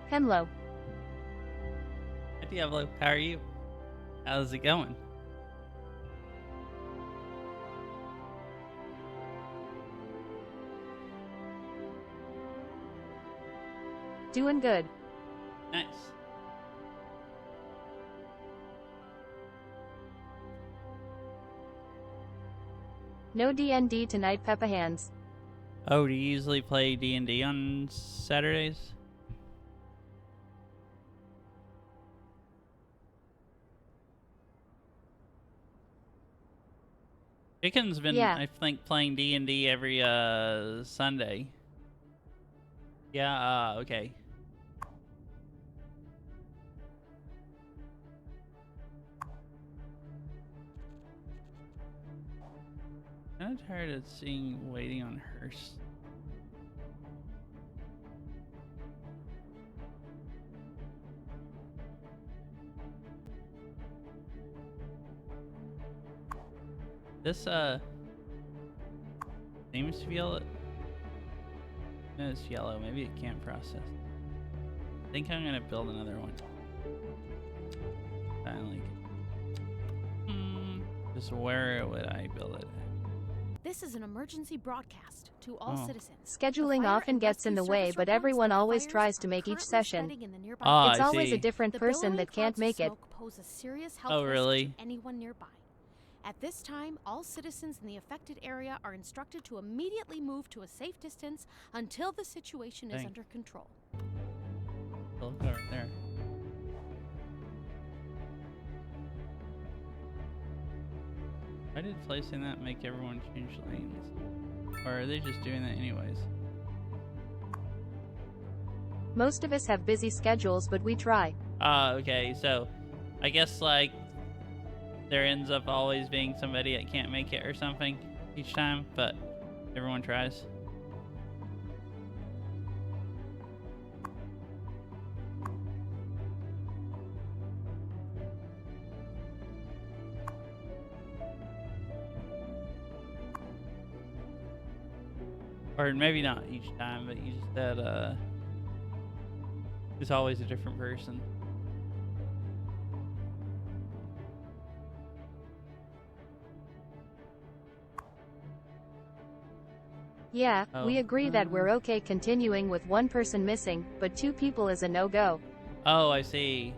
Hello. Hi, Diablo. How are you? How's it going? Doing good. Nice. No D&D tonight, Peppa Hands. Oh, do you usually play D&D on Saturdays? Chicken's been, Yeah. I think, playing D&D every Sunday. Yeah, okay. I'm tired of waiting on Hearst. This seems to be yellow. No, it's yellow. Maybe it can't process. I think I'm gonna build another one. Finally. Just where would I build it? This is an emergency broadcast to all citizens. Scheduling often gets in the way, but everyone always tries to make each session. It's I always see. a different person that can't make it. Pose a serious health Oh, really? risk to anyone nearby. At this time, all citizens in the affected area are instructed to immediately move to a safe distance until the situation is under control. Look over there. Why did placing that make everyone change lanes? Or are they just doing that anyways? Most of us have busy schedules, but we try. Okay, so I guess like there ends up always being somebody that can't make it or something each time, but everyone tries. Or maybe not each time, but you just said it's always a different person. Yeah, we agree that we're okay continuing with one person missing, but 2 people is a no-go. Oh, I see.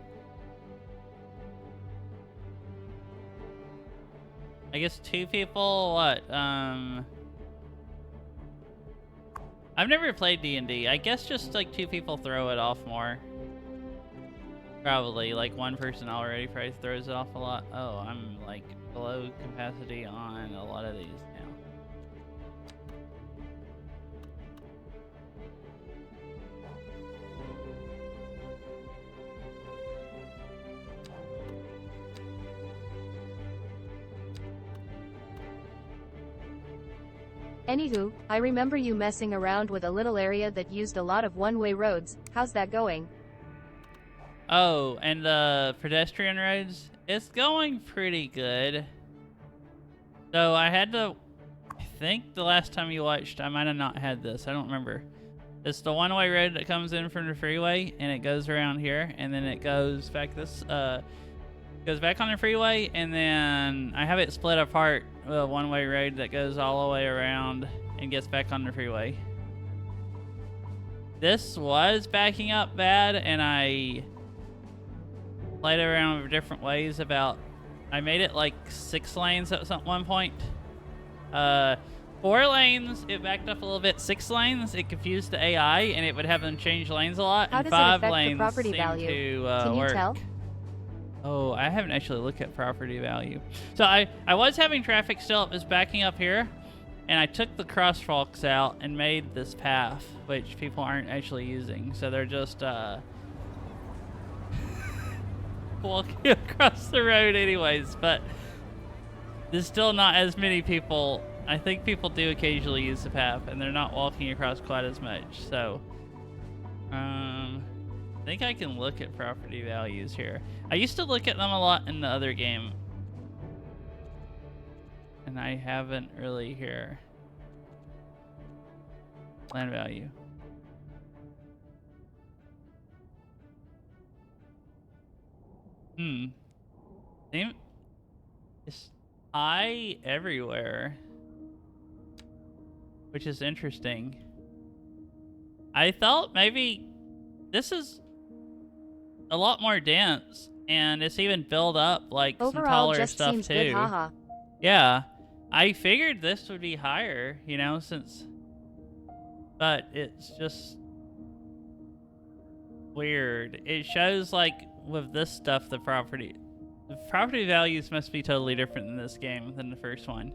I guess 2 people, what? I've never played D&D. I guess just like 2 people throw it off more. Probably, like 1 person already probably throws it off a lot. Oh, I'm like below capacity on a lot of these now. Anywho, I remember you messing around with a little area that used a lot of one-way roads. How's that going? Oh, and the pedestrian roads? It's going pretty good. So I had to, I think the last time you watched, I might have not had this. I don't remember. It's the one-way road that comes in from the freeway, and it goes around here, and then it goes back this, goes back on the freeway, and then I have it split apart with a one-way road that goes all the way around and gets back on the freeway. This was backing up bad, and I played around with different ways about, I made it like 6 lanes at one point. 4 lanes, it backed up a little bit. 6 lanes, it confused the AI, and it would have them change lanes a lot. How and does it 5 affect the lanes property seemed value? to Can you work. tell? Oh, I haven't actually looked at property value. So I was having traffic still. It was backing up here, and I took the crosswalks out and made this path, which people aren't actually using. So they're just walking across the road anyways. But there's still not as many people I think people do occasionally use the path, and they're not walking across quite as much. So, I think I can look at property values here. I used to look at them a lot in the other game, and I haven't really here. Land value. It's high everywhere, which is interesting. I thought maybe this is a lot more dense, and it's even filled up like Overall, some taller just stuff seems too. good, haha. Yeah, I figured this would be higher, you know, but it's just weird. It shows like with this stuff, the property values must be totally different in this game than the first one.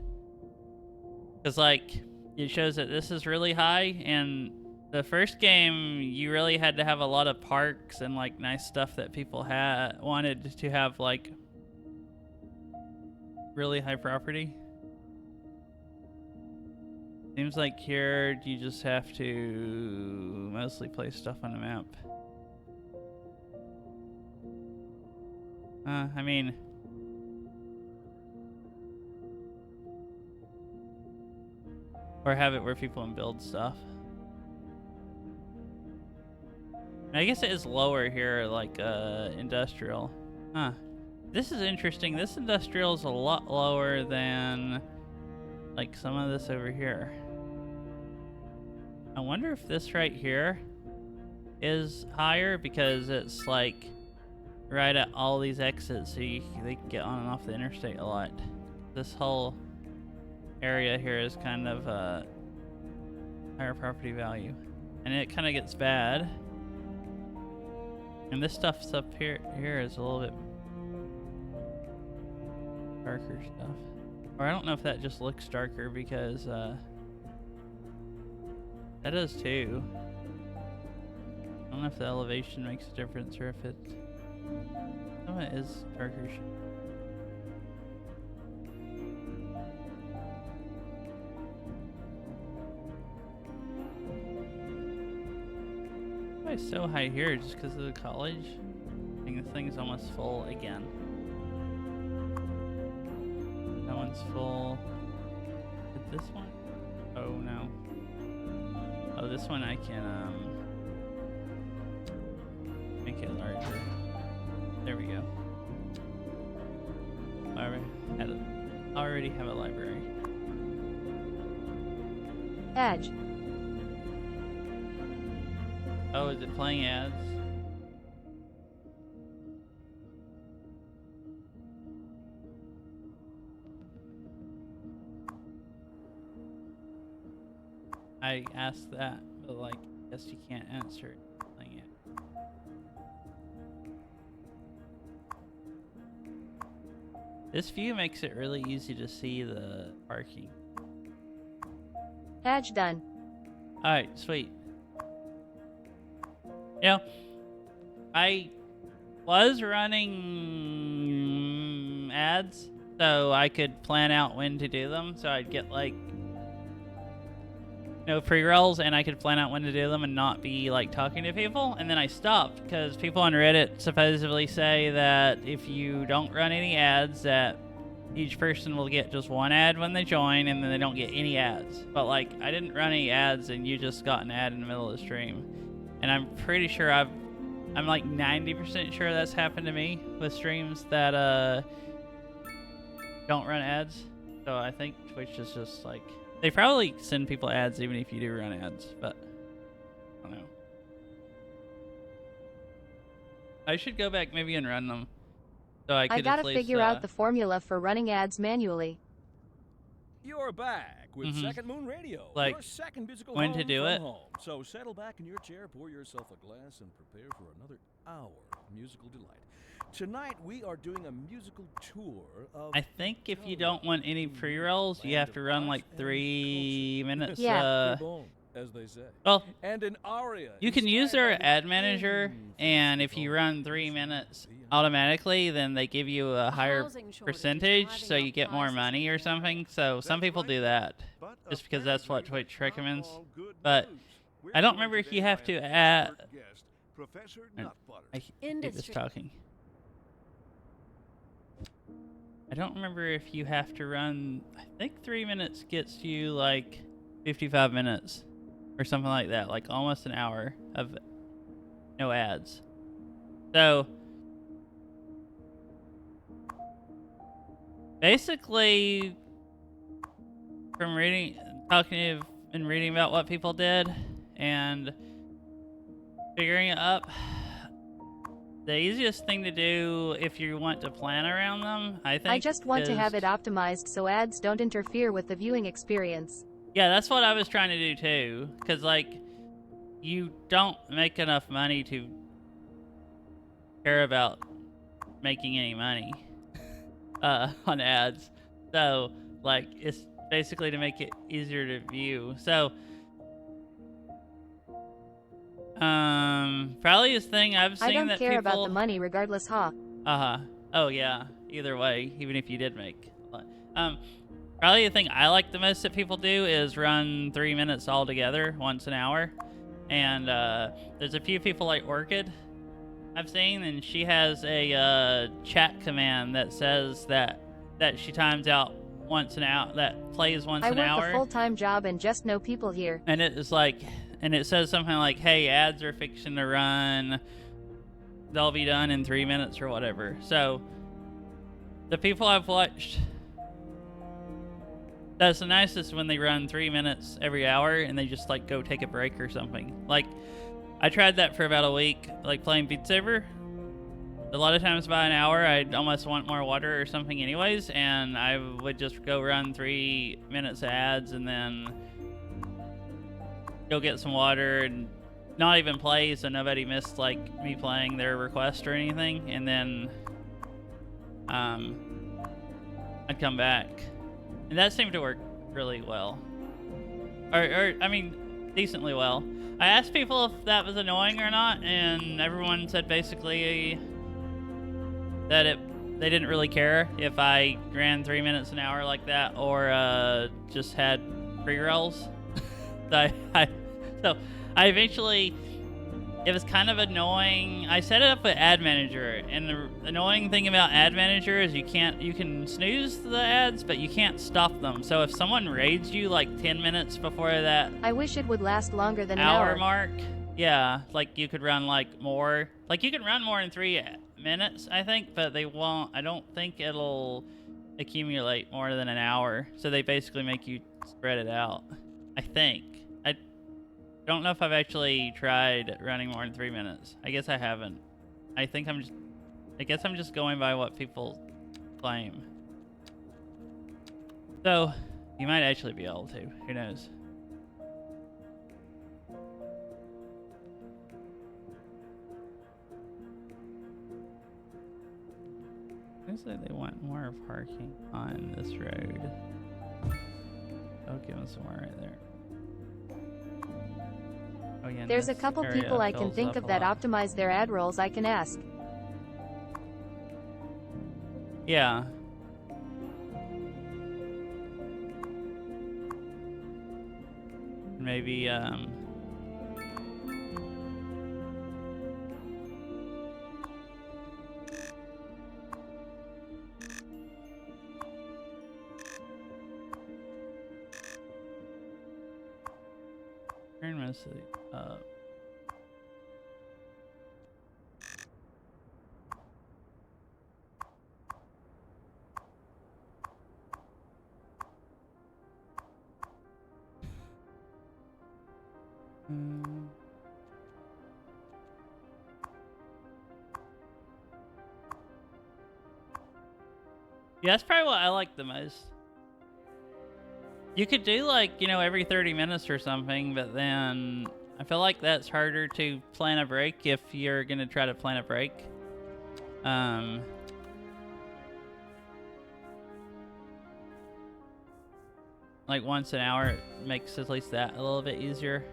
Because like it shows that this is really high, and the first game you really had to have a lot of parks and like nice stuff that people wanted to have like really high property. Seems like here you just have to mostly place stuff on the map. I mean, or have it where people can build stuff. I guess it is lower here, like industrial. Huh. This is interesting. This industrial is a lot lower than like some of this over here. I wonder if this right here is higher because it's like right at all these exits, so they can get on and off the interstate a lot. This whole area here is kind of a higher property value, and it kind of gets bad. And this stuff's up here is a little bit darker stuff. Or I don't know if that just looks darker because that does too. I don't know if the elevation makes a difference or if it. Some of it is darker. Why is it so high here? Just because of the college? I think this thing's almost full again. That one's full. Is this one? Oh no. Oh, this one I can make it larger. There we go. Already have a library. Edge. Oh, is it playing ads? I asked that, but like, I guess you can't answer it. Playing it. This view makes it really easy to see the parking. Edge done. Alright, sweet. You know, I was running ads so I could plan out when to do them, so I'd get like no pre-rolls and I could plan out when to do them and not be like talking to people. And then I stopped because people on Reddit supposedly say that if you don't run any ads, that each person will get just one ad when they join and then they don't get any ads. But like, I didn't run any ads and you just got an ad in the middle of the stream. And I'm pretty sure I'm like 90% sure that's happened to me with streams that don't run ads. So I think Twitch is just like, they probably send people ads even if you do run ads, but I don't know. I should go back maybe and run them. So I gotta figure out the formula for running ads manually. You're back with Second Moon Radio, like your second musical when home to do from it. home. So settle back in your chair, pour yourself a glass, and prepare for another hour of musical delight. Tonight we are doing a musical tour of. I think if you don't want any pre-rolls, you have to run like 3 minutes. Yeah. as they say. Well, And an aria. you can use their inspired by ad the manager, and if you run 3 minutes automatically, then they give you a higher percentage, so you get more money or something. So some people do that, just because that's what Twitch recommends. But I don't remember if you have to add... I keep this talking. I don't remember if you have to run... I think 3 minutes gets you like 55 minutes or something like that, like almost an hour of no ads. So basically, from reading about what people did and figuring it up, the easiest thing to do if you want to plan around them, I think, I just want to have it optimized so ads don't interfere with the viewing experience. Yeah, that's what I was trying to do too, because like you don't make enough money to care about making any money on ads. So like it's basically to make it easier to view. So probably this thing I've seen that people... I don't care about the money regardless, huh? Oh yeah, either way, even if you did make probably the thing I like the most that people do is run 3 minutes all together once an hour. And there's a few people like Orchid I've seen, and she has a chat command that says that she times out once an hour, that plays once an hour. I work a full-time job and just know people here. And it is like, and it says something like, hey, ads are fixing to run. They'll be done in 3 minutes or whatever. So the people I've watched... That's the nicest when they run 3 minutes every hour and they just like go take a break or something. Like, I tried that for about a week, like playing Beat Saber. A lot of times by an hour, I'd almost want more water or something anyways, and I would just go run 3 minutes of ads and then go get some water and not even play so nobody missed like me playing their request or anything, and then I'd come back. And that seemed to work really well. Or I mean, decently well. I asked people if that was annoying or not, and everyone said basically that they didn't really care if I ran 3 minutes an hour like that or just had pre-rolls. So I eventually... It was kind of annoying. I set it up with Ad Manager, and the annoying thing about Ad Manager is you can snooze the ads, but you can't stop them. So if someone raids you like 10 minutes before that... I wish it would last longer than an hour hour. Mark. Yeah, like you could run like more. Like you can run more in 3 minutes, I think, but they won't. I don't think it'll accumulate more than an hour. So they basically make you spread it out, I think. I don't know if I've actually tried running more than 3 minutes. I guess I haven't. I guess I'm just going by what people claim. So, you might actually be able to. Who knows? Looks like they want more parking on this road. I'll give them some more right there. Oh, yeah, there's a couple people I can think of that optimize their ad rolls I can ask. Yeah. Maybe, turn most of the up. Yeah, that's probably what I like the most. You could do like, you know, every 30 minutes or something, but then I feel like that's harder to plan a break if you're gonna try to plan a break. like once an hour, it makes at least that a little bit easier.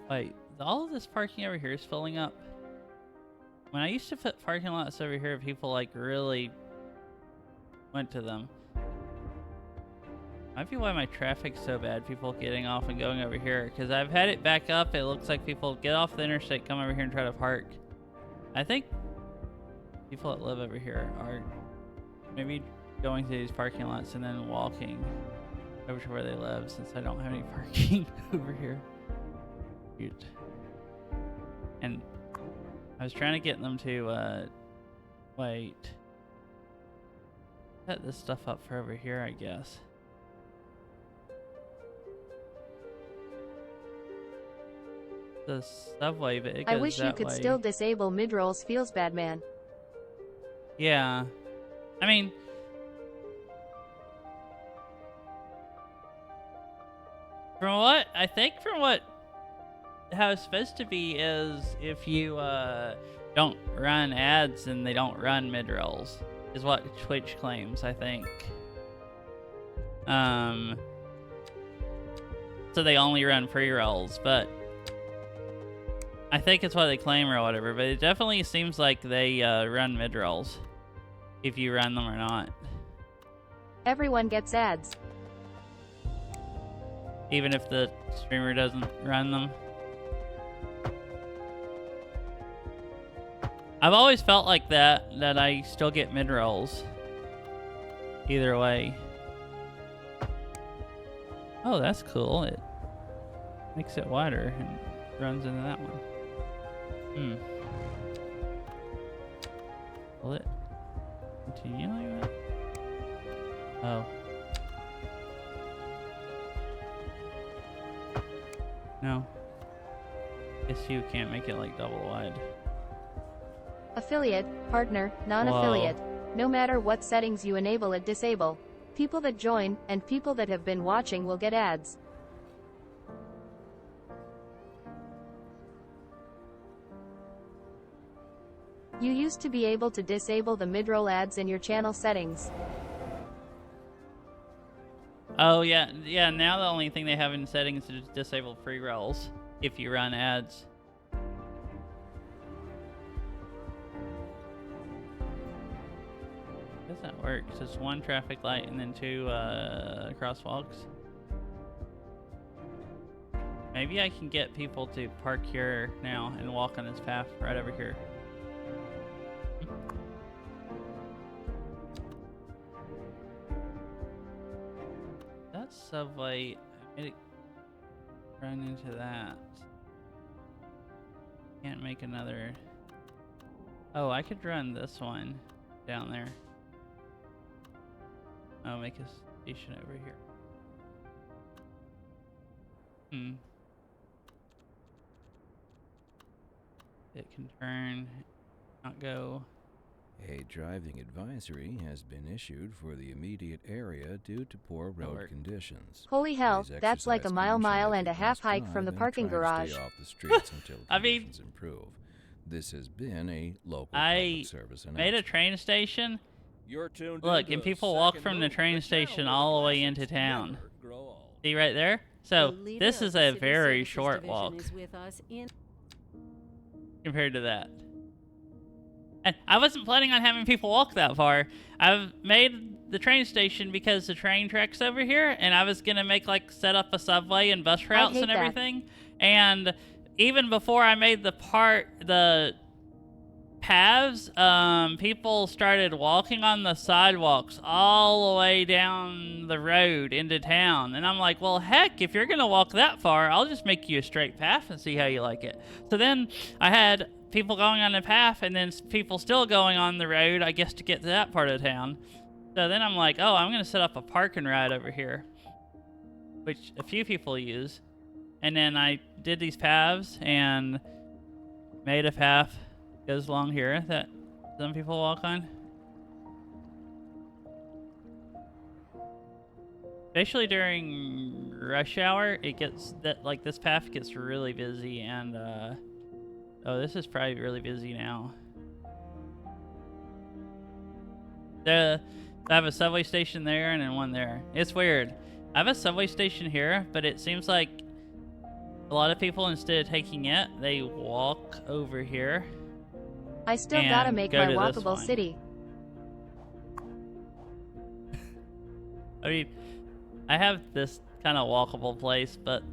Wait, all of this parking over here is filling up. When I used to put parking lots over here, people like really went to them. Might be why my traffic's so bad, people getting off and going over here. Because I've had it back up, it looks like people get off the interstate, come over here and try to park. I think people that live over here are maybe going to these parking lots and then walking over to where they live, since I don't have any parking over here. Cute. And I was trying to get them to, wait. Set this stuff up for over here, I guess. The subway, but it goes I wish you that could way. still disable mid-rolls, feels bad, man. Yeah. I mean, from what how it's supposed to be is if you don't run ads, then they don't run mid-rolls, is what Twitch claims, I think. So they only run pre-rolls, but I think it's what they claim or whatever, but it definitely seems like they run mid-rolls, if you run them or not. Everyone gets ads. Even if the streamer doesn't run them. I've always felt like that I still get mid-rolls. Either way. Oh, that's cool. It makes it wider and runs into that one. Will it continue like that? Oh. No. Guess you can't make it like double wide. Affiliate, partner, non-affiliate. No matter what settings you enable or disable, people that join, and people that have been watching will get ads. You used to be able to disable the mid-roll ads in your channel settings. Oh yeah, yeah, now the only thing they have in settings is disable pre-rolls if you run ads. How does that work? So it's one traffic light and then two crosswalks. Maybe I can get people to park here now and walk on this path right over here. That subway, I made it run into that. Can't make another. Oh, I could run this one down there. Oh, make a station over here. It can turn, not go. A driving advisory has been issued for the immediate area due to poor road conditions. Holy hell, Please that's like a exercise mile caution and a if you half must hike drive from the and parking try to garage. stay off the streets until I mean, conditions improve. This has been a local I public service made a announcement. train station. You're tuned Look, into and people walk Second from the Move, train the channel station where all the way classics into town. never grow old. See right there? So The leader this of is the a Civil very Services short Division walk is with us in compared to that. And I wasn't planning on having people walk that far. I've made the train station because the train tracks over here, and I was gonna make like set up a subway and bus routes hate and that. everything. And even before I made the paths, people started walking on the sidewalks all the way down the road into town. And I'm like, well, heck, if you're gonna walk that far, I'll just make you a straight path and see how you like it. So then I had people going on the path and then people still going on the road, I guess, to get to that part of town. So then I'm like, oh, I'm gonna set up a park and ride over here, which a few people use. And then I did these paths and made a path goes along here that some people walk on. especially during rush hour, it gets that like this path gets really busy, and oh, this is probably really busy now. I have a subway station there and then one there. It's weird. I have a subway station here, but it seems like a lot of people, instead of taking it, they walk over here. I still gotta make go my to this walkable one. city. I mean, I have this kind of walkable place, but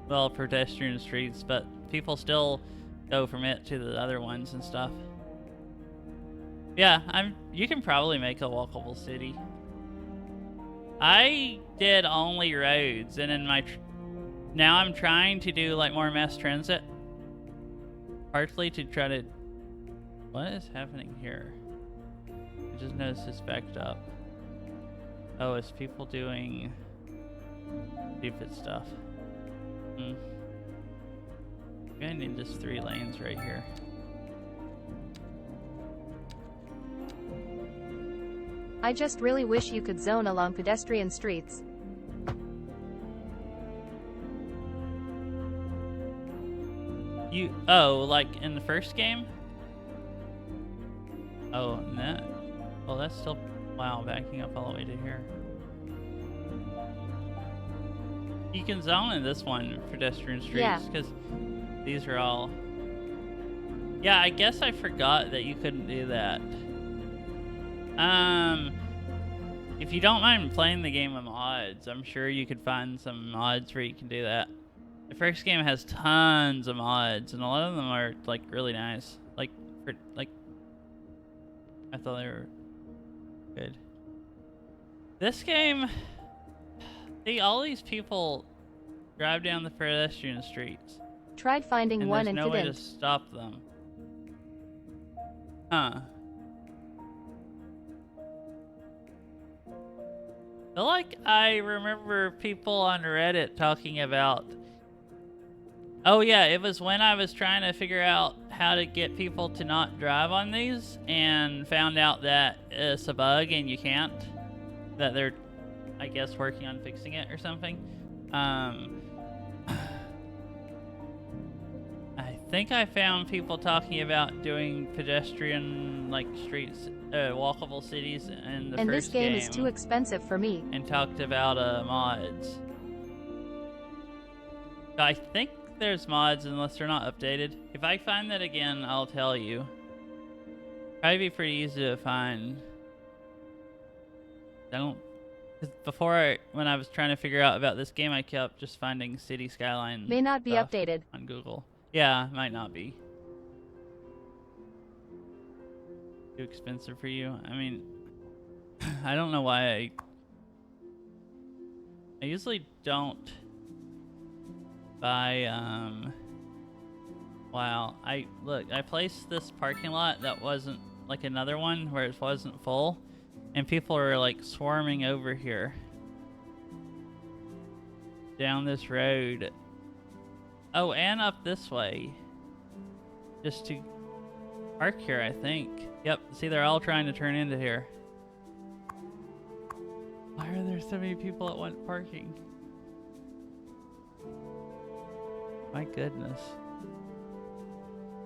well, pedestrian streets, but people still go from it to the other ones and stuff. Yeah, you can probably make a walkable city. I did only roads, and in now I'm trying to do like more mass transit. Partly to try to... What is happening here? I just noticed it's backed up. Oh, it's people doing stupid stuff. Maybe I need just 3 lanes right here. I just really wish you could zone along pedestrian streets. Oh, like in the first game? Oh, that. Well, that's still... Wow, backing up all the way to here. You can zone in this one, pedestrian streets, because these are all... Yeah, I guess I forgot that you couldn't do that. If you don't mind playing the game with mods, I'm sure you could find some mods where you can do that. The first game has tons of mods, and a lot of them are like really nice. I thought they were good. This game, see, all these people drive down the pedestrian streets. Tried finding and one there's and no way couldn't. to stop them. Huh. I feel like I remember people on Reddit talking about... Oh yeah, it was when I was trying to figure out how to get people to not drive on these, and found out that it's a bug and you can't. That they're, I guess, working on fixing it or something. I think I found people talking about doing pedestrian, like, streets, walkable cities in the And first this game is too expensive for me. and talked about mods. So I think there's mods unless they're not updated. If I find that again, I'll tell you. Probably be pretty easy to find. Cause before, when I was trying to figure out about this game, I kept just finding City Skyline May not be stuff updated. on Google. Yeah, might not be. Too expensive for you? I mean, I don't know why I usually don't buy, wow, I placed this parking lot that wasn't, like another one where it wasn't full, and people are like swarming over here. Down this road. Oh, and up this way. Just to park here, I think. Yep, see, they're all trying to turn into here. Why are there so many people that want parking? My goodness.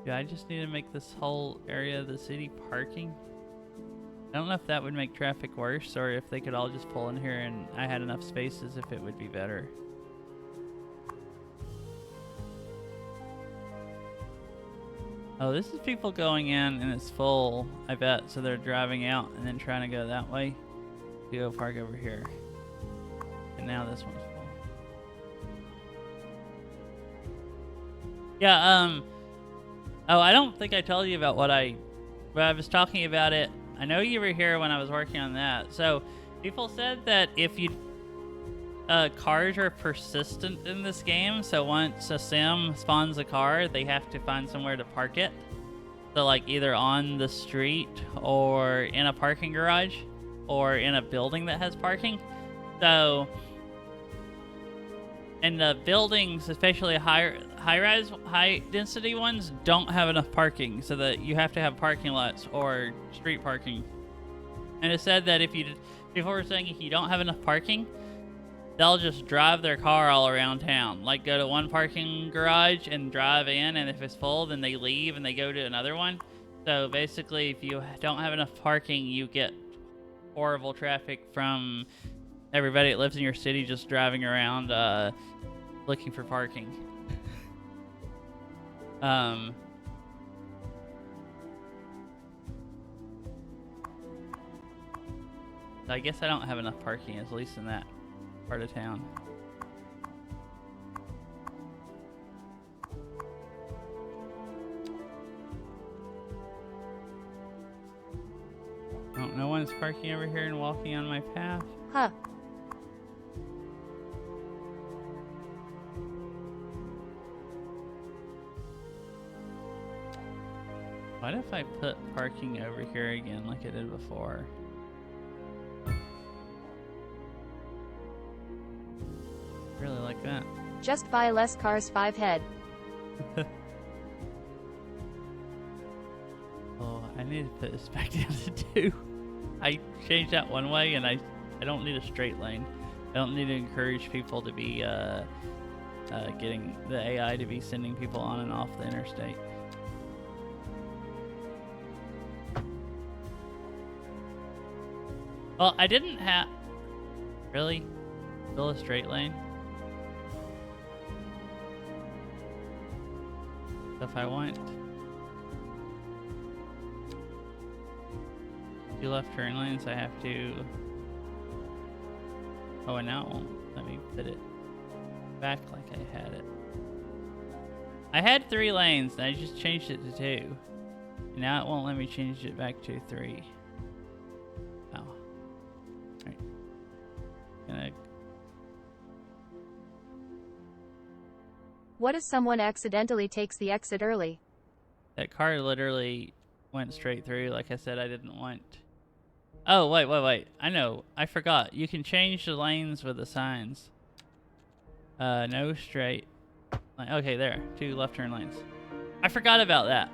Yeah, I just need to make this whole area of the city parking. I don't know if that would make traffic worse, or if they could all just pull in here and I had enough spaces, if it would be better. Oh, this is people going in and it's full, I bet. So they're driving out and then trying to go that way to go park over here. And now this one's full. Yeah, oh, I don't think I told you about what I was talking about it. I know you were here when I was working on that. So people said that if you cars are persistent in this game, so once a sim spawns a car, they have to find somewhere to park it. So like either on the street or in a parking garage or in a building that has parking. So, and the buildings, especially high-rise, high-density ones, don't have enough parking, so that you have to have parking lots or street parking. And it said that people were saying if you don't have enough parking, they'll just drive their car all around town. Like, go to one parking garage and drive in, and if it's full, then they leave and they go to another one. So basically, if you don't have enough parking, you get horrible traffic from everybody that lives in your city just driving around looking for parking. I guess I don't have enough parking, at least in that part of town. Oh, no one's parking over here and walking on my path. Huh. What if I put parking over here again like I did before? Really like that. Just buy less cars 5 head. Oh, I need to put this back down to 2. I changed that one way, and I don't need a straight lane. I don't need to encourage people to be getting the AI to be sending people on and off the interstate. Well, I didn't have... Really? Still a straight lane? So if I want 2 left turn lanes, I have to... Oh, and now it won't let me put it back like I had it. I had 3 lanes, and I just changed it to 2. And now it won't let me change it back to 3. Oh. Alright. Gonna... What if someone accidentally takes the exit early? That car literally went straight through, like I said I didn't want. Oh, wait. I know. I forgot. You can change the lanes with the signs. No straight. Okay, there. 2 left turn lanes. I forgot about that.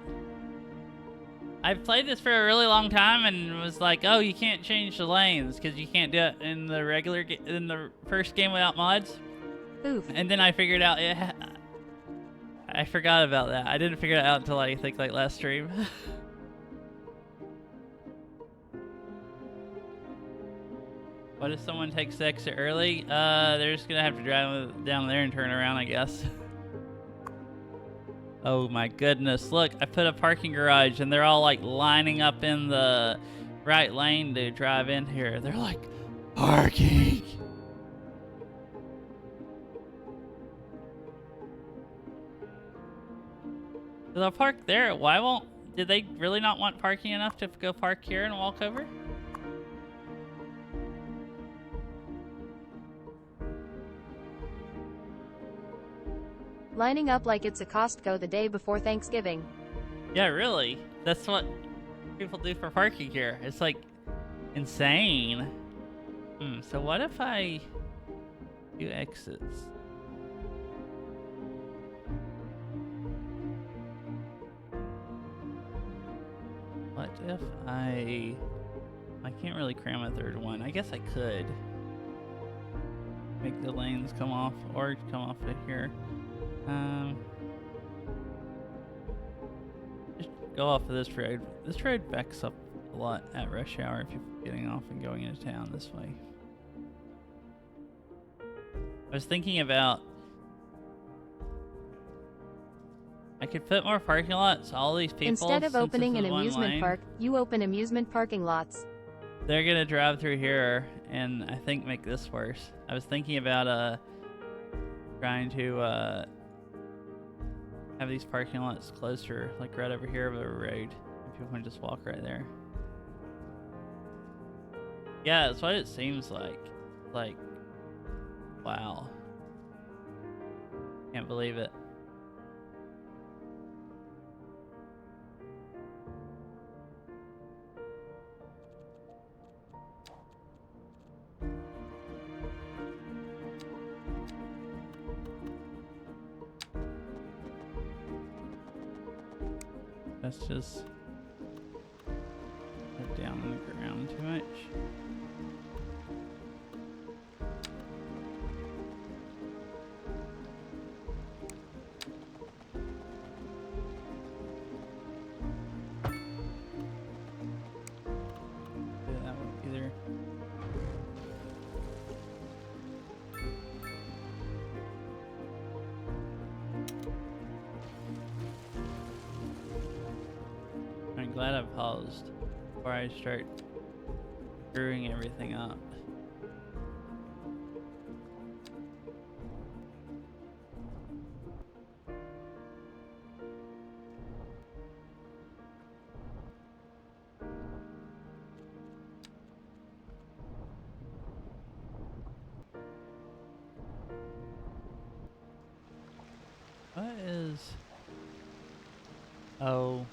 I've played this for a really long time and was like, oh, you can't change the lanes because you can't do it in the regular in the first game without mods. Oof. And then I figured out I forgot about that. I didn't figure it out until I think like last stream. What if someone takes the exit early? They're just gonna have to drive down there and turn around, I guess. Oh my goodness, look, I put a parking garage and they're all like lining up in the right lane to drive in here. They're like, parking! So they'll park there. Why won't... Did they really not want parking enough to go park here and walk over? Lining up like it's a Costco the day before Thanksgiving. Yeah, really. That's what people do for parking here. It's like insane. So what if I do exits? What if I can't really cram a third one. I guess I could make the lanes come off or come off of here. Just go off of this road. This road backs up a lot at rush hour if you're getting off and going into town this way. I was thinking about I could put more parking lots. All these people, Instead of opening an amusement lane, park, you open amusement parking lots. they're gonna drive through here and I think make this worse. I was thinking about trying to have these parking lots closer, like right over here over the road. If you want to just walk right there. Yeah, that's what it seems like. Like, wow. Can't believe it. That's just down on the ground too much. glad I paused before I start screwing everything up. What is... Oh.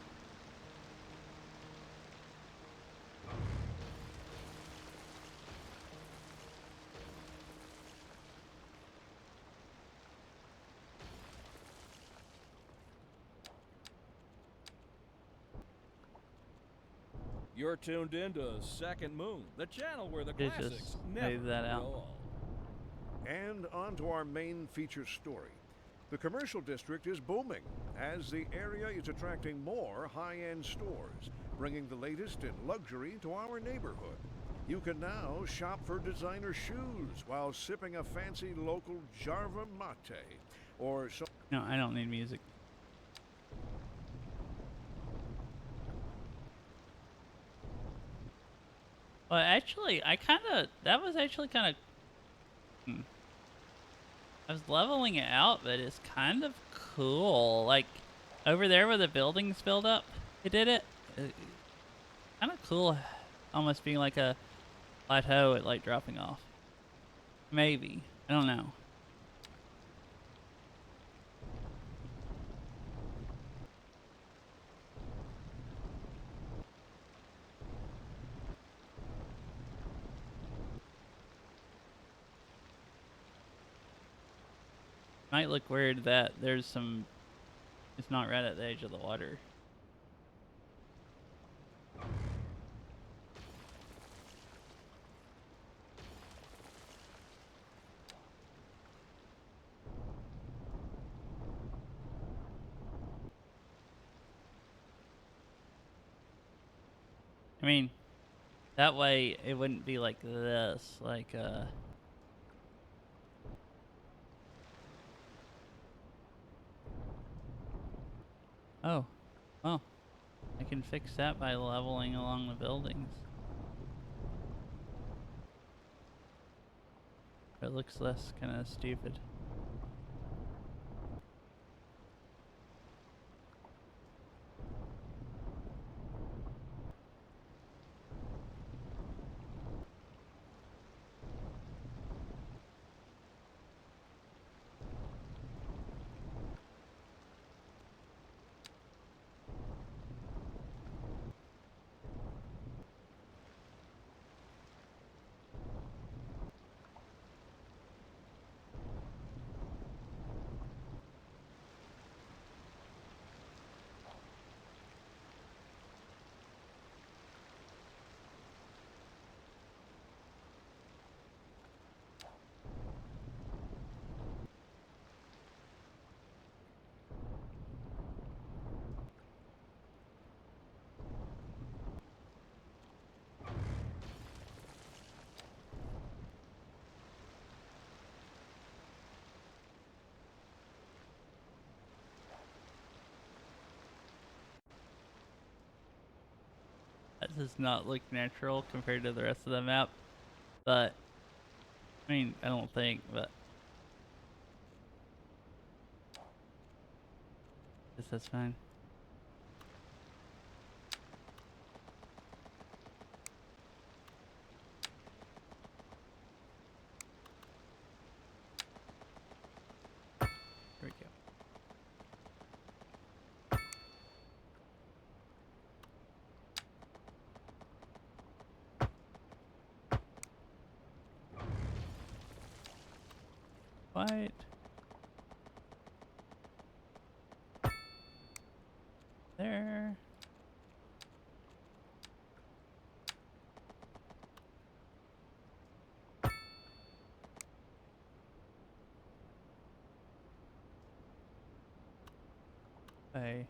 You're tuned in to Second Moon, the channel where the It classics just never made that out. grow old. And on to our main feature story. The commercial district is booming as the area is attracting more high-end stores, bringing the latest in luxury to our neighborhood. You can now shop for designer shoes while sipping a fancy local Jarva mate or some... No, I don't need music. Well, actually, that was actually kind of, I was leveling it out, but it's kind of cool. Like, over there where the buildings build up, it did it. Kind of cool, almost being like a plateau at, like, dropping off. Maybe. I don't know. Might look weird that there's some... It's not right at the edge of the water. I mean, that way it wouldn't be like this, like, Oh, well, I can fix that by leveling along the buildings. It looks less kind of stupid. That does not look natural compared to the rest of the map, but, I mean, I don't think, but I guess that's fine. Here we go. What? There. Hey.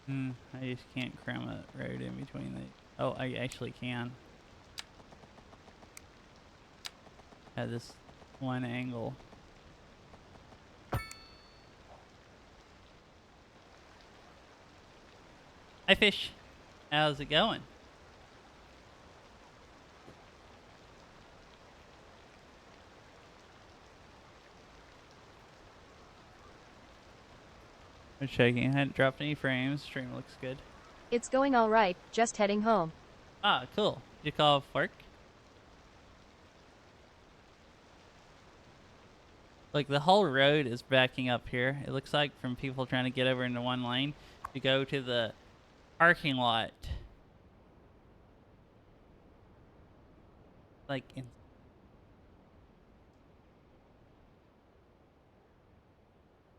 I just can't cram a road in between the... Oh, I actually can. At this one angle. Hi, fish. How's it going? I'm checking. I hadn't dropped any frames. Stream looks good. It's going alright, just heading home. Ah, cool. Did you call off work? Like, the whole road is backing up here. It looks like from people trying to get over into one lane to go to the parking lot. Like,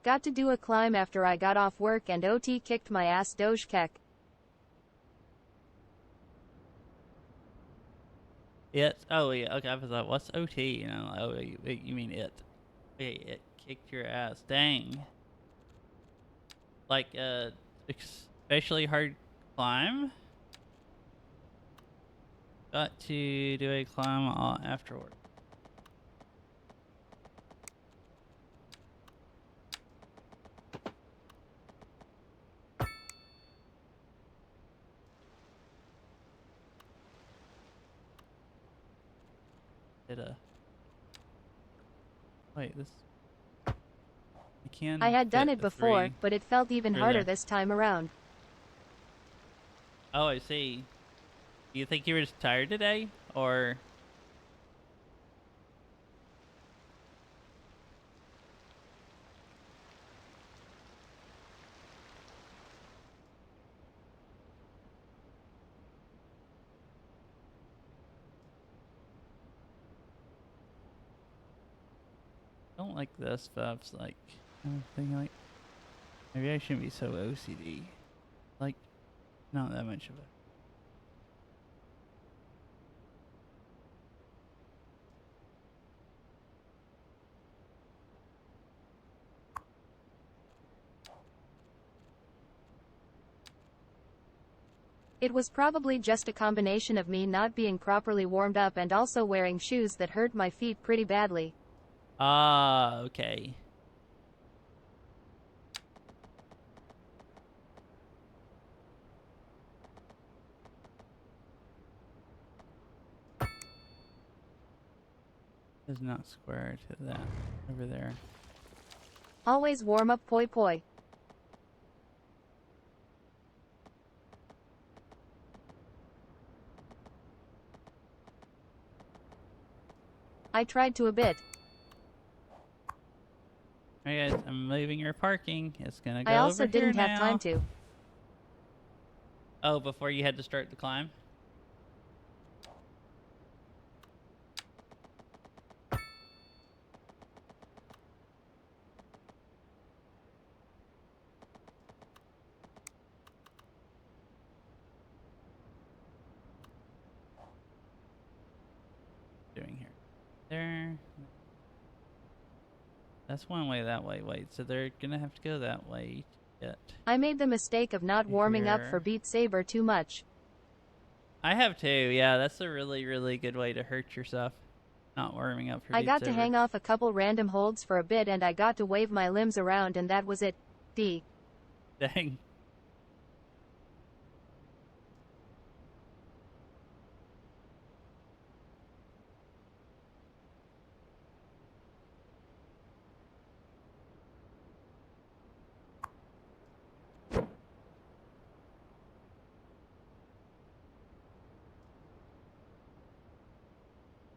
Got to do a climb after I got off work and OT kicked my ass Doge Keck. it. Oh, yeah. Okay, I was like, what's OT? You know, oh, you mean it. Okay, it kicked your ass. Dang. Like, especially hard climb. Got to do a climb afterward. Wait, this... I had done it before, 3 but it felt even through harder there. this time around. Oh, I see. Do you think you were just tired today? Or... I don't like this stuff's like... I'm thinking like... Maybe I shouldn't be so OCD. Like, not that much of a... It was probably just a combination of me not being properly warmed up and also wearing shoes that hurt my feet pretty badly. Ah, okay. Does not square to that over there. Always warm up poi poi. I tried to a bit. Alright guys, I'm leaving your parking. It's gonna go I also over here didn't have now. time to. Oh, before you had to start the climb? Doing here. There. That's one way that way. Wait, so they're gonna have to go that way to get... I made the mistake of not warming up Here. for Beat Saber too much. I have too, yeah, that's a really, really good way to hurt yourself. Not warming up for I Beat got to Saber. hang off a couple random holds for a bit and I got to wave my limbs around and that was it. D. Dang.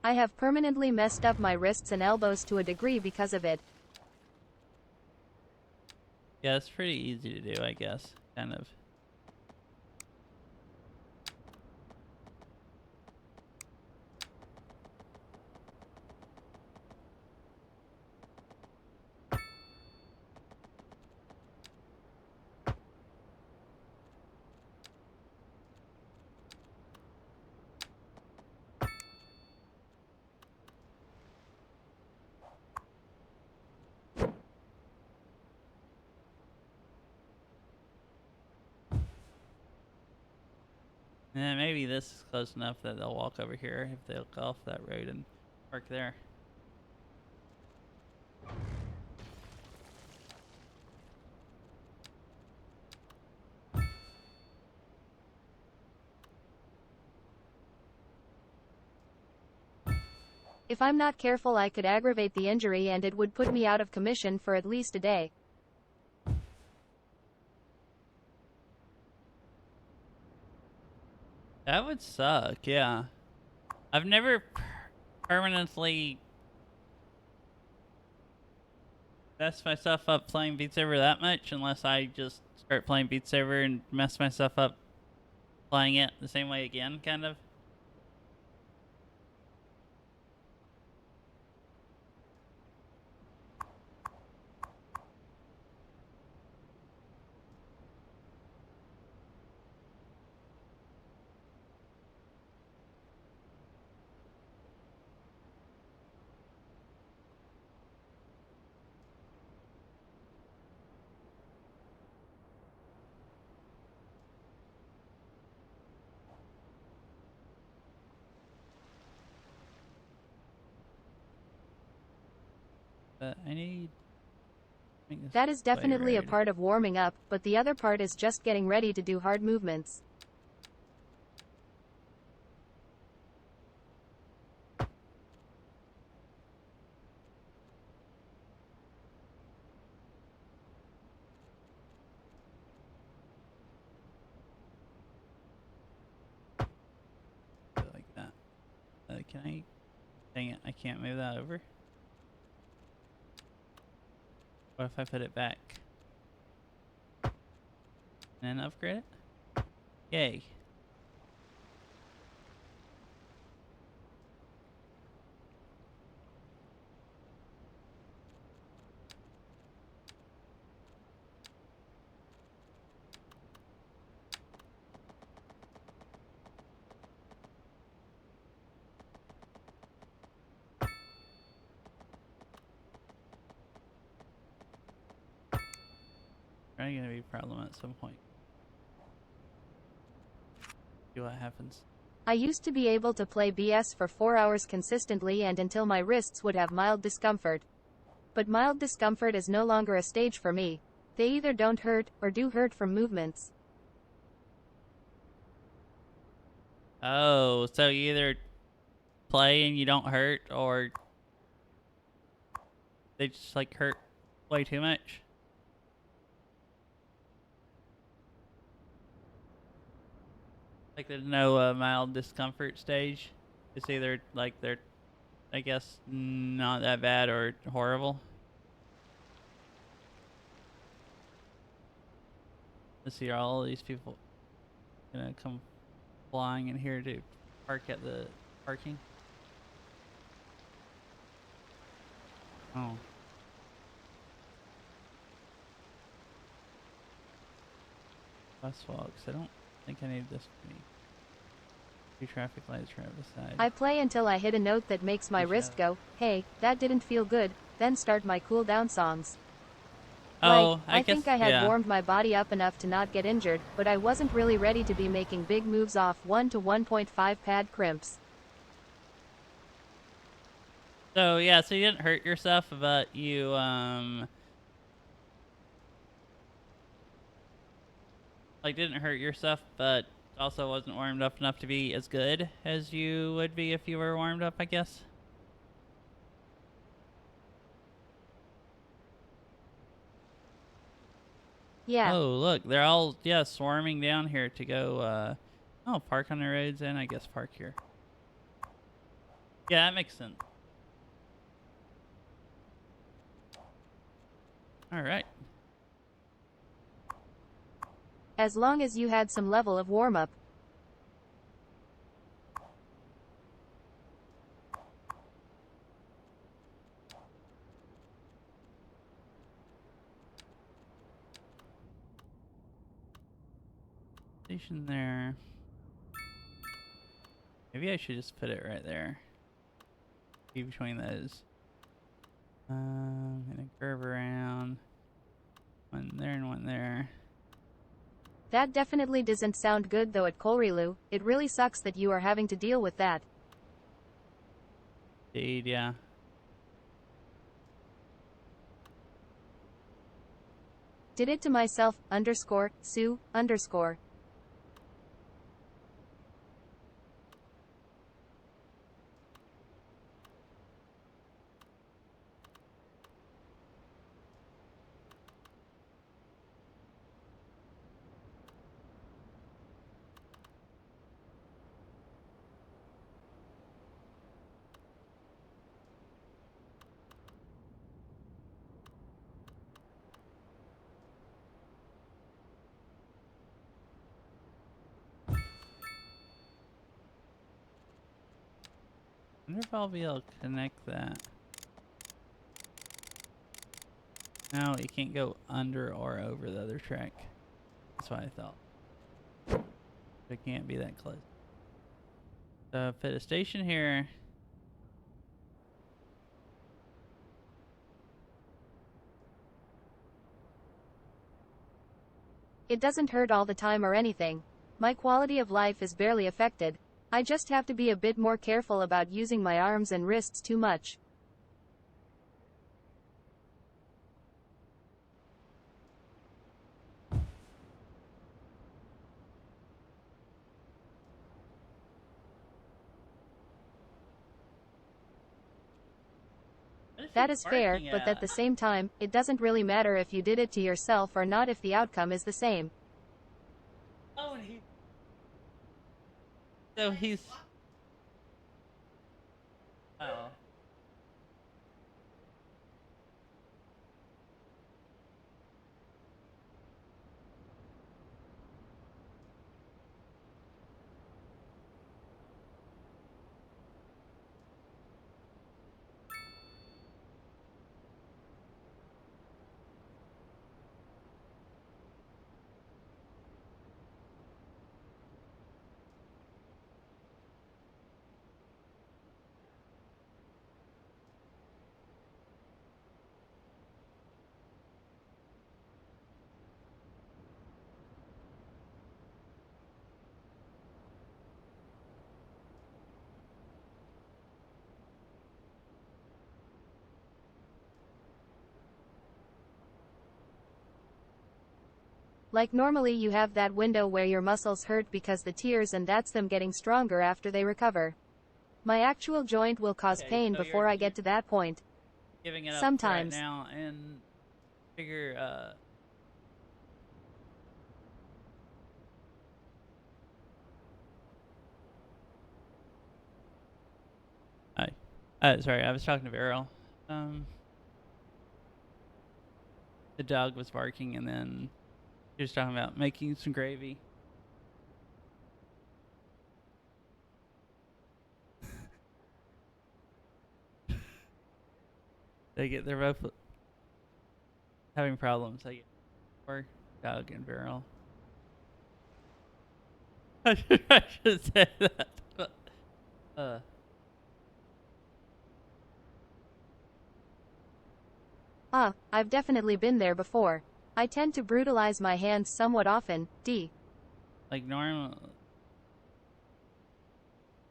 I have permanently messed up my wrists and elbows to a degree because of it. Yeah, it's pretty easy to do, I guess. Kind of. Maybe this is close enough that they'll walk over here if they'll go off that road and park there. If I'm not careful, I could aggravate the injury and it would put me out of commission for at least a day. That would suck, yeah. I've never permanently messed myself up playing Beat Saber that much unless I just start playing Beat Saber and mess myself up playing it the same way again, kind of. But I need to make this That is definitely a road. part of warming up, but the other part is just getting ready to do hard movements. Like that. Can I? Dang it! I can't move that over. What if I put it back and then upgrade it? Yay! Probably gonna be a problem at some point. See what happens. I used to be able to play BS for 4 hours consistently and until my wrists would have mild discomfort. But mild discomfort is no longer a stage for me. They either don't hurt, or do hurt from movements. Oh, so you either play and you don't hurt, or they just like hurt way too much? Like there's no mild discomfort stage. It's either like they're, I guess, not that bad or horrible. Let's see, are all these people gonna come flying in here to park at the parking? Oh. Crosswalks. I don't think I need this many. 2 traffic lights right beside. I play until I hit a note that makes my wrist go, hey, that didn't feel good, then start my cool down songs. Oh, I guess, think I had yeah. warmed my body up enough to not get injured, but I wasn't really ready to be making big moves off 1 to 1.5 pad crimps. So yeah, so you didn't hurt yourself, but you like didn't hurt yourself, but also wasn't warmed up enough to be as good as you would be if you were warmed up, I guess. Yeah. Oh, look, they're all swarming down here to go park on the roads and I guess park here. Yeah, that makes sense. All right. As long as you had some level of warm-up. Station there. Maybe I should just put it right there. Be between those. Gonna curve around. One there and one there. That definitely doesn't sound good though at Kolrilu. It really sucks that you are having to deal with that. Indeed, yeah. Did it to myself, underscore, Sue, underscore. I wonder if I'll be able to connect that. No, you can't go under or over the other track. That's what I thought. It can't be that close. So put a station here. It doesn't hurt all the time or anything. My quality of life is barely affected. I just have to be a bit more careful about using my arms and wrists too much. That is fair, but at the same time, it doesn't really matter if you did it to yourself or not if the outcome is the same. Oh, and so he's. Oh. Like normally you have that window where your muscles hurt because the tears and that's them getting stronger after they recover. My actual joint will cause Okay, pain so before I get to that point. Giving it Sometimes. up right now and figure sorry, I was talking to Beryl. The dog was barking and then she was talking about making some gravy. They're both having problems. Or dog and Beryl. I should say that. I've definitely been there before. I tend to brutalize my hands somewhat often, Like normal.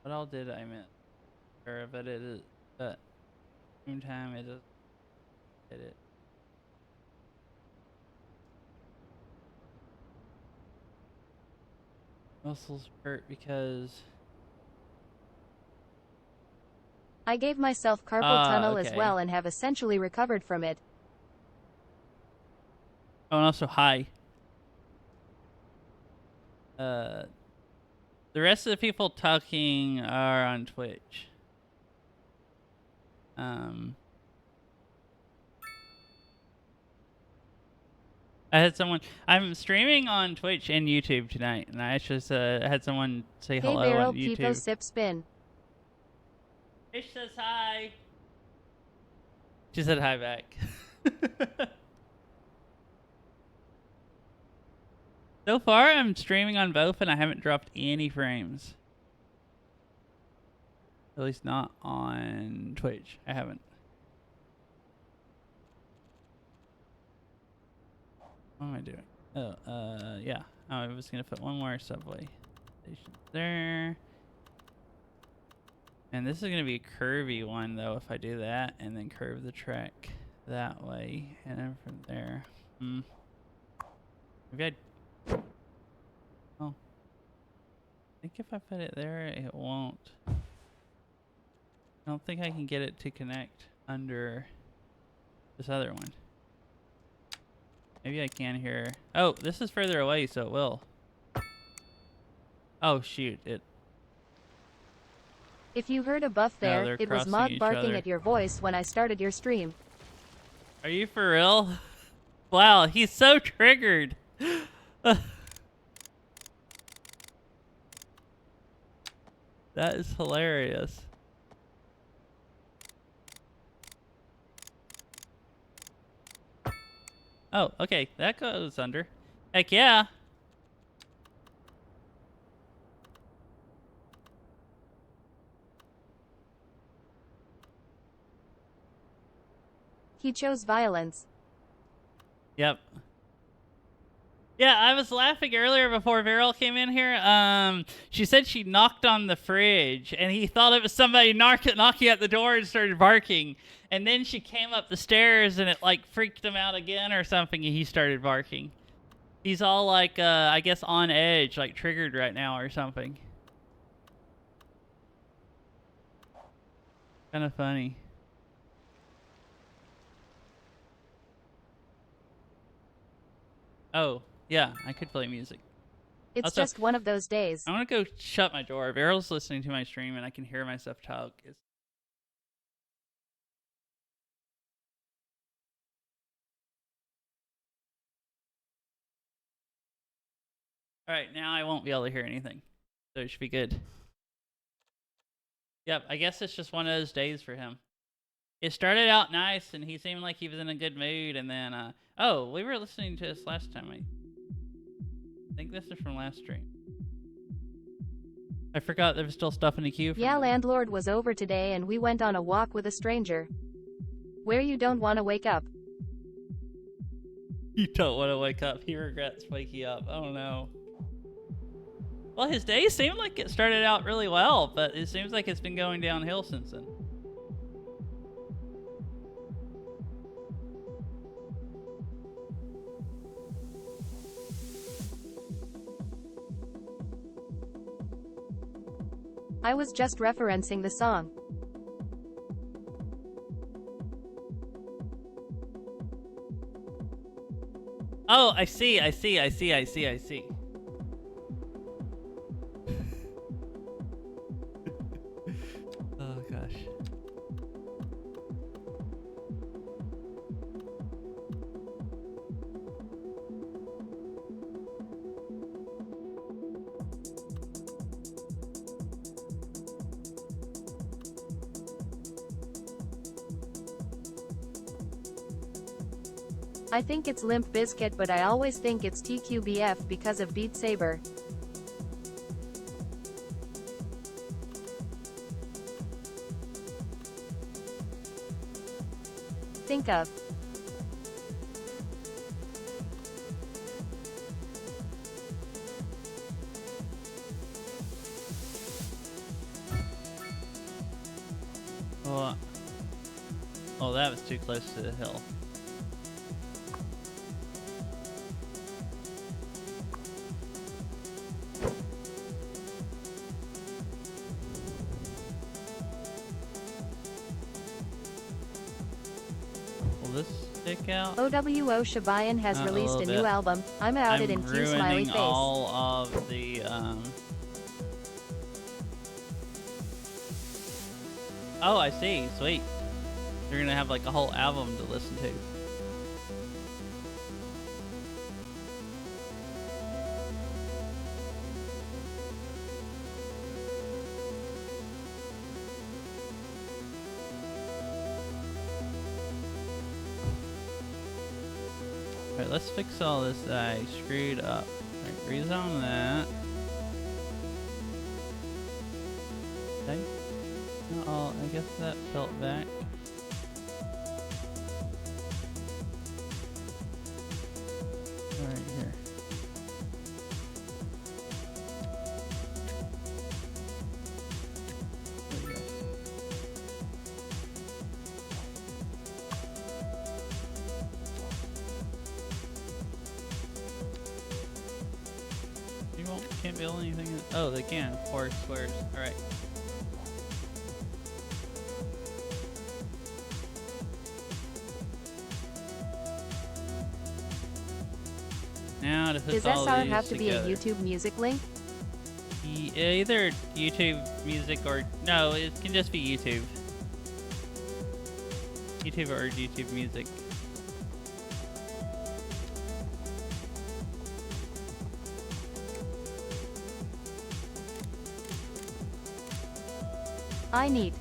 What all did I miss? But it is. But same time, it doesn't hit it. Muscles hurt because. I gave myself carpal tunnel as okay. well and have essentially recovered from it. Oh, and also hi. The rest of the people talking are on Twitch. I had someone. I'm streaming on Twitch and YouTube tonight, and I just had someone say Hey hello Beryl, on YouTube. Pipo sip spin. Fish says hi. She said hi back. So far, I'm streaming on both, and I haven't dropped any frames. At least not on Twitch. I haven't. What am I doing? Oh, yeah. Oh, I was gonna put one more subway station there. And this is gonna be a curvy one though if I do that, and then curve the track that way, and then from there. Maybe I. Oh. I think if I put it there, it won't. I don't think I can get it to connect under this other one. Maybe I can here. Oh, this is further away, so it will. Oh shoot! If you heard a buff there, they're it was crossing Mod each barking other. at your voice when I started your stream. Are you for real? Wow, he's so triggered. That is hilarious. Oh, okay, that goes under. Heck yeah. He chose violence. Yep. Yeah, I was laughing earlier before Viral came in here. She said she knocked on the fridge, and he thought it was somebody knocking at the door and started barking. And then she came up the stairs, and it, like, freaked him out again or something, and he started barking. He's all, like, I guess on edge, like, triggered right now or something. Kind of funny. Oh, yeah, I could play music. It's Also, just one of those days. I want to go shut my door. Viral's listening to my stream, and I can hear myself talk. Alright, now I won't be able to hear anything. So it should be good. Yep, I guess it's just one of those days for him. It started out nice, and he seemed like he was in a good mood, and then, oh, we were listening to this last time. I think this is from last stream. I forgot there was still stuff in the queue. Yeah, landlord was over today and we went on a walk with a stranger. Where you don't want to wake up. You don't want to wake up. He regrets waking up. Oh no. Well, his day seemed like it started out really well, but it seems like it's been going downhill since then. I was just referencing the song. Oh, I see. Oh, gosh. I think it's Limp Bizkit, but I always think it's TQBF because of Beat Saber. Think of. Oh, that was too close to the hill. This stick out? OWO Shabayan has released a new album. I'm outed in Q smiley face. All of the Oh, I see. Sweet. You're gonna have like a whole album to listen to. Alright, let's fix all this that I screwed up. Alright, rezone that. Okay. Oh, I guess that felt back. Alright, here. can't build anything. Oh, they can. 4 squares. All right. Now to hook Does all SR these have to be a together. YouTube music link? Either YouTube music or no, it can just be YouTube. YouTube or YouTube music. I need.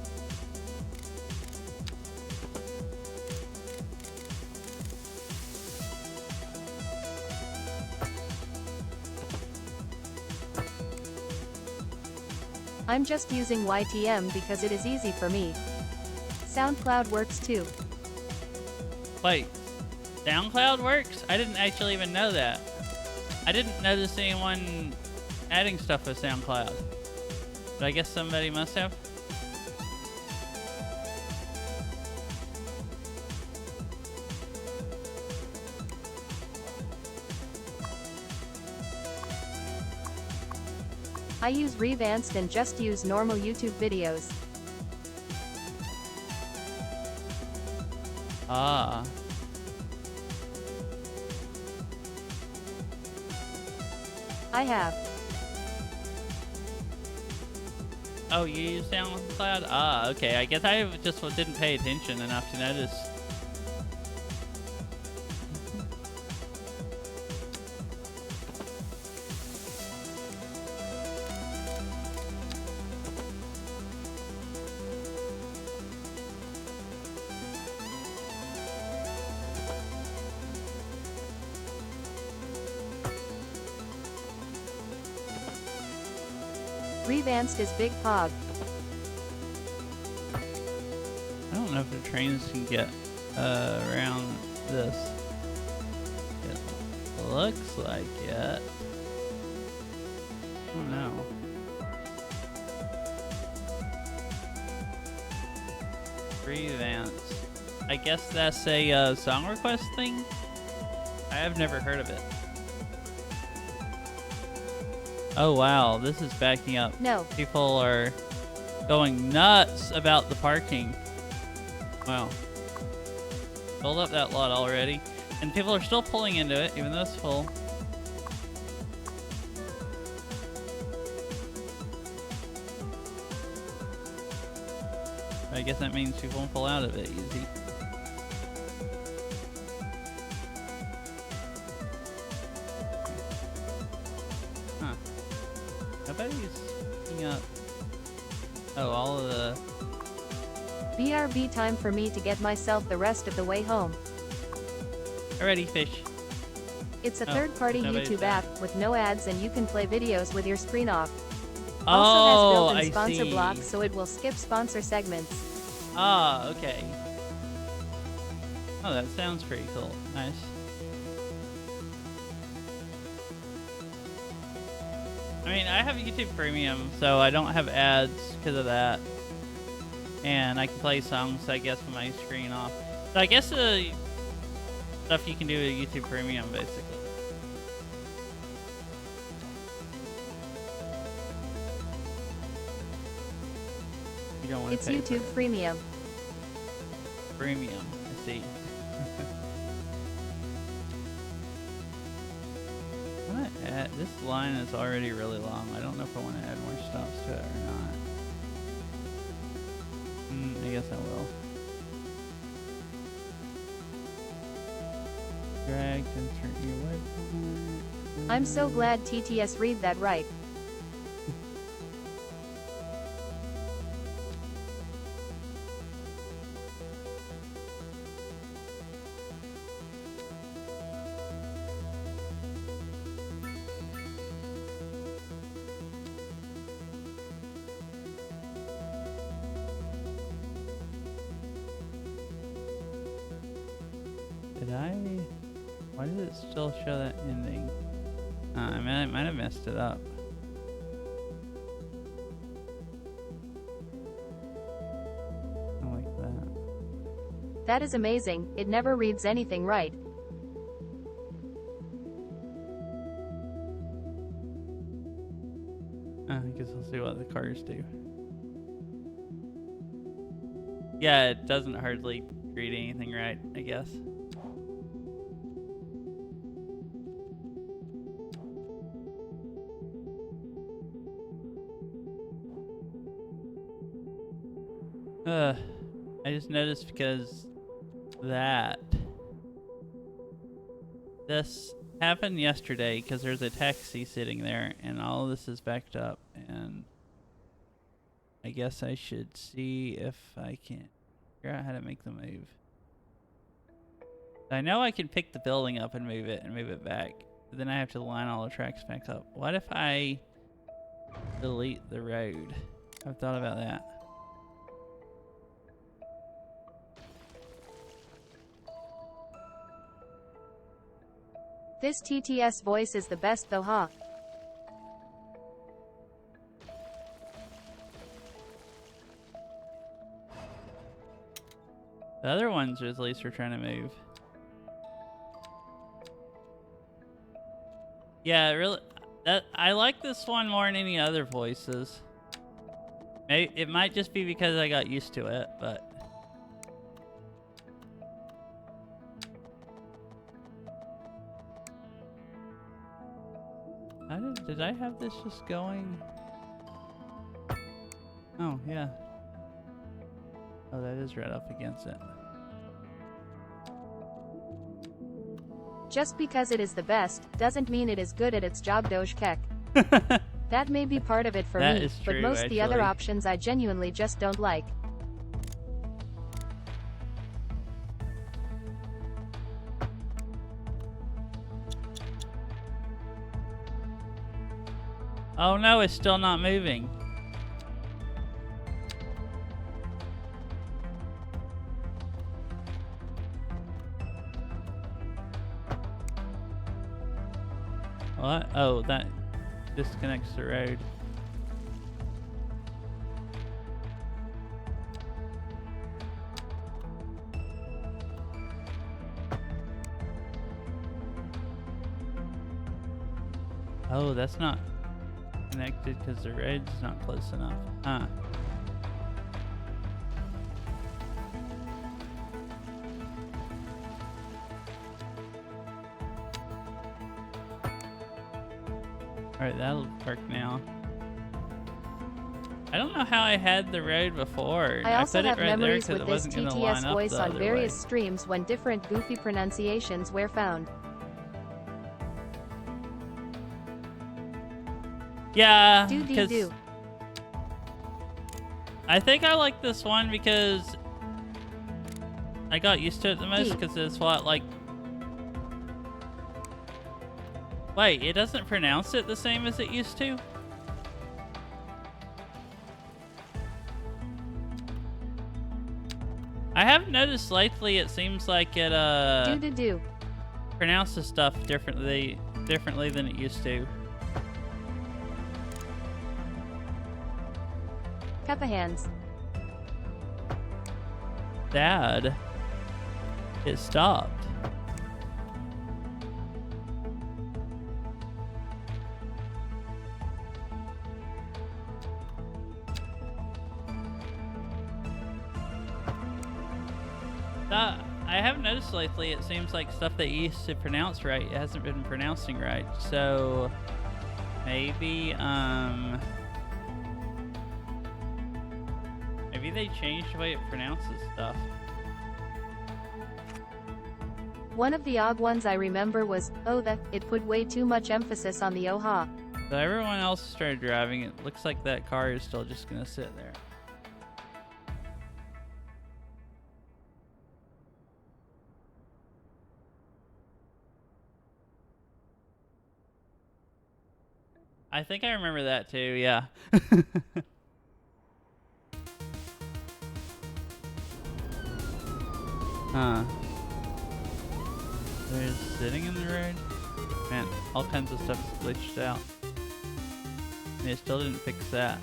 I'm just using YTM because it is easy for me. SoundCloud works too. Wait, SoundCloud works? I didn't actually even know that. I didn't notice anyone adding stuff with SoundCloud. But I guess somebody must have. I use Revanced and just use normal YouTube videos. Ah. I have. Oh, you use SoundCloud? Ah, okay. I guess I just didn't pay attention enough to notice. Revanced is Big Pog. I don't know if the trains can get around this. It looks like it. I don't know. Freelance. I guess that's a song request thing? I have never heard of it. Oh wow, this is backing up. No. People are going nuts about the parking. Wow. Filled up that lot already. And people are still pulling into it, even though it's full. I guess that means people won't pull out of it easy. Huh. I bet he's picking up... Oh, all of the... BRB time for me to get myself the rest of the way home. Already fish. It's a Oh, third-party nobody's YouTube there. app with no ads and you can play videos with your screen off. Oh, Also has I built-in sponsor see. blocks so it will skip sponsor segments. Ah, okay. Oh, that sounds pretty cool. Nice. I mean, I have YouTube Premium, so I don't have ads because of that. And I can play songs, I guess, with my screen off. So I guess the stuff you can do with YouTube Premium, basically. You don't want It's to pay for YouTube it. Premium. Premium, I see. I wanna add, this line is already really long. I don't know if I want to add more stops to it or not. I guess I will. Drag to insert you away from it. I'm so glad TTS read that right. Did I? Why did it still show that ending? I might have messed it up. I like that. That is amazing, it never reads anything right. because we'll see what the cars do. Yeah, it doesn't hardly read anything right, I guess. I just noticed because this happened yesterday because there's a taxi sitting there and all of this is backed up, and I guess I should see if I can figure out how to make the move. I know I can pick the building up and move it back, but then I have to line all the tracks back up. What if I delete the road? I've thought about that. This TTS voice is the best though, huh? The other ones at least are trying to move. Yeah, really, I like this one more than any other voices. Maybe, it might just be because I got used to it, but... Did I have this just going? Oh, yeah. Oh, that is right up against it. Just because it is the best, doesn't mean it is good at its job, Doge Keck. That may be part of it for That me, is but true, most the other actually. options I genuinely just don't like. Oh no, it's still not moving. What? Oh, that disconnects the road. Oh, that's not connected because the road's not close enough. Huh. Alright, that'll work now. I don't know how I had the road before. I also put have it right there memories 'cause with it this wasn't gonna TTS line up voice the on other various way. streams when different goofy pronunciations were found. Yeah, Do 'cause I think I like this one because I got used to it the most D. because it's what, like... Wait, it doesn't pronounce it the same as it used to? I have noticed lately it seems like it Do. pronounces stuff differently than it used to. Cut the hands. Dad, it stopped. I have noticed lately it seems like stuff that you used to pronounce right, it hasn't been pronouncing right. So maybe maybe they changed the way it pronounces stuff. One of the odd ones I remember was, oh it put way too much emphasis on the oh-ha. So everyone else started driving. It looks like that car is still just gonna sit there. I think I remember that too, yeah. Huh. There's sitting in the road? Man, all kinds of stuff is glitched out. And it still didn't fix that.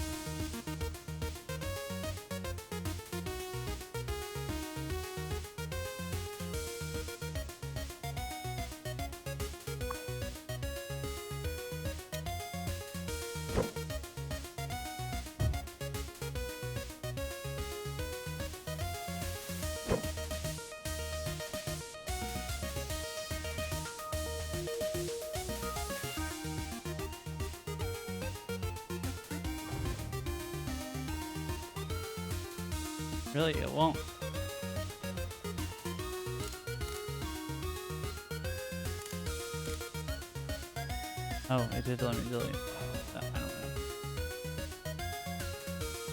Really, it won't. Oh, it did let me delete. I don't know.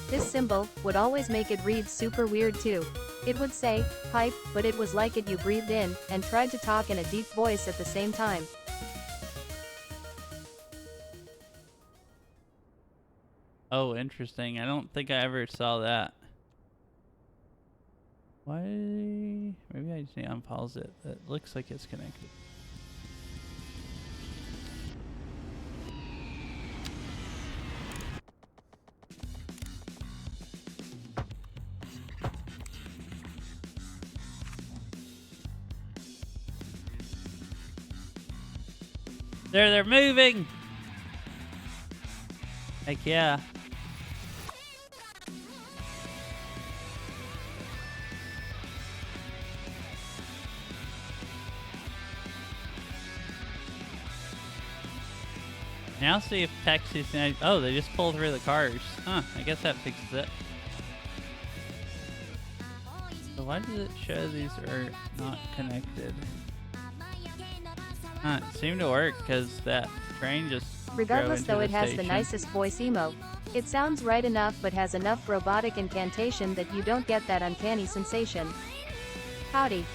This symbol would always make it read super weird too. It would say, pipe, but it was like you breathed in, and tried to talk in a deep voice at the same time. Oh, interesting. I don't think I ever saw that. Why? Maybe I just need to unpause it. It looks like it's connected. They're moving! Heck yeah. Now see if taxis. Oh, they just pull through the cars. Huh, I guess that fixes it. So why does it show these are not connected? Huh, it seemed to work because that train just Regardless, though, it has the station. nicest voice emo. It sounds right enough but has enough robotic incantation that you don't get that uncanny sensation. Howdy.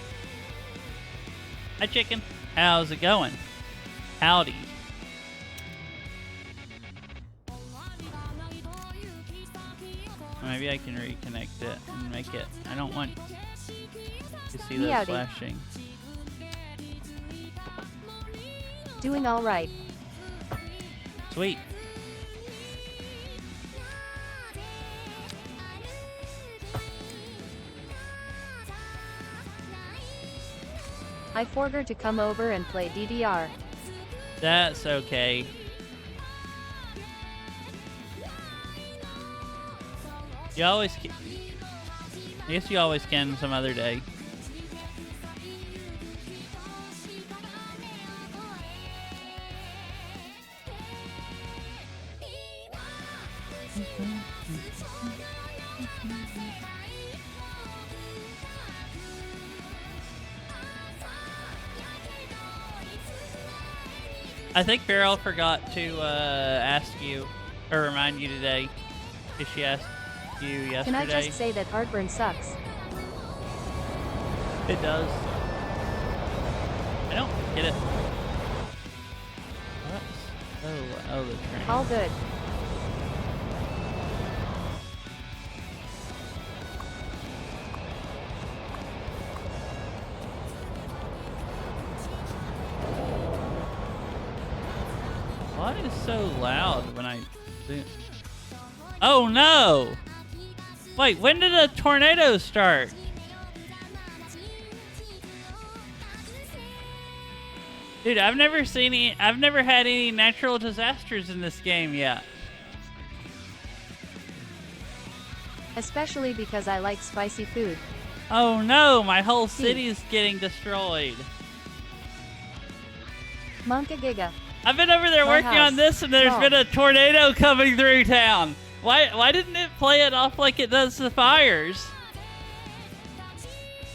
Hi, chicken. How's it going? Howdy. Maybe I can reconnect it and make it. I don't want to see those Meowdy. flashing. Doing alright. Sweet. I forgot to come over and play DDR. That's okay. You always can. I guess you always can some other day. I think Farrell forgot to ask you or remind you today. If she asked you yesterday. Can I just say that heartburn sucks? It does. I don't get it. Oh, the train. All good. What is so loud when I do? Oh no! Wait, when did a tornado start? Dude, I've never had any natural disasters in this game yet. Especially because I like spicy food. Oh no, my whole city is getting destroyed. Monka Giga. I've been over there My working house. on this and there's No. been a tornado coming through town. Why didn't it play it off like it does the fires?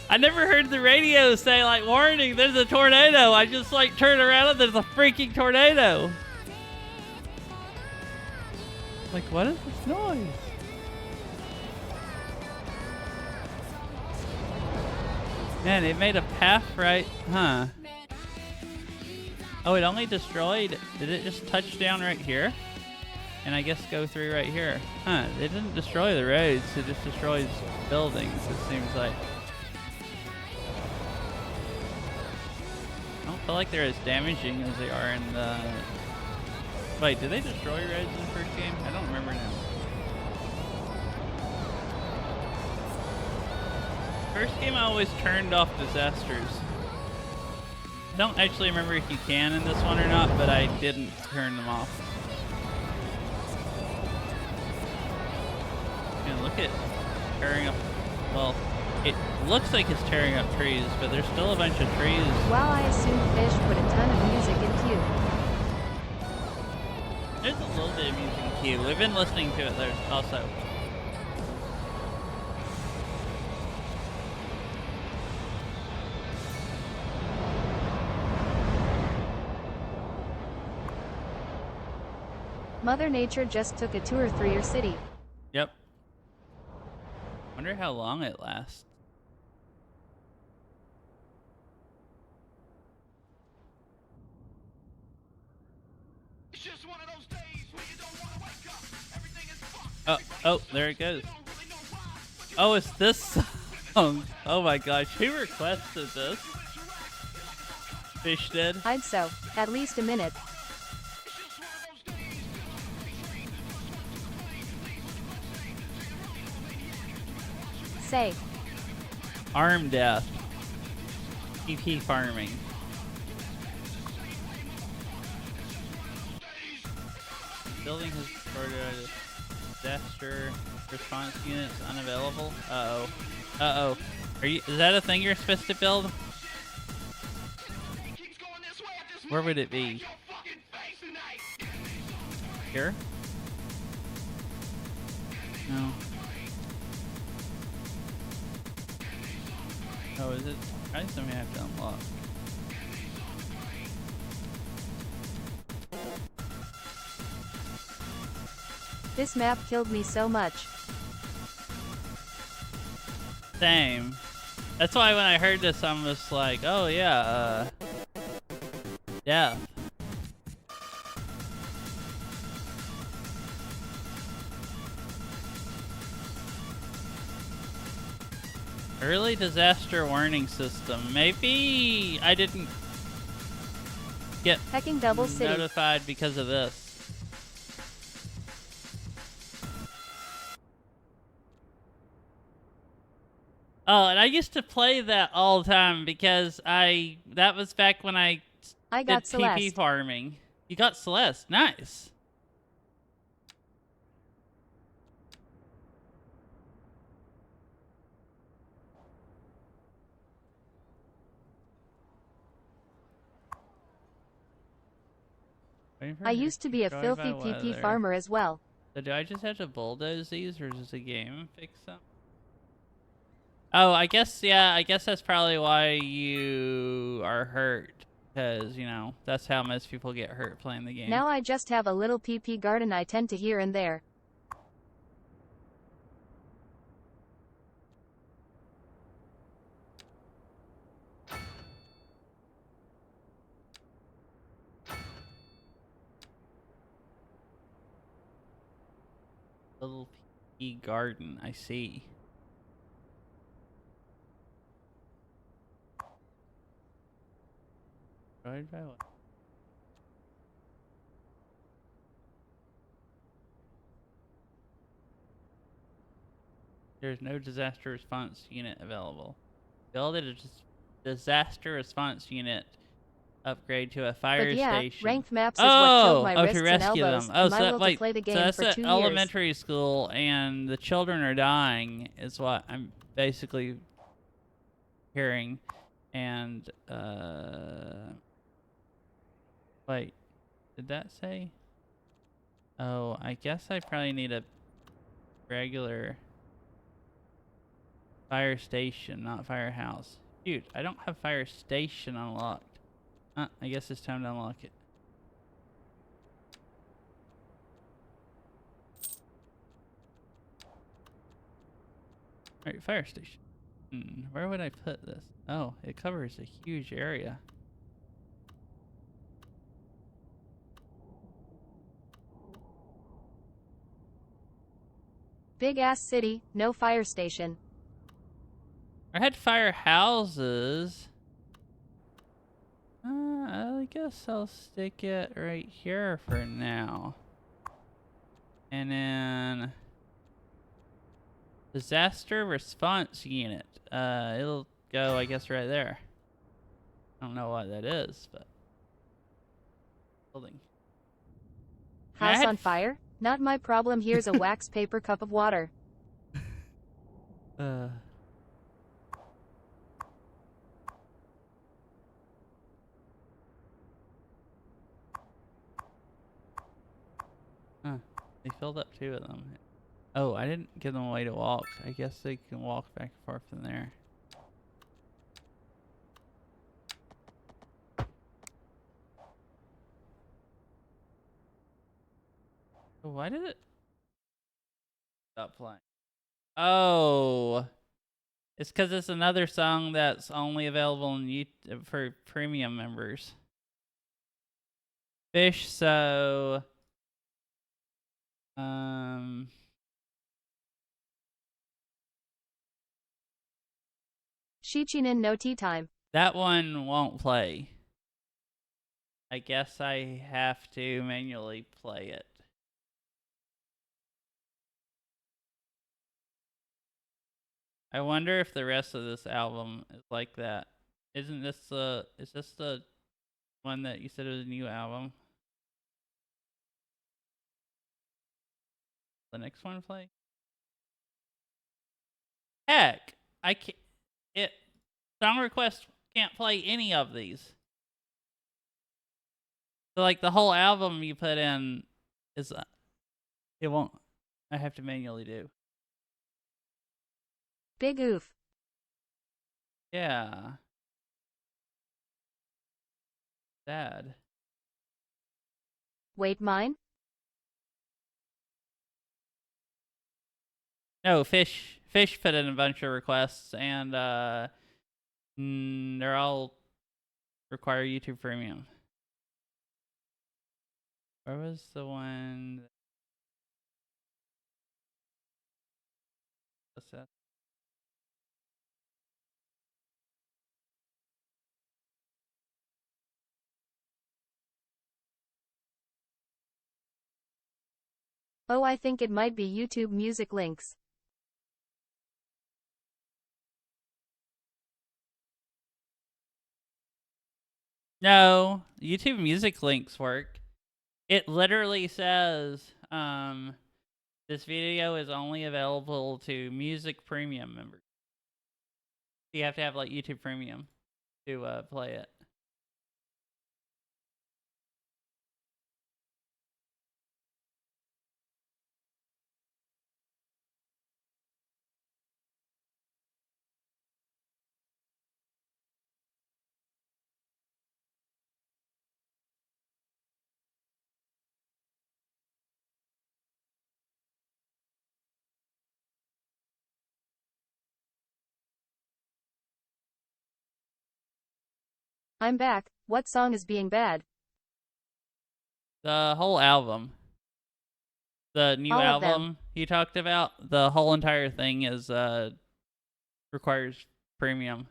I never heard the radio say like, warning, there's a tornado. I just like turn around and there's a freaking tornado. Like, what is this noise? Man, it made a path right, huh? Oh, it only destroyed, did it just touch down right here? And I guess go through right here. Huh, it didn't destroy the roads, it just destroys buildings, it seems like. I don't feel like they're as damaging as they are in the... Wait, did they destroy roads in the first game? I don't remember now. First game I always turned off disasters. I don't actually remember if you can in this one or not, but I didn't turn them off. And look at tearing up, well, it looks like it's tearing up trees, but there's still a bunch of trees. Wow, I assumed Fish put a ton of music in queue. There's a little bit of music in queue. We've been listening to it there also. Mother Nature just took a tour through your city. Yep. Wonder how long it lasts. It's just one of those days where you don't want to wake up. Everything is fucked. Oh, there it goes. Oh, it's this song. Oh my gosh, who requested this? Fish did. I'd so. At least a minute. Say. Arm death. PP farming. Building has started disaster response units unavailable. Uh-oh. Uh-oh. Is that a thing you're supposed to build? Where would it be? Here? No. Oh, is it? Probably something I have to unlock. This map killed me so much. Same. That's why when I heard this, I'm just like, oh yeah, death. Early disaster warning system. Maybe I didn't get Hecking double city. notified because of this. Oh, and I used to play that all the time because that was back when I got did Celeste. PP farming. You got Celeste. Nice. I used to be a filthy PP farmer as well. So do I just have to bulldoze these, or does the game fix them? Oh, I guess, yeah, I guess that's probably why you are hurt. Because, you know, that's how most people get hurt playing the game. Now I just have a little PP garden I tend to here and there. Little PP garden, I see. Destroyed by what? There's no disaster response unit available. Build a disaster response unit. Upgrade to a fire But yeah, station. ranked maps is what killed my wrists to and rescue elbows, them. and Oh, my so will wait, to play the so game that's for at 2 years. elementary school, and the children are dying, is what I'm basically hearing. And wait, did that say? Oh, I guess I probably need a regular fire station, not firehouse. Dude, I don't have fire station unlocked. I guess it's time to unlock it. Alright, fire station. Where would I put this? Oh, it covers a huge area. Big ass city, no fire station. I had firehouses. I guess I'll stick it right here for now. And then disaster response unit. It'll go, I guess, right there. I don't know what that is, but building. House on fire? Not my problem. Here's a wax paper cup of water. They filled up 2 of them. Oh, I didn't give them a way to walk. I guess they can walk back and forth from there. Why did it stop playing? Oh, it's because it's another song that's only available on YouTube for premium members. Fish, so Shichinin no tea time. that one won't play. I guess I have to manually play it. I wonder if the rest of this album is like that. Isn't this is this the one that you said was a new album? The next one play? Heck, I can't. It song request can't play any of these. So like the whole album you put in is it won't. I have to manually do. Big oof. Yeah. Sad. Wait, mine? No, Fish put in a bunch of requests, and they're all require YouTube Premium. Where was the one? What's that? Oh, I think it might be YouTube Music links. No, YouTube Music links work. It literally says, this video is only available to Music Premium members. You have to have like YouTube Premium to play it. I'm back. What song is being bad? The whole album. The new All of them. album you talked about, the whole entire thing is requires premium.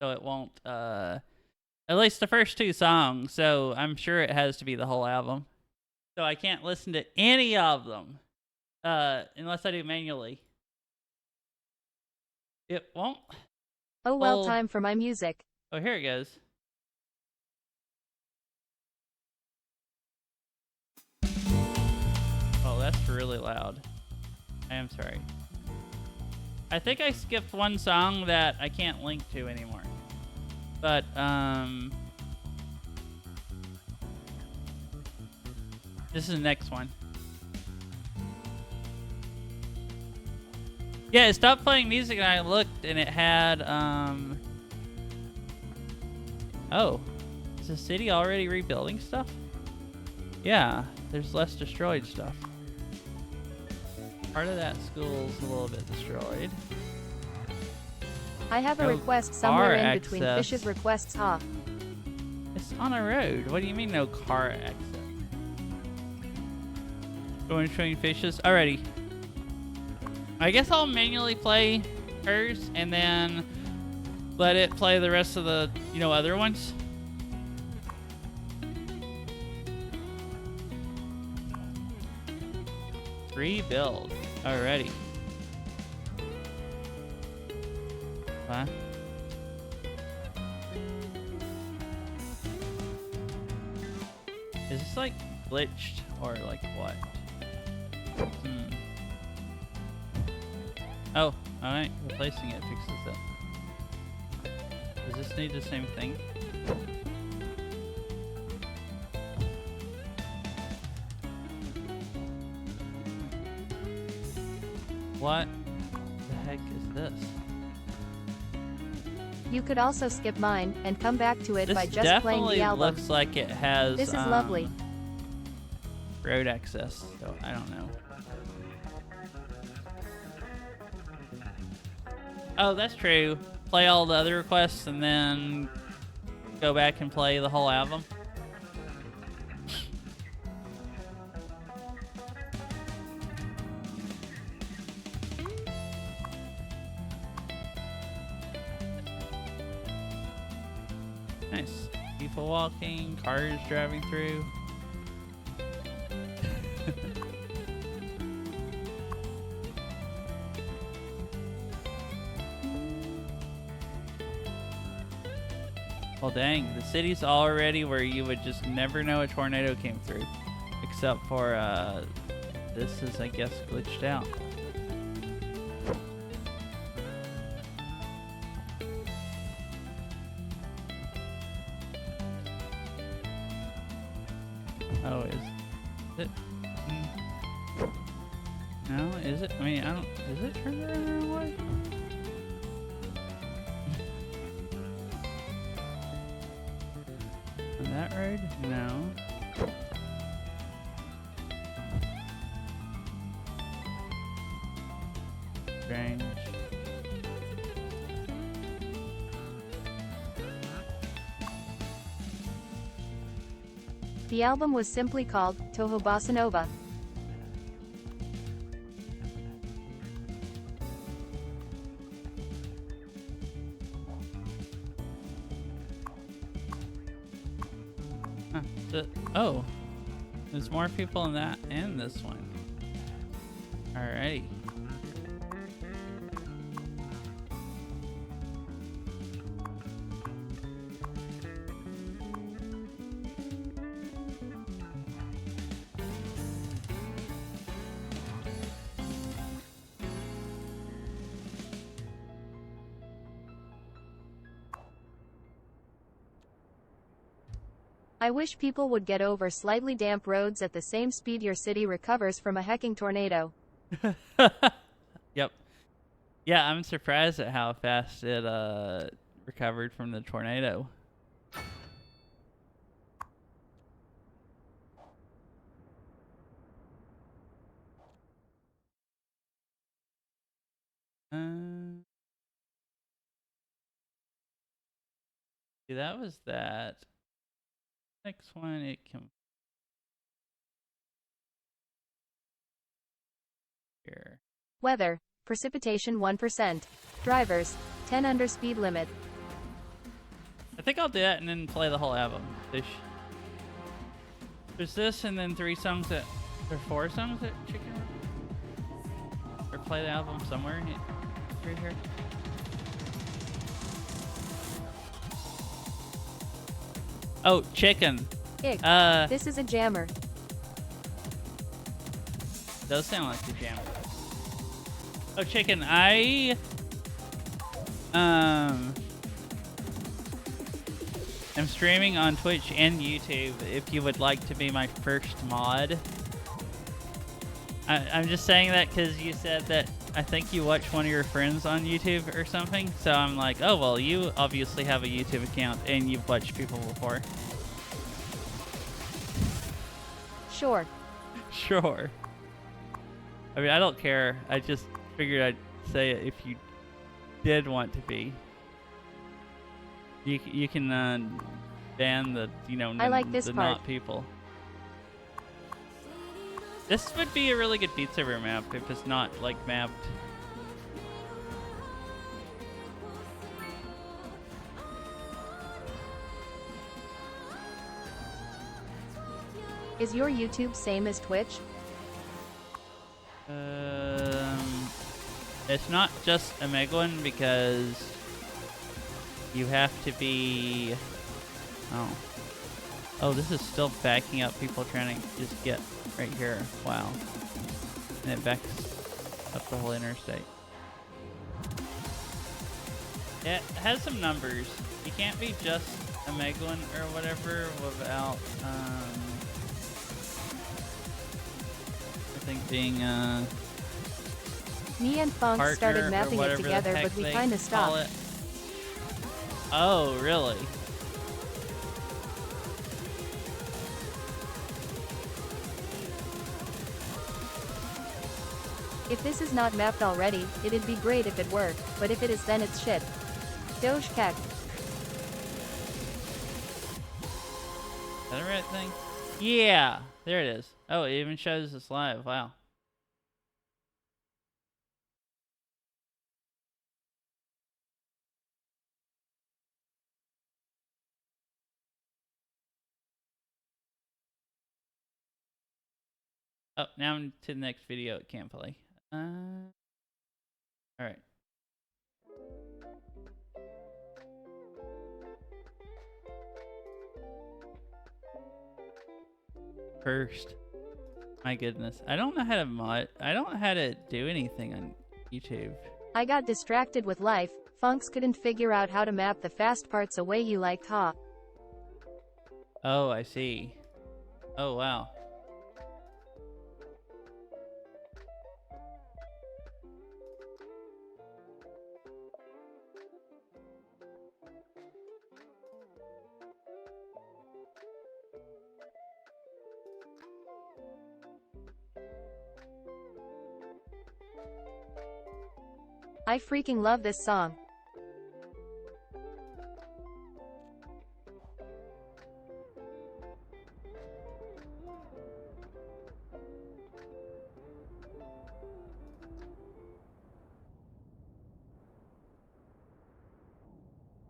So it won't at least the first two songs, so I'm sure it has to be the whole album. So I can't listen to any of them unless I do manually. It won't. Oh well, Well- time for my music. Oh, here it goes. Oh, that's really loud. I am sorry. I think I skipped one song that I can't link to anymore. But, this is the next one. Yeah, it stopped playing music and I looked and it had, oh. Is the city already rebuilding stuff? Yeah, there's less destroyed stuff. Part of that school's a little bit destroyed. I have a No request somewhere car in between access. Fish's requests, huh? It's on a road. What do you mean no car access? Going between fishes? Alrighty. I guess I'll manually play hers and then let it play the rest of the, other ones. Rebuild. Alrighty. What? Is this like glitched or like what? Oh, alright. Replacing it fixes it. Does this need the same thing? What the heck is this? You could also skip mine and come back to it This by just playing definitely the album. looks like it has. This is lovely. road access, so I don't know. Oh, that's true. Play all the other requests and then go back and play the whole album. Nice. People walking, cars driving through. Well, dang, the city's already where you would just never know a tornado came through. Except for, this is, I guess, glitched out. Oh, is it? No, is it? I mean, I don't. Is it turned around the wrong way? On that road? No. Strange. The album was simply called Toho Bossa Nova. Huh. Oh, there's more people in that and this one. Alrighty. I wish people would get over slightly damp roads at the same speed your city recovers from a hecking tornado. Yep. Yeah, I'm surprised at how fast it recovered from the tornado. See, that was that. Next one, it can. Here. Weather, precipitation 1%. Drivers, 10 under speed limit. I think I'll do that and then play the whole album. There's this and then 3 songs that. Or 4 songs that Chicken. Or play the album somewhere right here. Oh, Chicken. Ick. This is a jammer. Does sound like a jammer. Oh, Chicken, I am streaming on Twitch and YouTube if you would like to be my first mod. I'm just saying that because you said that I think you watch one of your friends on YouTube or something. So I'm like, oh, well, you obviously have a YouTube account and you've watched people before. Sure. Sure. I mean, I don't care. I just figured I'd say it if you did want to be. You can ban the, you know, I like this the part. not people. This would be a really good Beat Saber map if it's not, like, mapped. Is your YouTube same as Twitch? It's not just a Megalon because you have to be... Oh, this is still backing up people trying to just get right here. Wow. And it backs up the whole interstate. It has some numbers. You can't be just a Megalon or whatever without, I think being, Me and Funk started mapping it together, but we kinda stopped. Oh, really? If this is not mapped already, it'd be great if it were, but if it is then it's shit. Doge keck. Is that the right thing? Yeah, there it is. Oh, it even shows us live. Wow. Oh, now I'm to the next video. It can't play. All right. First. My goodness. I don't know how to mod. I don't know how to do anything on YouTube. I got distracted with life. Funks couldn't figure out how to map the fast parts away you liked, huh? Oh, I see. Oh, wow. I freaking love this song.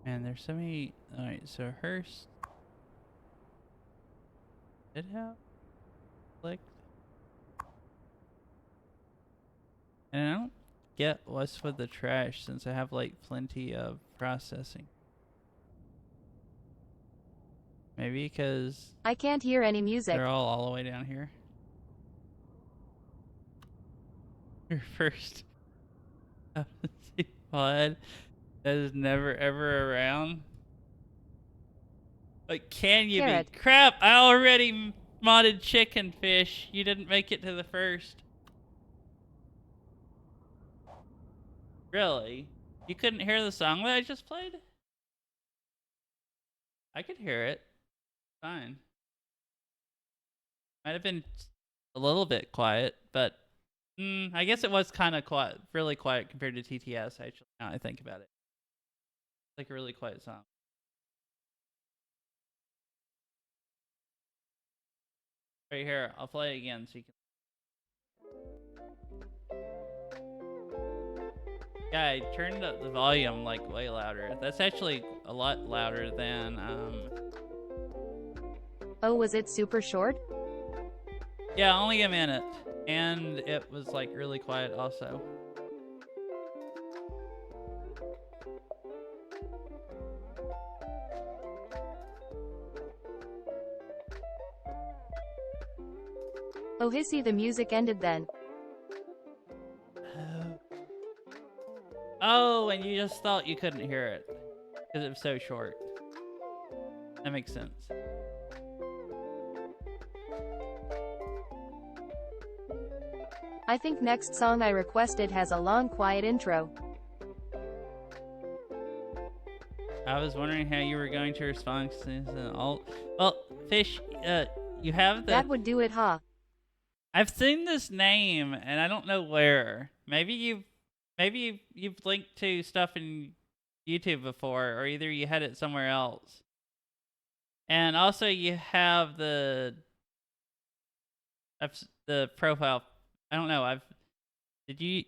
Man, there's so many. Alright, so Hearst. Did have clicked. And I don't get what's with the trash since I have like plenty of processing. Maybe because I can't hear any music. they're all the way down here. Your first pod that is never ever around. Like, can you Carrot. be? Crap! I already modded chicken fish. You didn't make it to the first. Really? You couldn't hear the song that I just played? I could hear it. Fine. Might have been a little bit quiet, but I guess it was kind of quiet, really quiet compared to TTS, actually, now I think about it. It's like a really quiet song. Right here, I'll play it again so you can. Yeah, I turned up the volume like way louder. That's actually a lot louder than Oh, was it super short? yeah, only a minute. And it was like really quiet also. Oh hissy, the music ended then. Oh, and you just thought you couldn't hear it because it was so short. That makes sense. I think next song I requested has a long quiet intro. I was wondering how you were going to respond to this and all. Well, Fish, you have the. That would do it, huh? I've seen this name and I don't know where. Maybe you've linked to stuff in YouTube before, or either you had it somewhere else. And also you have the profile. I don't know. Did you?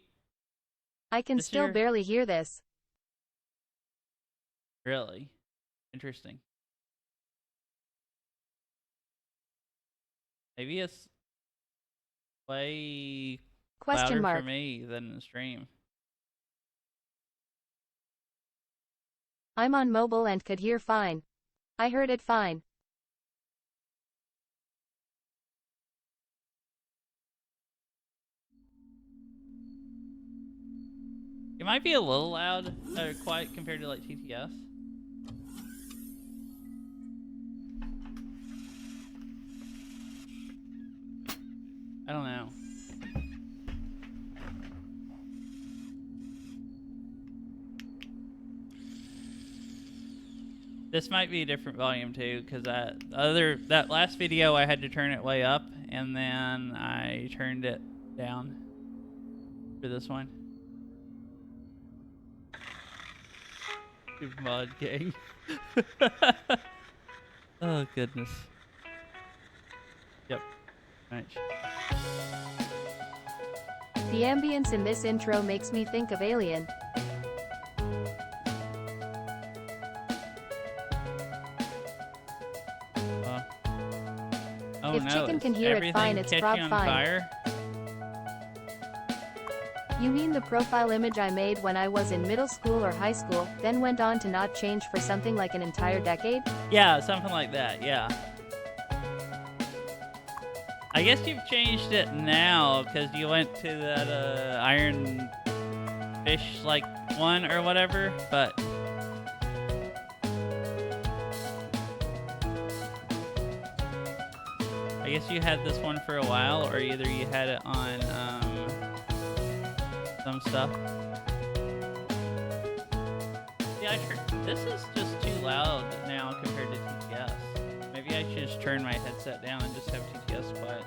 I can still barely hear this. Really? Interesting. Maybe it's way Question louder mark. for me than the stream. I'm on mobile and could hear fine. I heard it fine. It might be a little loud or quiet compared to like TTS. I don't know. This might be a different volume too, because that last video I had to turn it way up and then I turned it down. for this one. Stupid mod gang. Oh goodness. Yep. Nice. The ambience in this intro makes me think of Alien. Oh If no, chicken is can hear it everything fine, it's catching prob on fine. fire? You mean the profile image I made when I was in middle school or high school, then went on to not change for something like an entire decade? Yeah, something like that, yeah. I guess you've changed it now, because you went to that Iron Fish, like, one or whatever, but... I guess you had this one for a while, or either you had it on, some stuff. Yeah, this is just too loud now compared to TTS. Maybe I should just turn my headset down and just have TTS quiet.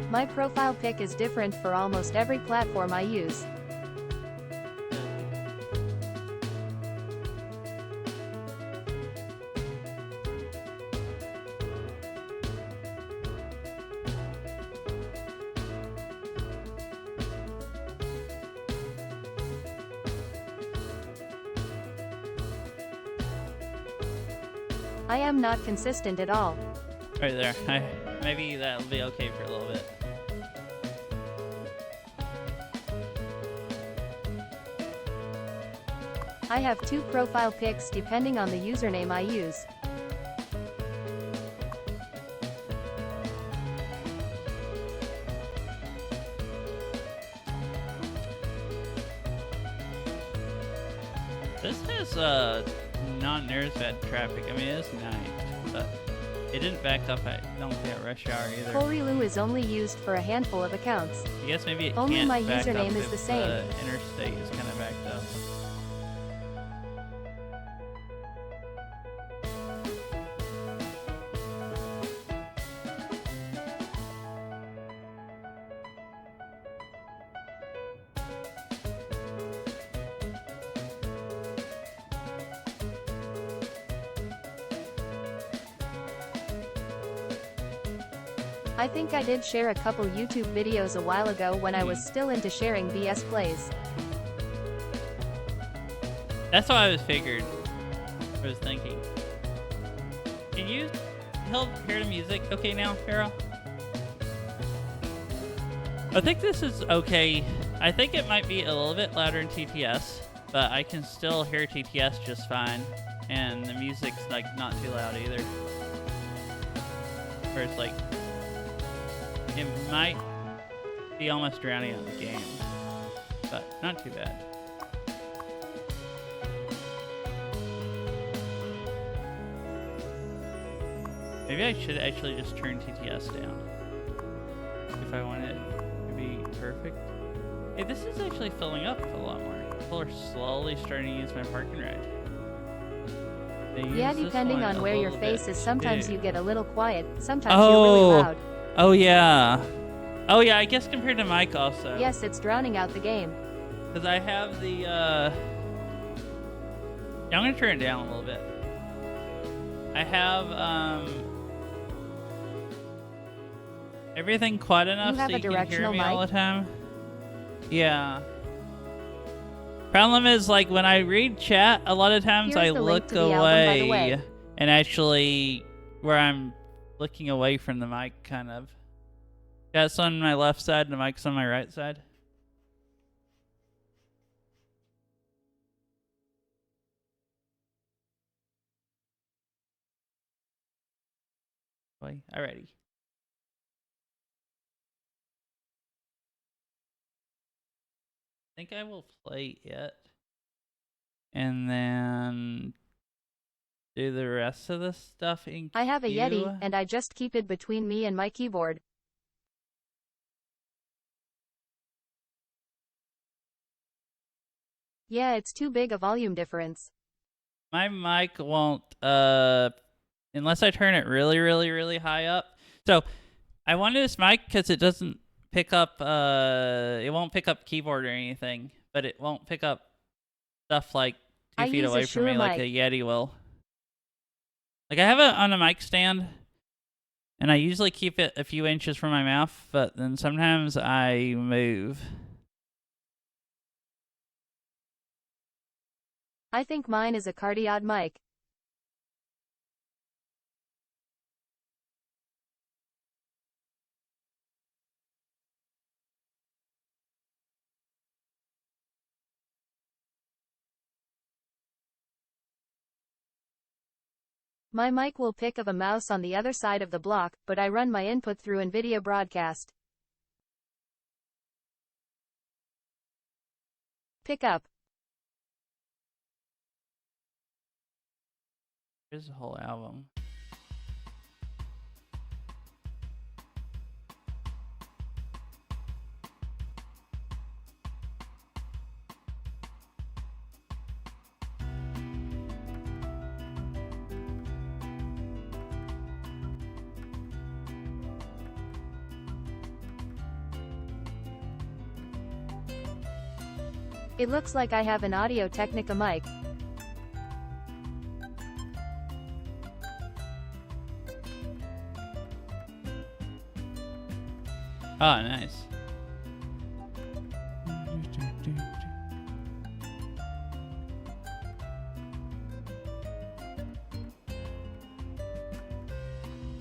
My profile pic is different for almost every platform I use. I am not consistent at all. Right there. Maybe that'll be okay for a little bit. I have 2 profile pics depending on the username I use. This has not near as bad traffic. I mean, it's night, but it didn't back up at, I don't think, at rush hour either. Horilu is only used for a handful of accounts. I guess maybe it Only can't my back username up is if the same. The interstate is kind of backed up. I think I did share a couple YouTube videos a while ago when I was still into sharing BS plays. That's what I was figured. I was thinking. Can you hear the music okay now, Carol? I think this is okay. I think it might be a little bit louder in TTS, but I can still hear TTS just fine. And the music's like not too loud either. Where it's like, it might be almost drowning out the game, but not too bad. Maybe I should actually just turn TTS down if I want it to be perfect. Hey, this is actually filling up a lot more. People are slowly starting to use my parking ride. Yeah, depending on where your face is, sometimes you get a little quiet, sometimes Oh. you're really loud. Oh yeah. Oh yeah, I guess compared to Mike also. Yes, it's drowning out the game. Because I have the, yeah, I'm going to turn it down a little bit. I have, everything quiet enough You have so a you can hear directional me all mic? the time. Yeah. Problem is, like, when I read chat, a lot of times Here's I the link look to the album, by the away. way. And actually, where I'm looking away from the mic, kind of. Got some on my left side and the mic's on my right side. Alrighty. I think I will play it. And then do the rest of the stuff in I have a queue. Yeti, and I just keep it between me and my keyboard. Yeah, it's too big a volume difference. My mic won't, unless I turn it really, really, really high up. So I wanted this mic because it doesn't pick up, it won't pick up keyboard or anything, but it won't pick up stuff like 2 I feet use a away from me Shure like mic. a Yeti will. Like I have it on a mic stand, and I usually keep it a few inches from my mouth, but then sometimes I move. I think mine is a cardioid mic. My mic will pick up a mouse on the other side of the block, but I run my input through NVIDIA Broadcast. Pick up. Here's a whole album. It looks like I have an Audio Technica mic. Oh, nice.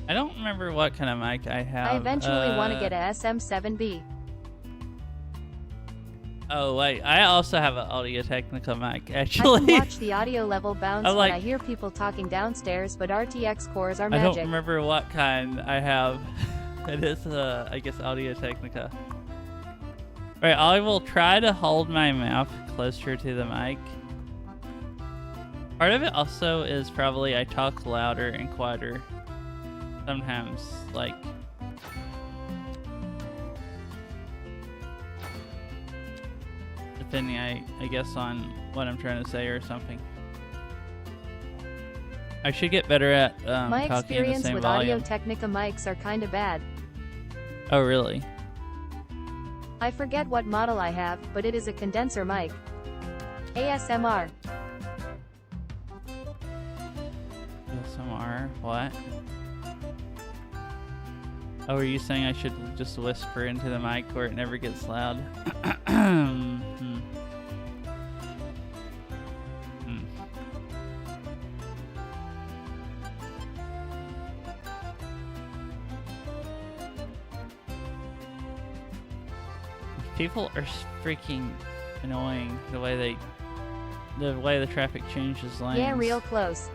I don't remember what kind of mic I have. I eventually want to get a SM7B. Oh wait, I also have an Audio Technica mic. I Actually, can watch the audio level bounce I'm like- when I hear people talking downstairs, but RTX cores are I don't magic. remember what kind I have. It is, I guess, Audio Technica. Alright, I will try to hold my mouth closer to the mic. Part of it also is probably I talk louder and quieter. Sometimes, like... depending, I guess, on what I'm trying to say or something. I should get better at My talking in the experience same with volume. Audio Technica mics are kinda bad. Oh, really? I forget what model I have, but it is a condenser mic. ASMR. ASMR? What? Oh, are you saying I should just whisper into the mic where it never gets loud? Hmm. People are freaking annoying the way the traffic changes lanes. Yeah, real close.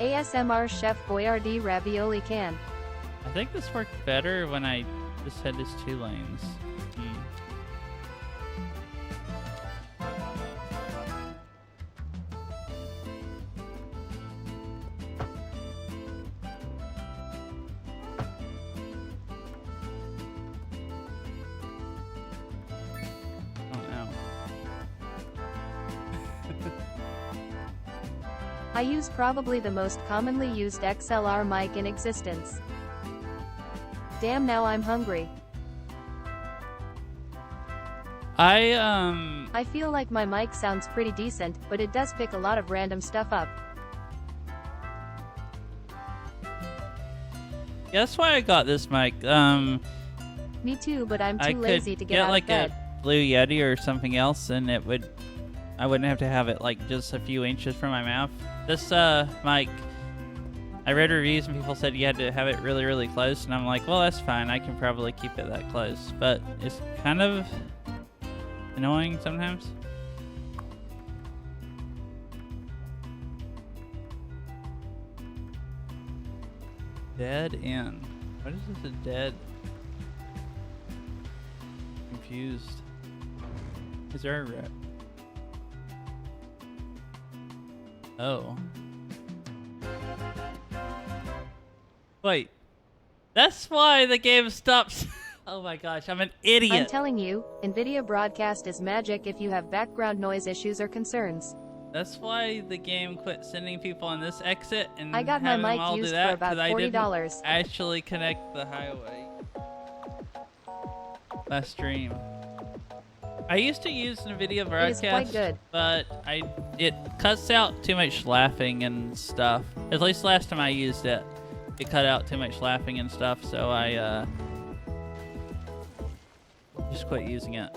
ASMR Chef Boyardee Ravioli Can. I think this worked better when I just had these 2 lanes. I use probably the most commonly used XLR mic in existence. Damn, now I'm hungry. I feel like my mic sounds pretty decent, but it does pick a lot of random stuff up. That's why I got this mic. Me too, but I'm I too could lazy to get out like of bed. a Blue Yeti or something else, and I wouldn't have to have it like just a few inches from my mouth. This mic, I read reviews and people said you had to have it really, really close, and I'm like, well, that's fine. I can probably keep it that close, but it's kind of annoying sometimes. Dead end. What is this? A dead? Confused. Is there a rat? Oh. Wait. That's why the game stops Oh my gosh, I'm an I'm idiot. telling you, NVIDIA Broadcast is magic if you have background noise issues or concerns. That's why the game quit sending people on this exit and I got my having them mic all do used that for about I didn't $40. actually connect the highway. Last stream. I used to use NVIDIA It is Broadcast, quite good. but it cuts out too much laughing and stuff. At least last time I used it, it cut out too much laughing and stuff, so I just quit using it.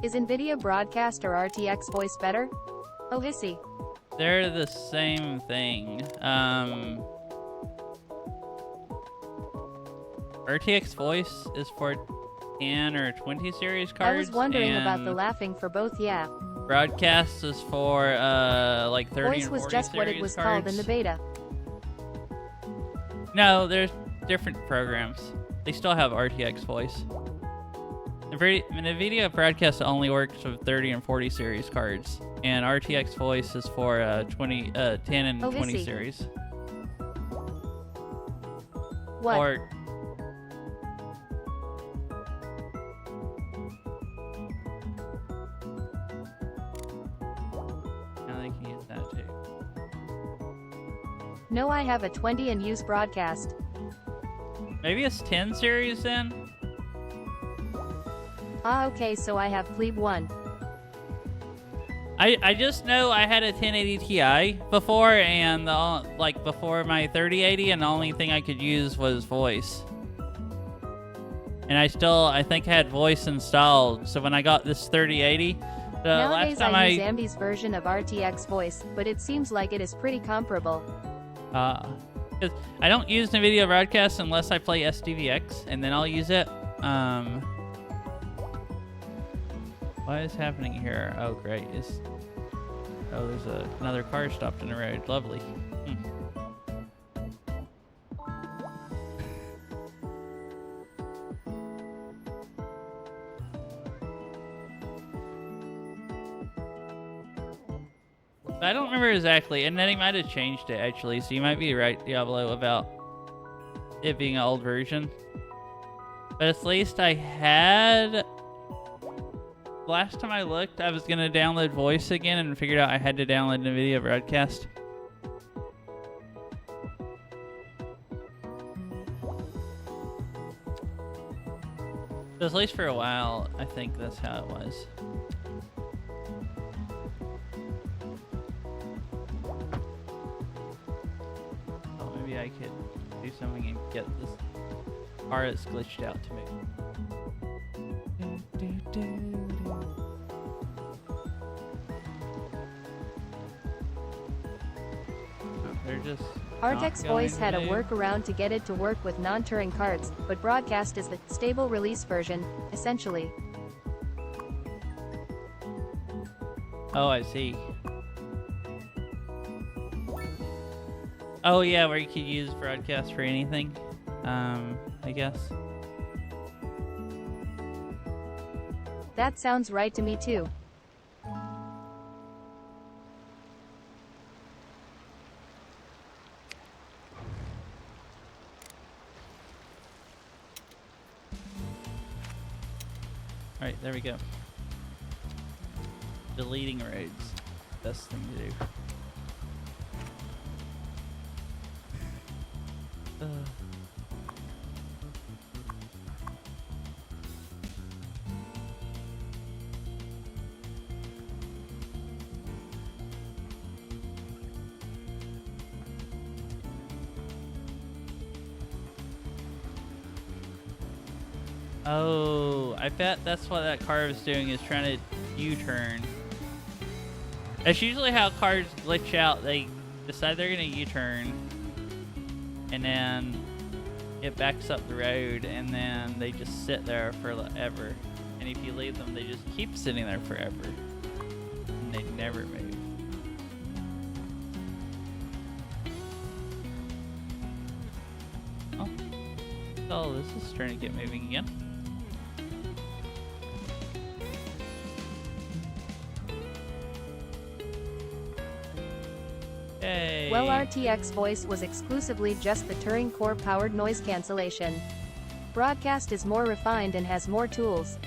Is NVIDIA Broadcast or RTX Voice better? Oh hissy. They're the same thing. RTX Voice is for 10 or 20 series cards. I was wondering about the and laughing for both, yeah. Broadcast is for like 30 Voice and was 40 just what it series was cards. called in the beta. No, there's different programs. They still have RTX Voice. NVIDIA Broadcast only works with 30 and 40 series cards, and RTX Voice is for 10 and Oh, 20 hissy. series. What? Or now they can use that too. No, I have a 20 and use Broadcast. Maybe it's 10 series then? Ah, okay, so I have Plebe 1. I just know I had a 1080 Ti before, and like before my 3080, and the only thing I could use was voice. And I think I had voice installed. So when I got this 3080, the Nowadays last time I use Ambi's version of RTX Voice, but it seems like it is pretty comparable. 'cause I don't use NVIDIA Broadcast unless I play SDVX, and then I'll use it. What is happening here? Oh, great. There's another car stopped in the road. Lovely. I don't remember exactly, and then he might have changed it, actually, so you might be right, Diablo, about it being an old version. But at least I had... Last time I looked, I was going to download voice again and figured out I had to download NVIDIA Broadcast. So at least for a while, I think that's how it was. Oh, maybe I could do something and get this car that's glitched out to me. They're just RTX not Voice going had a to move. workaround to get it to work with non-Turing cards, but Broadcast is the stable release version, essentially. Oh, I see. Oh yeah, where you could use Broadcast for anything. I guess. That sounds right to me too. Alright, there we go. Deleting roads. Best thing to do. Oh, I bet that's what that car was doing, is trying to U-turn. That's usually how cars glitch out. They decide they're going to U-turn, and then it backs up the road, and then they just sit there forever. And if you leave them, they just keep sitting there forever. And they never move. Oh, this is trying to get moving again. Yay. Well, RTX voice was exclusively just the Turing Core powered noise cancellation. Broadcast is more refined and has more tools.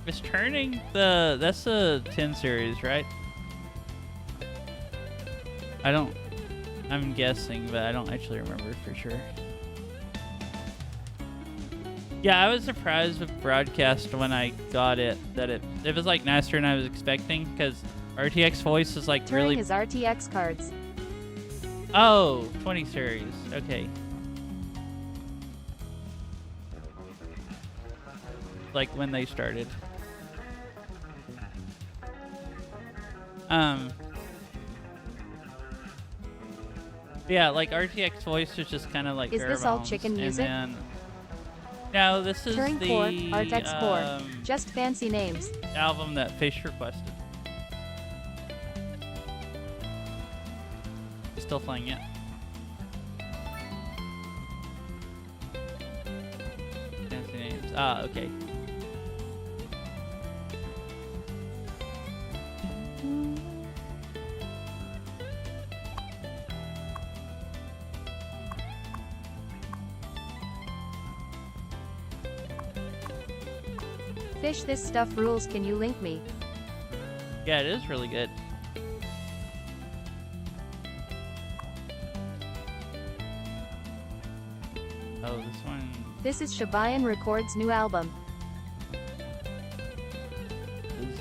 Is turning that's the 10 series, right? I'm guessing, but I don't actually remember for sure. Yeah, I was surprised with broadcast when I got it, that it was like nicer than I was expecting, because RTX voice is like Turing really... is RTX cards. Oh, 20 series, okay. Like when they started. Yeah, like RTX voice is just kind of like Is this all pheromones, chicken music? And then, no, this is Turing the Core, RTX Core. Just fancy names. album that Fish requested. Still playing it. Fancy names. Ah, okay. Fish, this stuff rules. Can you link me? Yeah, it is really good. Oh, this one. This is Shabayan Records' new album. Is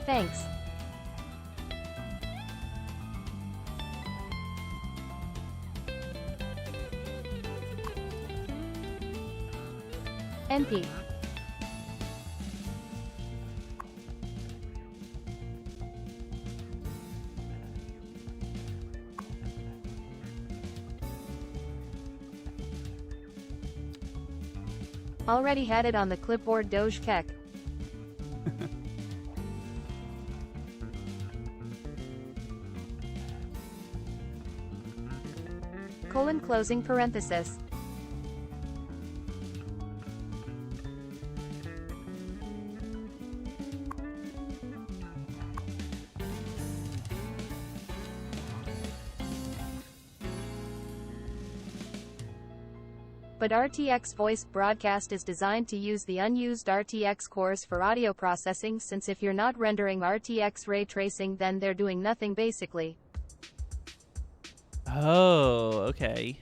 Thanks. NP. Already had it on the clipboard. Doge Keck. Colon closing parenthesis. But RTX voice broadcast is designed to use the unused RTX cores for audio processing, since if you're not rendering RTX ray tracing, then they're doing nothing basically. Oh, okay.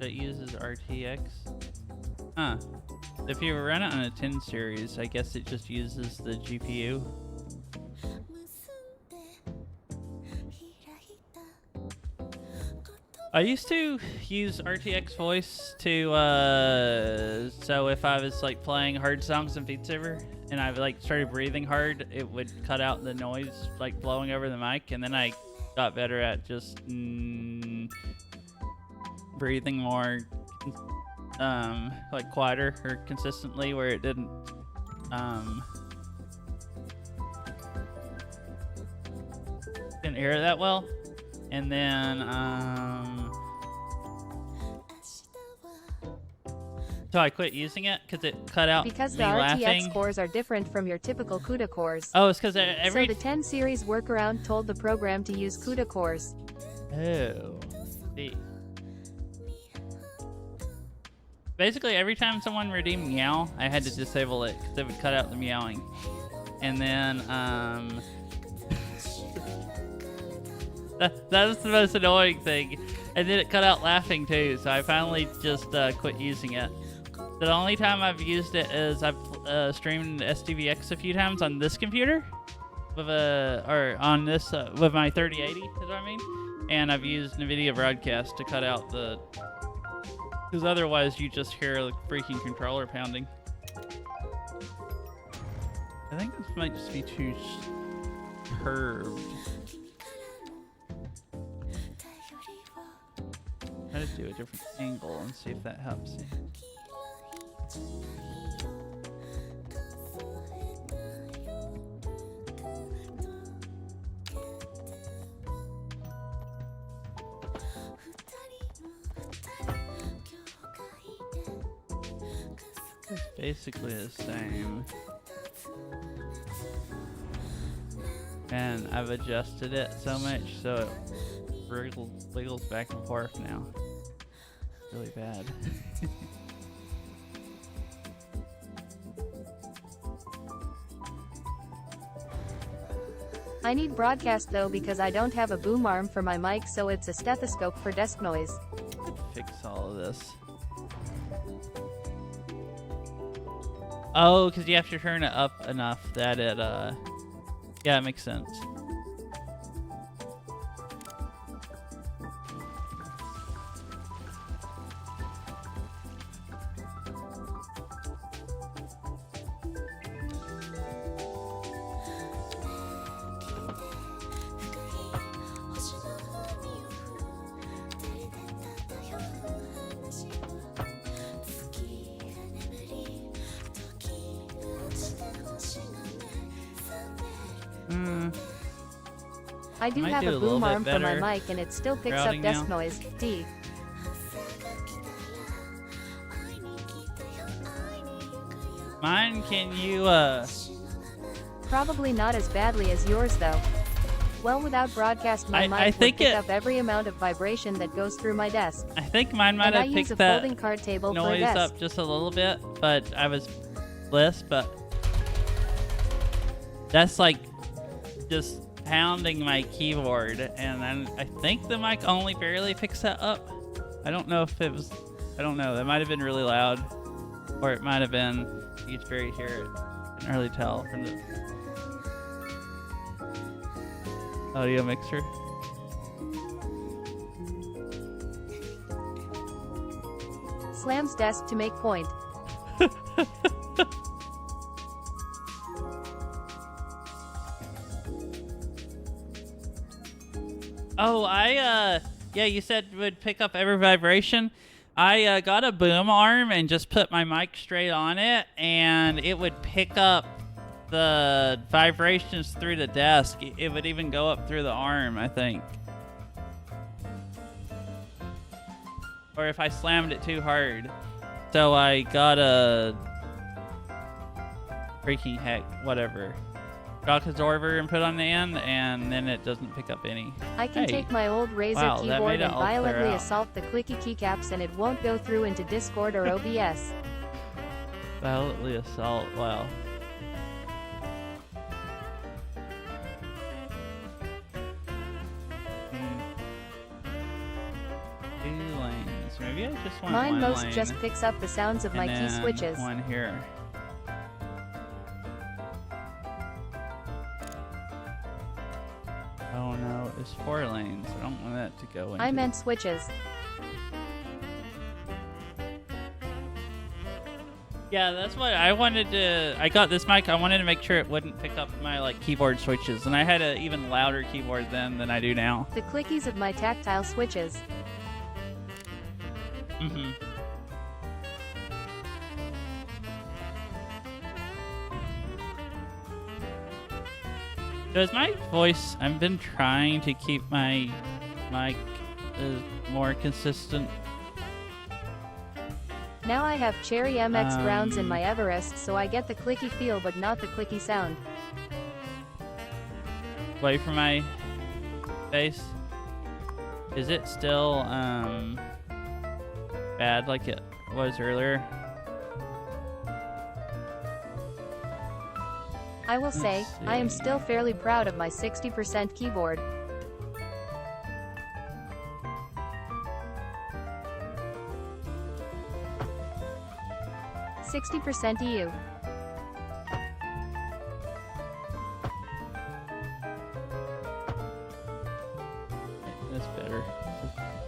That uses RTX. Huh. If you run it on a 10 series, I guess it just uses the GPU. I used to use RTX voice to, so if I was like playing hard songs in Beat Saber and I like started breathing hard, it would cut out the noise like blowing over the mic, and then I got better at just breathing more like quieter or consistently, where it didn't didn't hear it that well. And then so I quit using it because it cut out Because me the RTX laughing. cores are different from your typical CUDA cores. Oh, it's because So every the 10 series workaround told the program to use CUDA cores. Oh, see. Basically, every time someone redeemed meow, I had to disable it because it would cut out the meowing. And then, that was the most annoying thing. And then it cut out laughing too, so I finally just quit using it. The only time I've used it is I've streamed SDVX a few times on this computer, with on this with my 3080, is what I mean. And I've used NVIDIA Broadcast to cut out the, because otherwise you just hear the freaking controller pounding. I think this might just be too curved. Try to do a different angle and see if that helps. basically the same. And I've adjusted it so much so it wiggles back and forth now. Really bad. I need broadcast though because I don't have a boom arm for my mic, so it's a stethoscope for desk noise. Fix all of this. Oh, because you have to turn it up enough that it, yeah, it makes sense. I do Might have do a a little boom bit arm for my better mic and it still picks up routing desk now. noise. D. Mine, can you, Probably not as badly as yours though. Well, without broadcast, my I mic would think pick it- up every amount of vibration that goes through my desk. I think mine might And I have use a picked that folding card table for a noise desk. up just a little bit, but I was less, but that's like just pounding my keyboard, and then I think the mic only barely picks that up. I don't know if it was, I don't know, that might have been really loud, or it might have been, you could barely hear it. I can't really tell from the audio mixer. Slams desk to make point. Oh, yeah, you said it would pick up every vibration. I got a boom arm and just put my mic straight on it, and it would pick up the vibrations through the desk. It would even go up through the arm, I think. Or if I slammed it too hard. So I got a freaking heck, whatever. Shock absorber and put on the end, and then it doesn't pick up any. I can Hey. take my old Razer Wow, that made keyboard it and all clear violently out. assault the clicky keycaps and it won't go through into Discord or OBS. Violently assault, wow. Two lanes. Maybe I just want Mine one most lane, just picks up the sounds of my and key then switches. one here. Oh no, it's 4 lanes. I don't want that to go into. I meant switches. Yeah, that's what I wanted to. I got this mic. I wanted to make sure it wouldn't pick up my like keyboard switches, and I had an even louder keyboard then than I do now. The clickies of my tactile switches. Mm-hmm. Does my voice? I've been trying to keep my mic more consistent. Now I have Cherry MX grounds in my Everest, so I get the clicky feel but not the clicky sound. Away from my face. Is it still bad like it was earlier? I will say, Let's I am see. still fairly proud of my 60% keyboard. %% EU. That's better.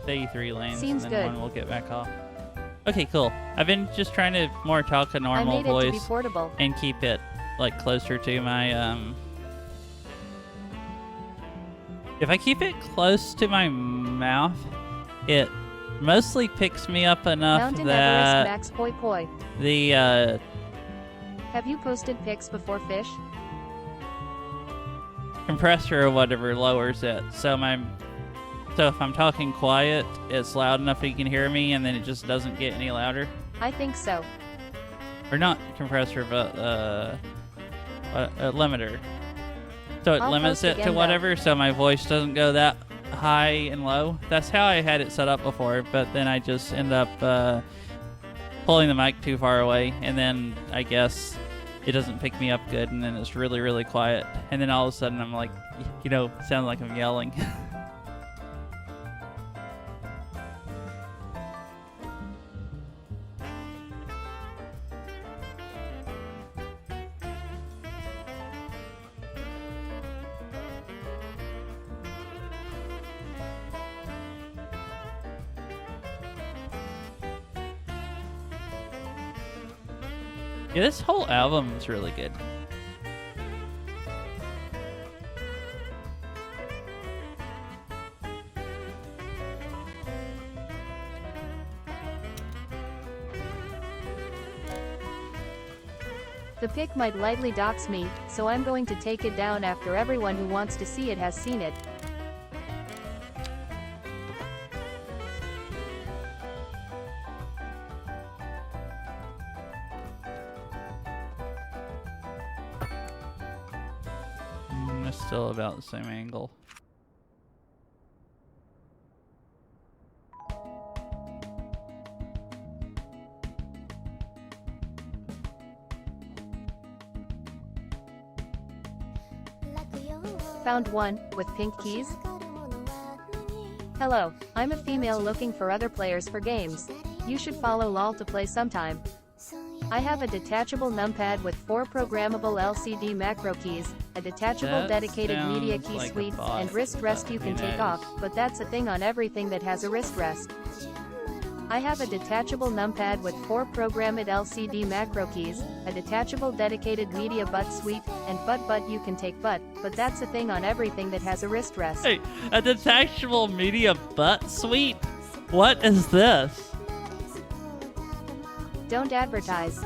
Stay 3 lanes, Seems and then good. one will get back off. Okay, cool. I've been just trying to more talk a I normal made it to be voice portable. and keep it like closer to my If I keep it close to my mouth, it mostly picks me up enough Mountain that Everest Max Poi Poi. the Have you posted pics before fish? compressor or whatever lowers it. So if I'm talking quiet, it's loud enough that you can hear me, and then it just doesn't get any louder. I think so. or not compressor, but a limiter. So it I'll limits post it again, to though. whatever, so my voice doesn't go that high and low. That's how I had it set up before, but then I just end up pulling the mic too far away, and then I guess it doesn't pick me up good, and then it's really, really quiet. And then all of a sudden I'm like, sound like I'm yelling. Yeah, this whole album is really good. The pic might lightly dox me, so I'm going to take it down after everyone who wants to see it has seen it. It's still about the same angle. Found one, with pink keys. Hello, I'm a female looking for other players for games. You should follow LOL to play sometime. I have a detachable numpad with 4 programmable LCD macro keys, a detachable That dedicated media sounds key like a suite, bot, and wrist rest you but can who take knows? off, but that's a thing on everything that has a wrist rest. I have a detachable numpad with 4 programmed LCD macro keys, a detachable dedicated media butt suite, and butt you can take but that's a thing on everything that has a wrist rest. Hey, a detachable media butt suite? What is this? Don't advertise.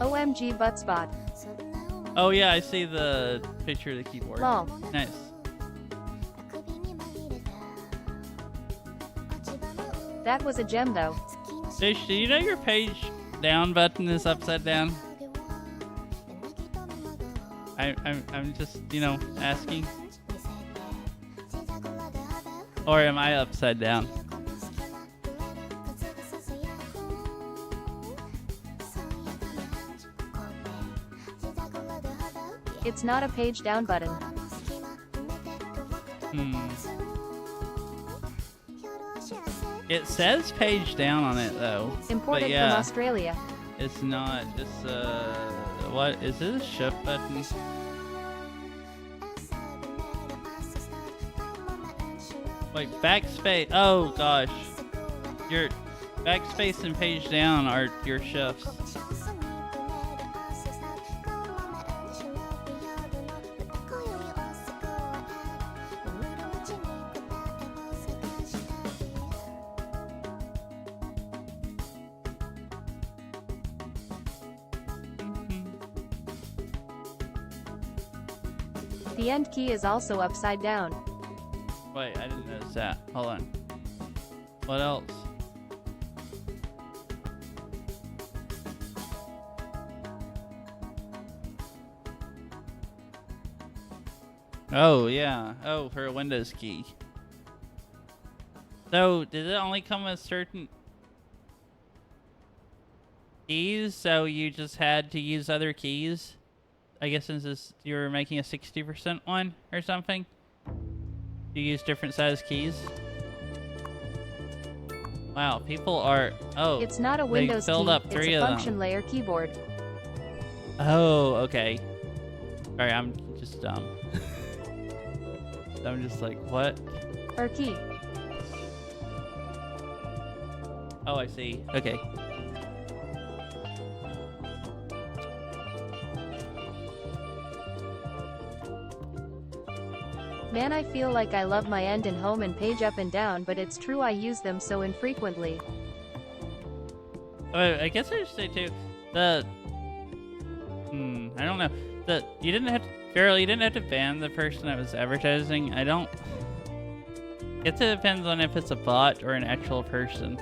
OMG butt spot. Oh yeah, I see the picture of the keyboard. Lol. Nice. That was a gem though. Fish, do you know your page down button is upside down? I'm just, asking. Or am I upside down? It's not a page down button. It says page down on it though. Imported But yeah, from Australia. it's not. It's what is this? Shift button? Wait, backspace. Oh gosh, your backspace and page down are your shifts. The end key is also upside down. Wait, I didn't notice that. Hold on. What else? Oh, yeah. Oh, for a Windows key. So, did it only come with certain keys? So you just had to use other keys? I guess since you were making a 60% one or something? You use different size keys? Wow, people are... Oh, It's not a they Windows filled key, up it's 3 a of function them. layer keyboard. Oh, okay. Sorry, I'm just dumb. I'm just like, what? Or key. Oh, I see. Okay. Man, I feel like I love my end and home and page up and down, but it's true I use them so infrequently. I guess I should say too, I don't know. You didn't have to Girl, you didn't have to ban the person that was advertising. I don't... Guess it depends on if it's a bot or an actual person.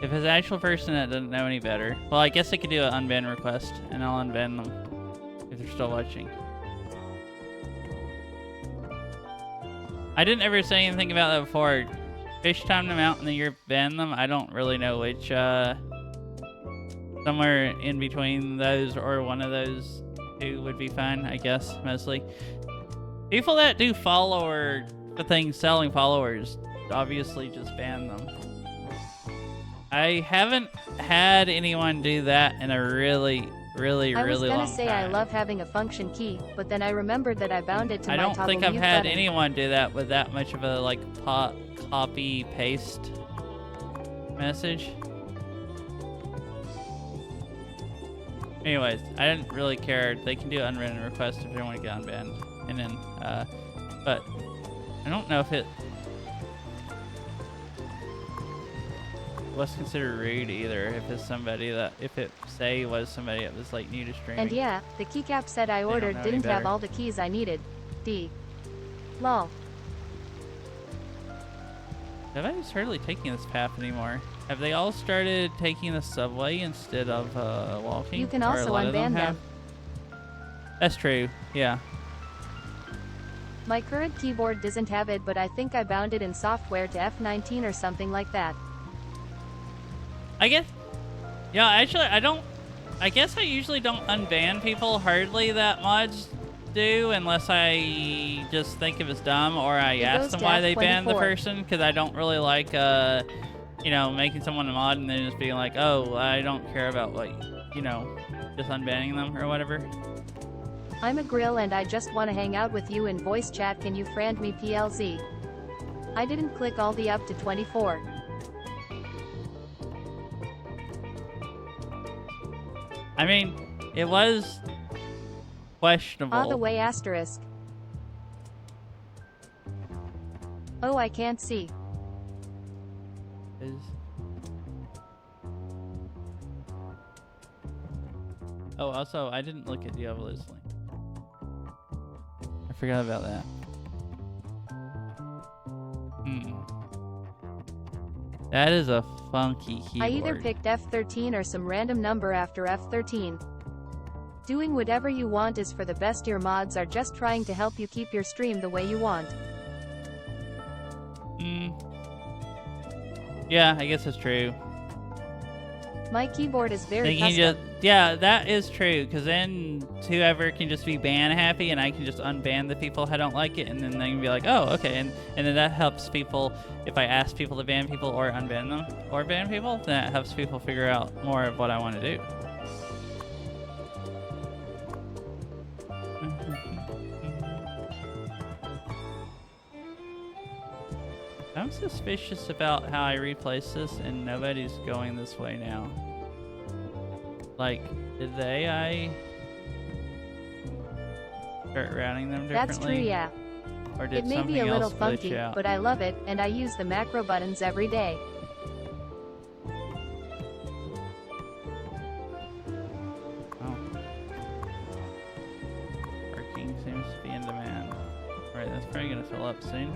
If it's an actual person that doesn't know any better. Well, I guess I could do an unban request, and I'll unban them if they're still watching. I didn't ever say anything about that before. Fish time them out and then you ban them. I don't really know which, somewhere in between those or one of those two would be fine, I guess, mostly. People that do follower things, selling followers, obviously just ban them. I haven't had anyone do that in a really long time. I was gonna say I love having a function key, but then I remembered that I bound it to I my don't toggle think I've mute had button. anyone do that with that much of a like copy paste message. Anyways, I didn't really care. They can do unwritten request if they want to get unbanned, and then but I don't know if it was considered rude either. If it's somebody that, if it say was somebody that was like new to streaming. And yeah, the keycap set I don't ordered know didn't any have better. all the keys I needed. Lol. Nobody's hardly taking this path anymore. Have they all started taking the subway instead of walking? You can Or a also lot of unban have? them. That's true, yeah. My current keyboard doesn't have it, but I think I bound it in software to F19 or something like that. I guess, yeah, actually, I guess I usually don't unban people hardly that mods do, unless I just think it was dumb or I It ask goes them to why they banned the F24. person, because I don't really like, you know, making someone a mod and then just being like, oh, I don't care about, like, you know, just unbanning them or whatever. I'm a grill and I just want to hang out with you in voice chat. Can you friend me PLZ? I didn't click all the up to 24. I mean, it was questionable. Ah, the way asterisk. Oh, I can't see. Oh, also, I didn't look at Diablo's link. I forgot about that. That is a funky keyboard. I either picked F13 or some random number after F13. Doing whatever you want is for the best. Your mods are just trying to help you keep your stream the way you want. Yeah, I guess that's true. My keyboard is very They can custom. yeah, that is true, because then whoever can just be ban happy and I can just unban the people who don't like it, and then they can be like, oh, okay, and then that helps people. If I ask people to ban people or unban them or ban people, then that helps people figure out more of what I want to do. I'm suspicious about how I replace this and nobody's going this way now. Like, did the AI start routing them differently? That's true, yeah. Or did It may something be a little else glitch funky, out? but I love it, and I use the macro buttons every day. Oh. Parking seems to be in demand. Alright, that's probably gonna fill up soon.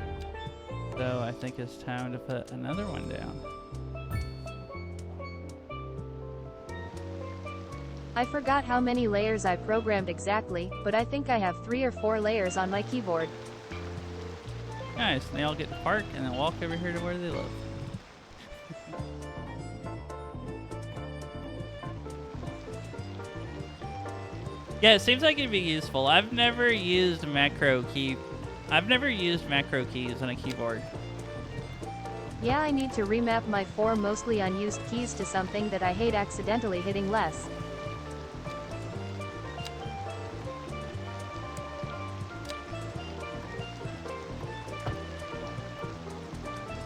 So I think it's time to put another one down. I forgot how many layers I programmed exactly, but I think I have 3 or 4 layers on my keyboard. Nice, and they all get to park and then walk over here to where they live. Yeah, it seems like it'd be useful. I've never used macro keys on a keyboard. Yeah, I need to remap my 4 mostly unused keys to something that I hate accidentally hitting less.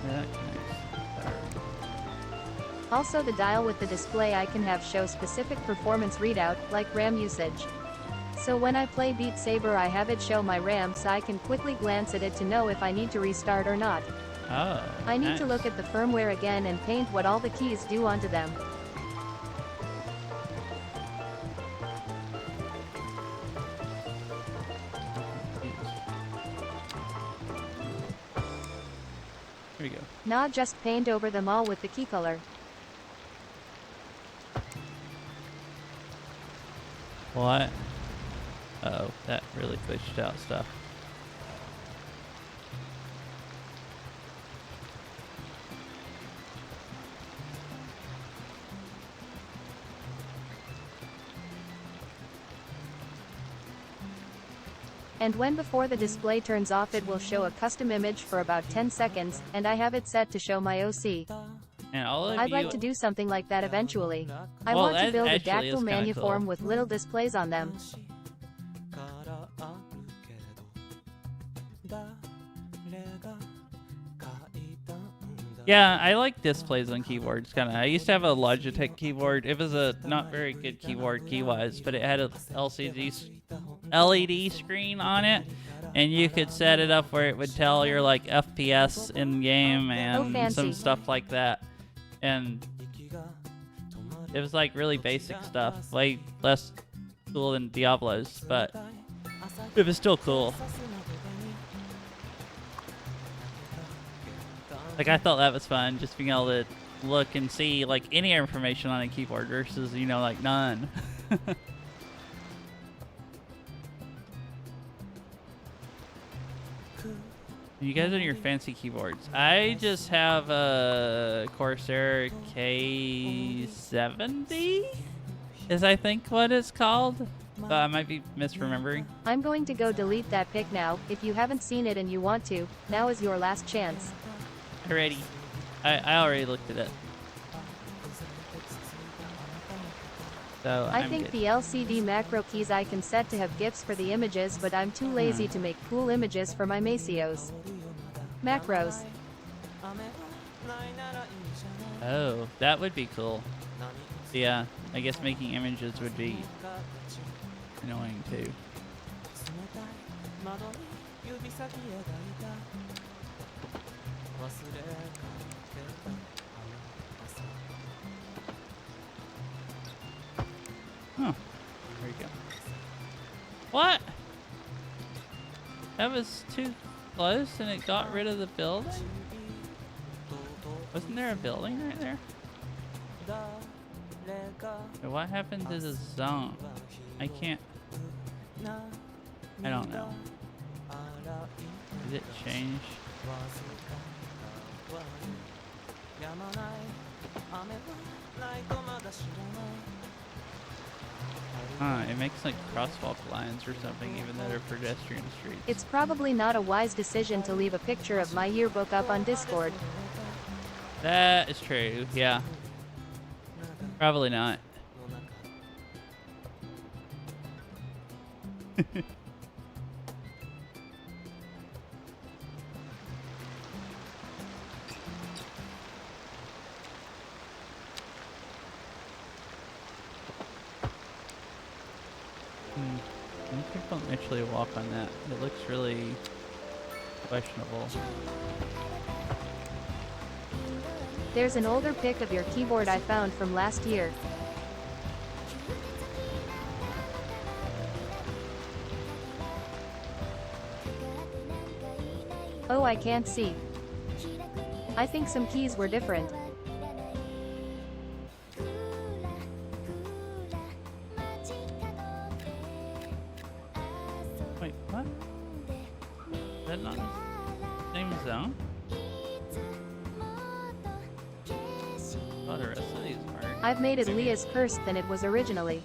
Yeah, that connects. Also, the dial with the display I can have show specific performance readout, like RAM usage. So when I play Beat Saber, I have it show my RAM so I can quickly glance at it to know if I need to restart or not. Oh, I need nice. to look at the firmware again and paint what all the keys do onto them. Here we go. Nah, just paint over them all with the key color. What? Uh-oh, that really glitched out stuff. And when before the display turns off it will show a custom image for about 10 seconds, and I have it set to show my OC. And all of I'd you... like to do something like that eventually. I Well, want to that build a actually is dactyl kinda maniform cool. with little displays on them. Yeah, I like displays on keyboards, kind of. I used to have a Logitech keyboard. It was a not very good keyboard key-wise, but it had a LED screen on it, and you could set it up where it would tell your like FPS in game and fancy. some stuff like that. And it was like really basic stuff, way less cool than Diablo's, but it was still cool. Like, I thought that was fun, just being able to look and see, like, any information on a keyboard versus, you know, like, none. You guys on your fancy keyboards. I just have a Corsair K70? Is I think what it's called? But I might be misremembering. I'm going to go delete that pic now. If you haven't seen it and you want to, now is your last chance. Already. I already looked at it. So I I'm think good. the LCD macro keys I can set to have GIFs for the images, but I'm too lazy to make cool images for my Macios. Macros. Oh, that would be cool. Yeah, I guess making images would be annoying too. Huh. There you go. What? That was too close and it got rid of the building? Wasn't there a building right there? Okay, what happened to the zone? I can't... I don't know. Did it change? Huh, it makes like crosswalk lines or something even though they're pedestrian streets. It's probably not a wise decision to leave a picture of my yearbook up on Discord. That is true, yeah. Probably not. I think I'll actually walk on that. It looks really questionable. There's an older pic of your keyboard I found from last year. Oh, I can't see. I think some keys were different. Wait, what? Is that not the same zone? Oh, the rest of these are. I've made it Leah's cursed than it was originally.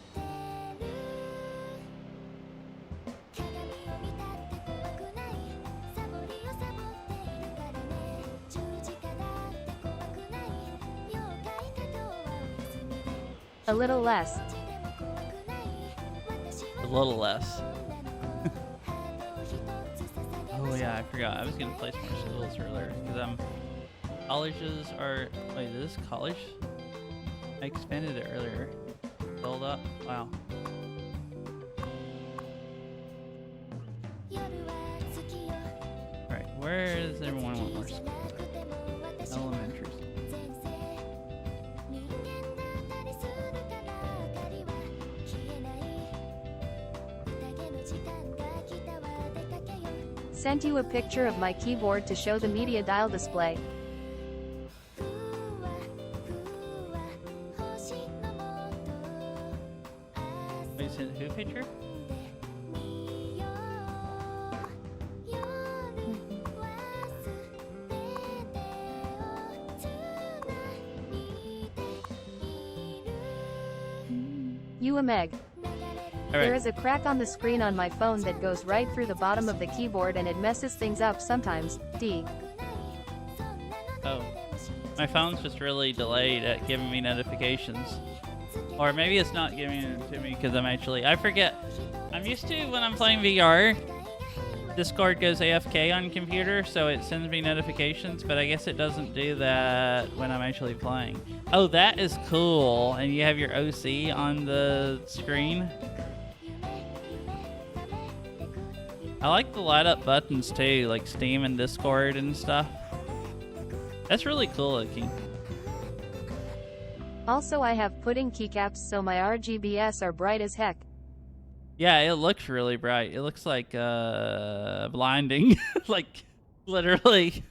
A little less. A little less. Oh yeah, I forgot. I was gonna place more schools earlier because colleges are. Wait, is this college? I expanded it earlier. Build up. Wow. Alright, where does everyone want more schools? Elementary school. Sent you a picture of my keyboard to show the media dial display. Who picture? You a Meg. All right. There is a crack on the screen on my phone that goes right through the bottom of the keyboard and it messes things up sometimes. D. Oh. My phone's just really delayed at giving me notifications. Or maybe it's not giving it to me because I forget. I'm used to when I'm playing VR, Discord goes AFK on computer, so it sends me notifications, but I guess it doesn't do that when I'm actually playing. Oh, that is cool. And you have your OC on the screen. I like the light up buttons too, like Steam and Discord and stuff. That's really cool looking. Also, I have pudding keycaps, so my RGBs are bright as heck. Yeah, it looks really bright. It looks like blinding. Like literally.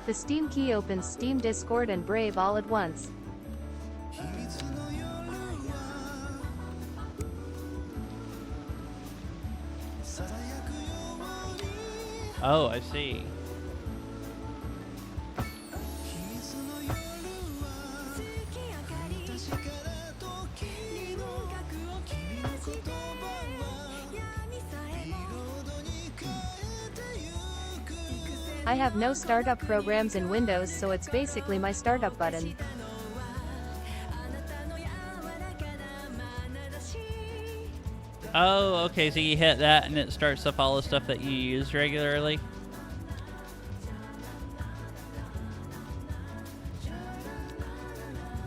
The Steam key opens Steam, Discord, and Brave all at once. Oh, I see. I have no startup programs in Windows, so it's basically my startup button. Oh, okay, so you hit that and it starts up all the stuff that you use regularly.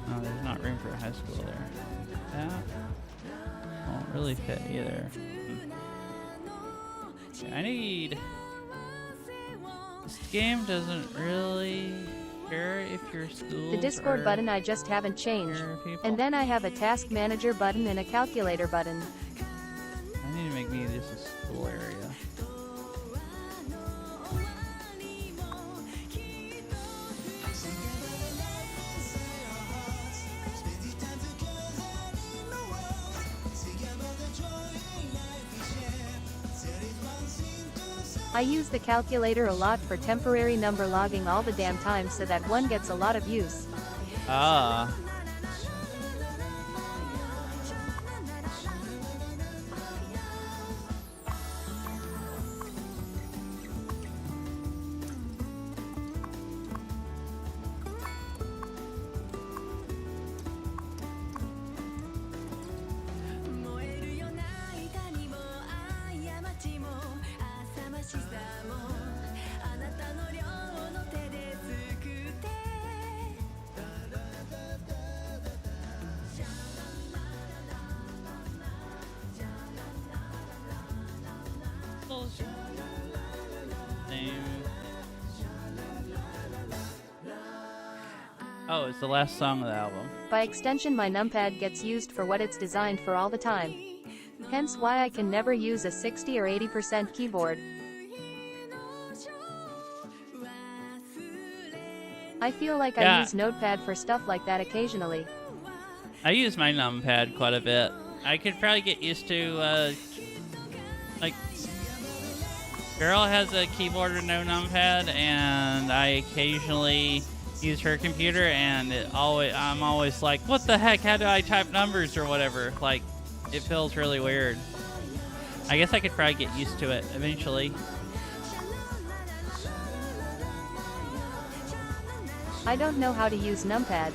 Oh, there's not room for a high school there. That won't really fit either. Okay, I need... This game doesn't really care if your school. The Discord button I just haven't changed. And then I have a task manager button and a calculator button. I need to make me this a school area. I use the calculator a lot for temporary number logging all the damn time, so that one gets a lot of use. Ah. Oh, it's the last song of the album. By extension, my numpad gets used for what it's designed for all the time. Hence why I can never use a 60 or 80% keyboard. I feel like I use Notepad for stuff like that occasionally. I use my numpad quite a bit. I could probably get used to, like, Girl has a keyboard with no numpad, and I occasionally use her computer, and I'm always like, what the heck, how do I type numbers or whatever? Like, it feels really weird. I guess I could probably get used to it eventually. I don't know how to use numpad.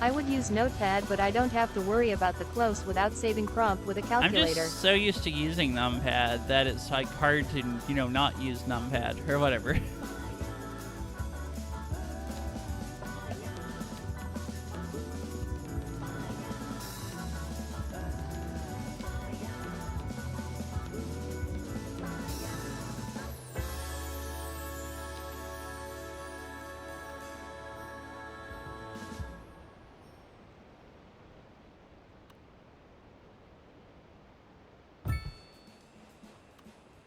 I would use Notepad, but I don't have to worry about the close without saving prompt with a calculator. I'm just so used to using numpad that it's like hard to, you know, not use numpad or whatever.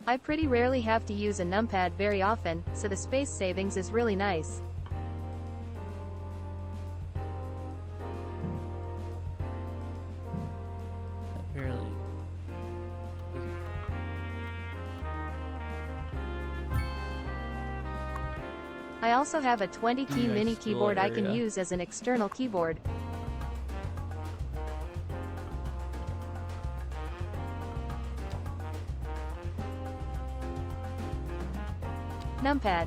I pretty rarely have to use a numpad very often, so the space savings is really nice. Barely. I also have a 20-key Nice mini school keyboard I can area. use as an external keyboard. Numpad.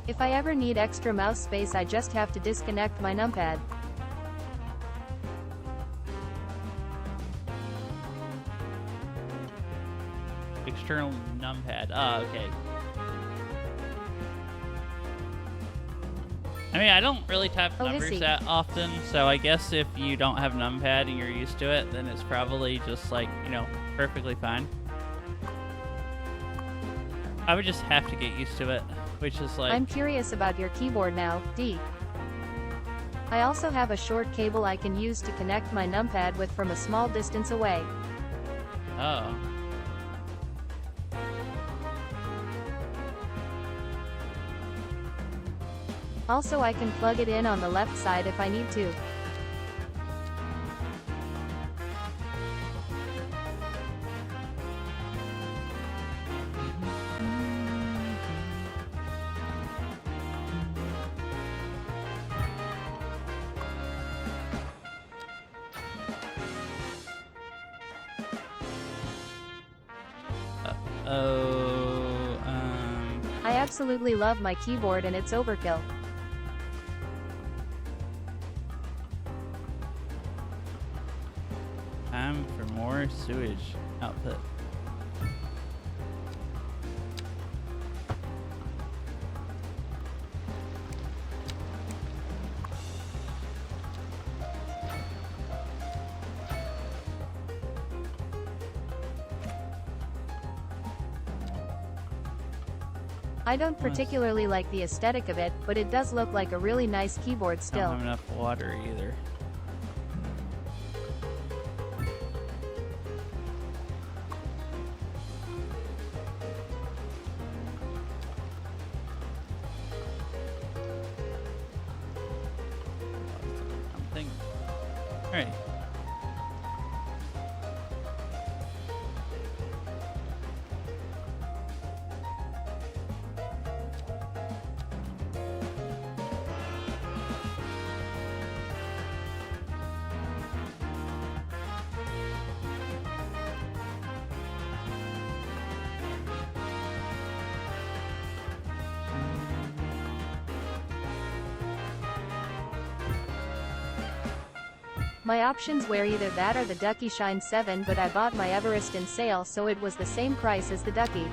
If I ever need extra mouse space, I just have to disconnect my numpad. External numpad. Ah, okay. I mean, I don't really type Oh, numbers hissy. that often, so I guess if you don't have numpad and you're used to it, then it's probably just like, you know, perfectly fine. I would just have to get used to it, which is like... I'm curious about your keyboard now, D. I also have a short cable I can use to connect my numpad with from a small distance away. Oh. Also, I can plug it in on the left side if I need to. I absolutely love my keyboard and it's overkill. Time for more sewage output. I don't particularly like the aesthetic of it, but it does look like a really nice keyboard Don't still. have enough water either. Something. All right. My options were either that or the Ducky Shine 7, but I bought my Everest in sale, so it was the same price as the Ducky.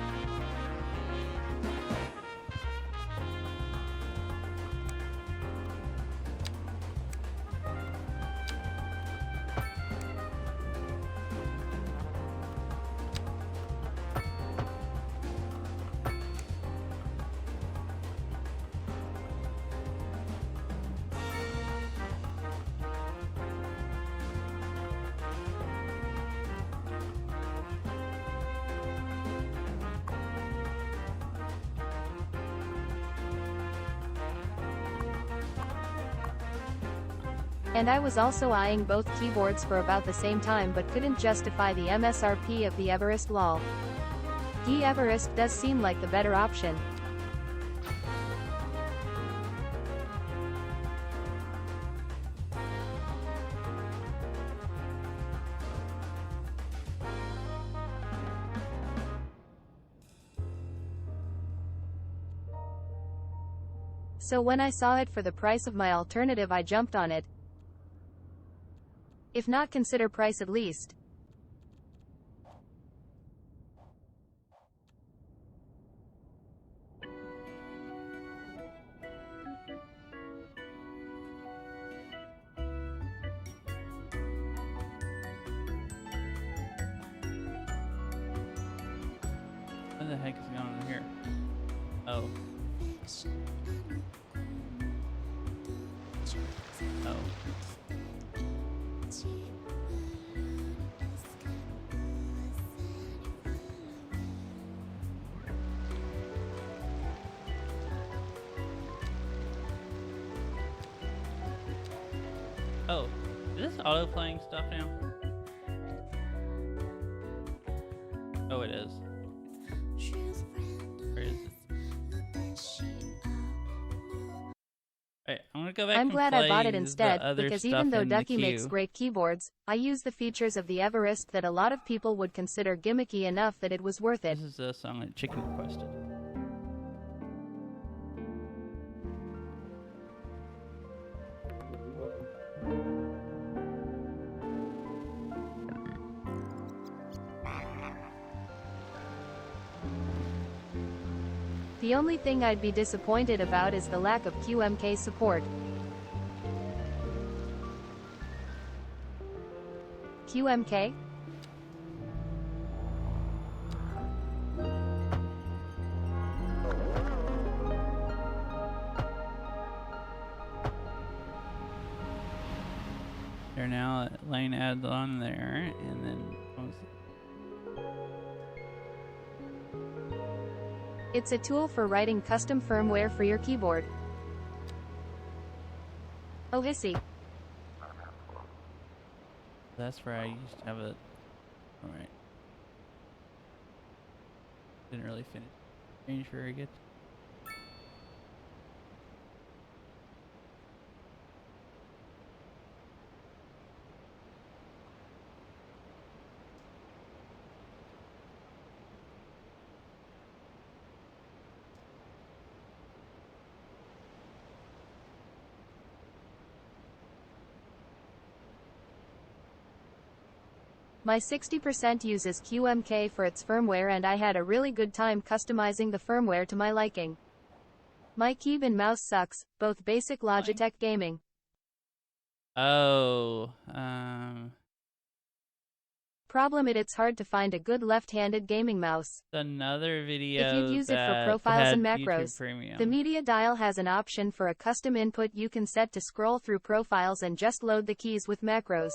And I was also eyeing both keyboards for about the same time but couldn't justify the MSRP of the Everest lol. The Everest does seem like the better option. So when I saw it for the price of my alternative, I jumped on it. If not, consider price at least. What the heck is going on here? Oh. Oh. Oh, is this auto playing stuff now? Oh, it is. Where is it? Alright, I'm gonna go back I'm and glad I bought it play instead, the other because stuff even though in the Ducky makes queue. great keyboards, I use the features of the Everest that a lot of people would consider gimmicky enough that it was worth it. This is a song that Chicken requested. The only thing I'd be disappointed about is the lack of QMK support. QMK? They're now laying ads on there, and then It's a tool for writing custom firmware for your keyboard. Oh hissy. that's where I used to have it. Alright. Didn't really finish. Change very good. My 60% uses QMK for its firmware, and I had a really good time customizing the firmware to my liking. My keyboard and mouse sucks, both basic Logitech gaming. Oh, Problem it's hard to find a good left-handed gaming mouse. another video If you'd use it for that profiles and had YouTube macros, Premium. the media dial has an option for a custom input you can set to scroll through profiles and just load the keys with macros.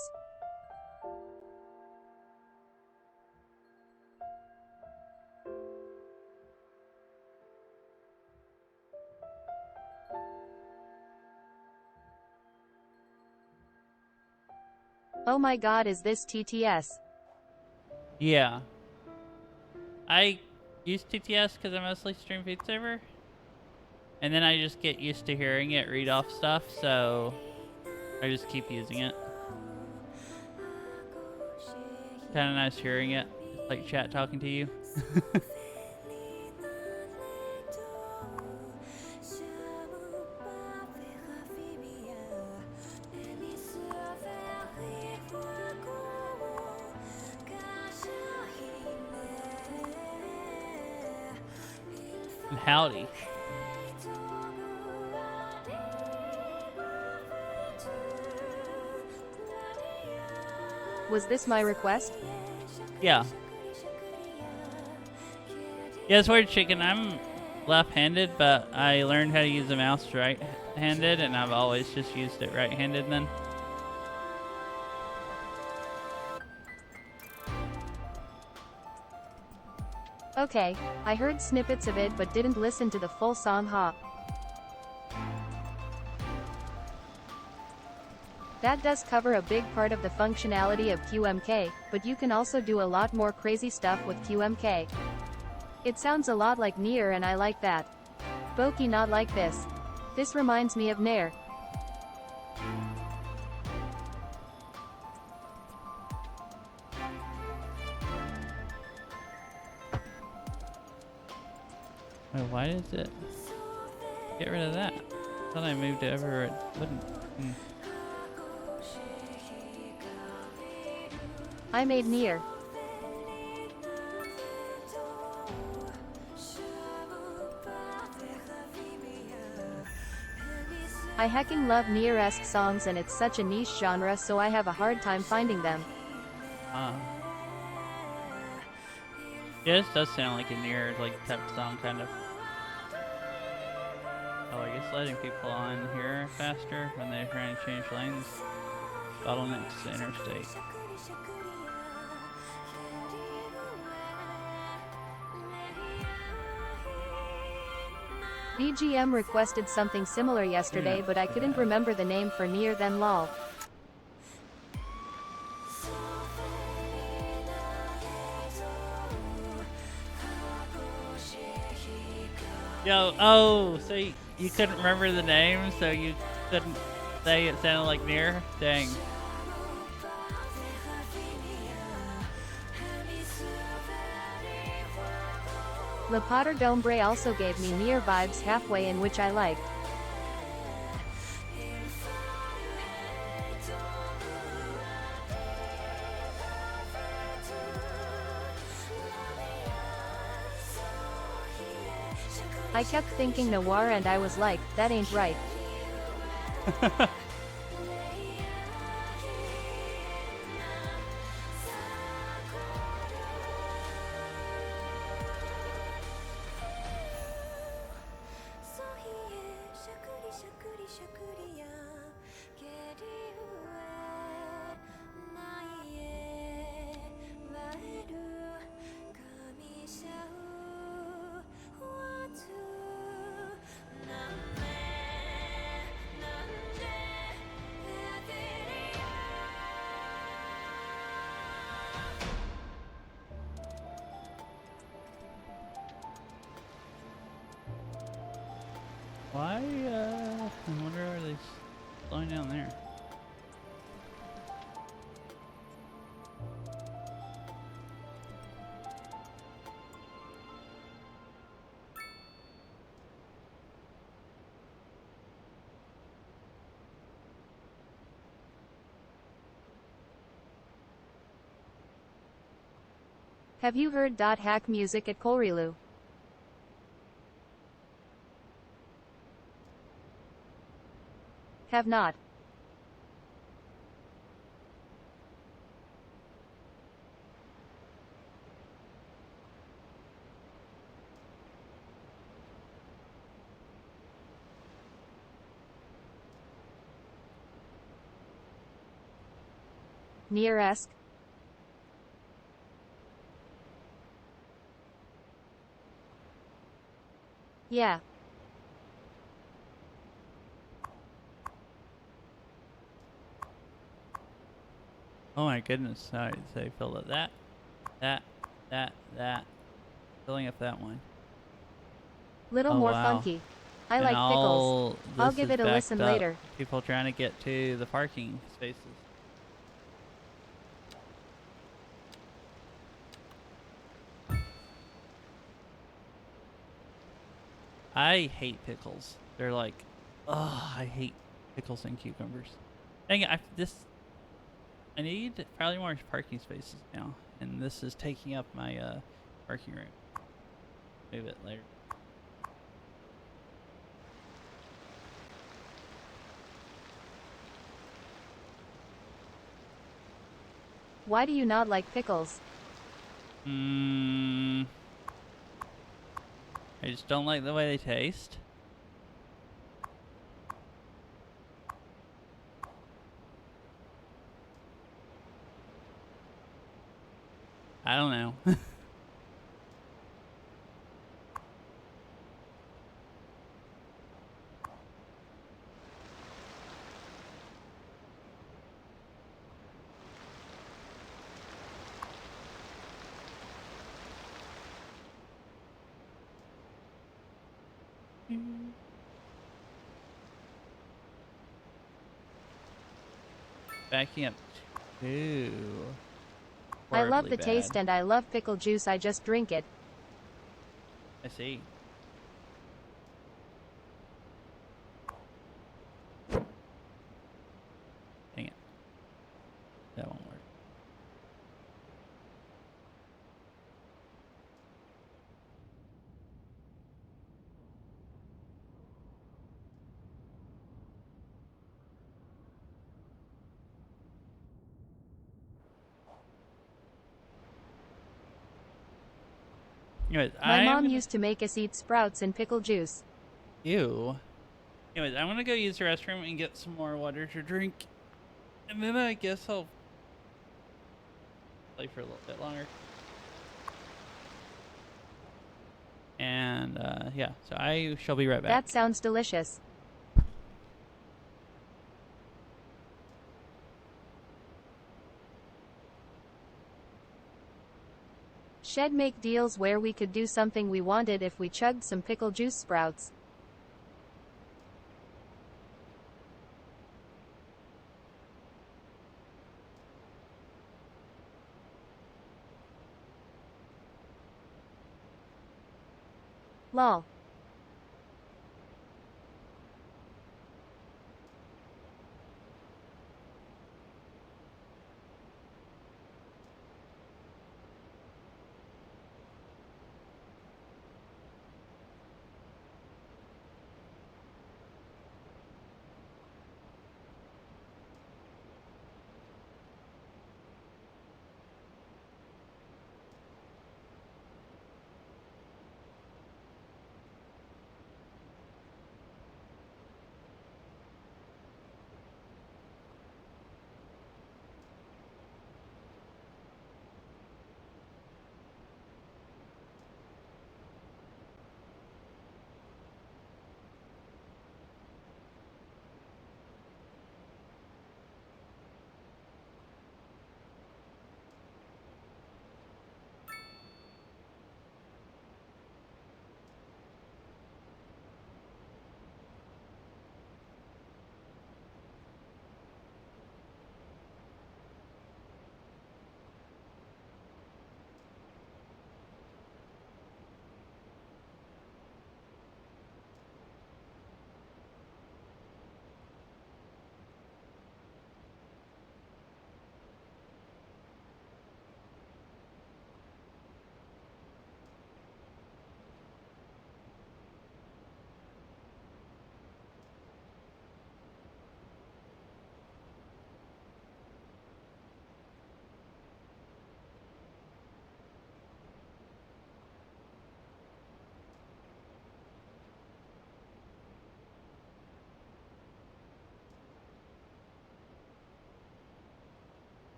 Oh my god, is this TTS? Yeah. I use TTS because I mostly stream Beat Saber. And then I just get used to hearing it read off stuff, so I just keep using it. Kind of nice hearing it. It's like chat talking to you. And howdy. Was this my request? Yeah. Yeah, it's weird, Chicken. I'm left-handed, but I learned how to use the mouse right-handed, and I've always just used it right-handed then. Okay, I heard snippets of it but didn't listen to the full song, huh? That does cover a big part of the functionality of QMK, but you can also do a lot more crazy stuff with QMK. It sounds a lot like Nier, and I like that. Boki not like this. This reminds me of Nier. Wait, why does it get rid of that? I thought I moved it over, it wouldn't. I made Nier. I hecking love Nier-esque songs, and it's such a niche genre, so I have a hard time finding them. Yeah, this does sound like a Nier like type of song, kind of. Oh, I guess letting people on here faster when they're trying to change lanes. Bottlenecks the interstate. BGM requested something similar yesterday, but I couldn't remember the name for Nier, then lol. Yo, oh, so you couldn't remember the name, so you couldn't say it sounded like Nier? Dang. Le Potter d'Ombre also gave me Nier vibes halfway in, which I liked. I kept thinking noir and I was like, that ain't right. Why, I wonder, are they slowing down there? Have you heard .hack music at Kolrilu? Have not. Nier-esque? Yeah. Oh my goodness, I'd say fill up that, that. Filling up that one. Little Oh, more wow. funky. I And like pickles. I'll this give is it a backed listen up. later. People trying to get to the parking spaces. I hate pickles. They're like, ugh, I hate pickles and cucumbers. Dang it, I need probably more parking spaces now, and this is taking up my parking room. Move it later. Why do you not like pickles? I just don't like the way they taste. I don't know. Backing up too. I love Horribly the taste bad. and I love pickle juice, I just drink it. I see. Dang it. That won't work. Anyways, My mom used to make us eat sprouts and pickle juice. Ew. Anyways, I'm gonna go use the restroom and get some more water to drink. And then I guess I'll play for a little bit longer. And, yeah, so I shall be right back. That sounds delicious. Shed make deals where we could do something we wanted if we chugged some pickle juice sprouts. Lol.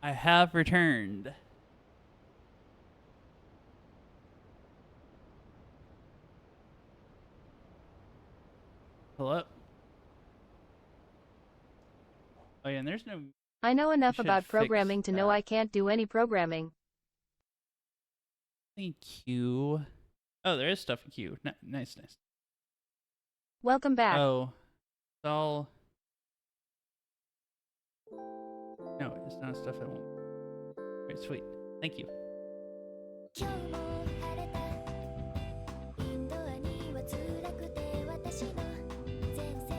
I have returned. Hello? Oh yeah, and there's no... I know enough should about fix programming to know that. I can't do any programming. Thank you. Oh, there is stuff in queue. Nice. Welcome back. Oh. It's all... No, it's not stuff I want. Right, sweet. Thank you. 今日も晴れたインドアには辛くて私の前世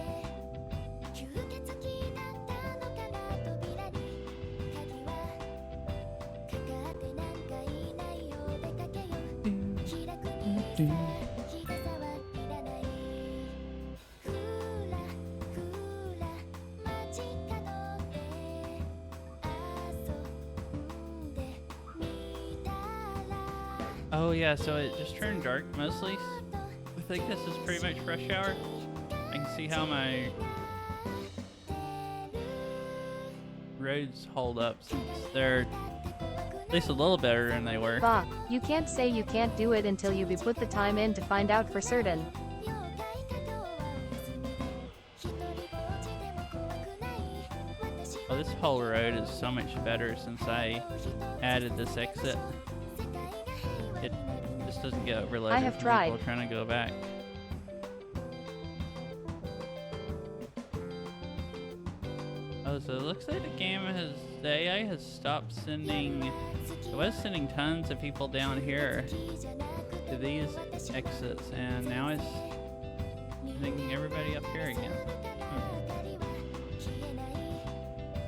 吸血鬼だったのかな扉に鍵はかかってなんかいないよ出かけよ気楽にさ日傘はいらないふらふら街角で遊んでみたら Oh yeah, so it just turned dark mostly. I think this is pretty much rush hour. I can see how my roads hold up since they're at least a little better than they were. Bah, you can't say you can't do it until you put the time in to find out for certain. Oh, this whole road is so much better since I added this exit. It just doesn't get overloaded. I have from tried. people trying to go back. Oh, so it looks like the game has the AI has stopped sending. It was sending tons of people down here to these exits, and now it's sending everybody up here again.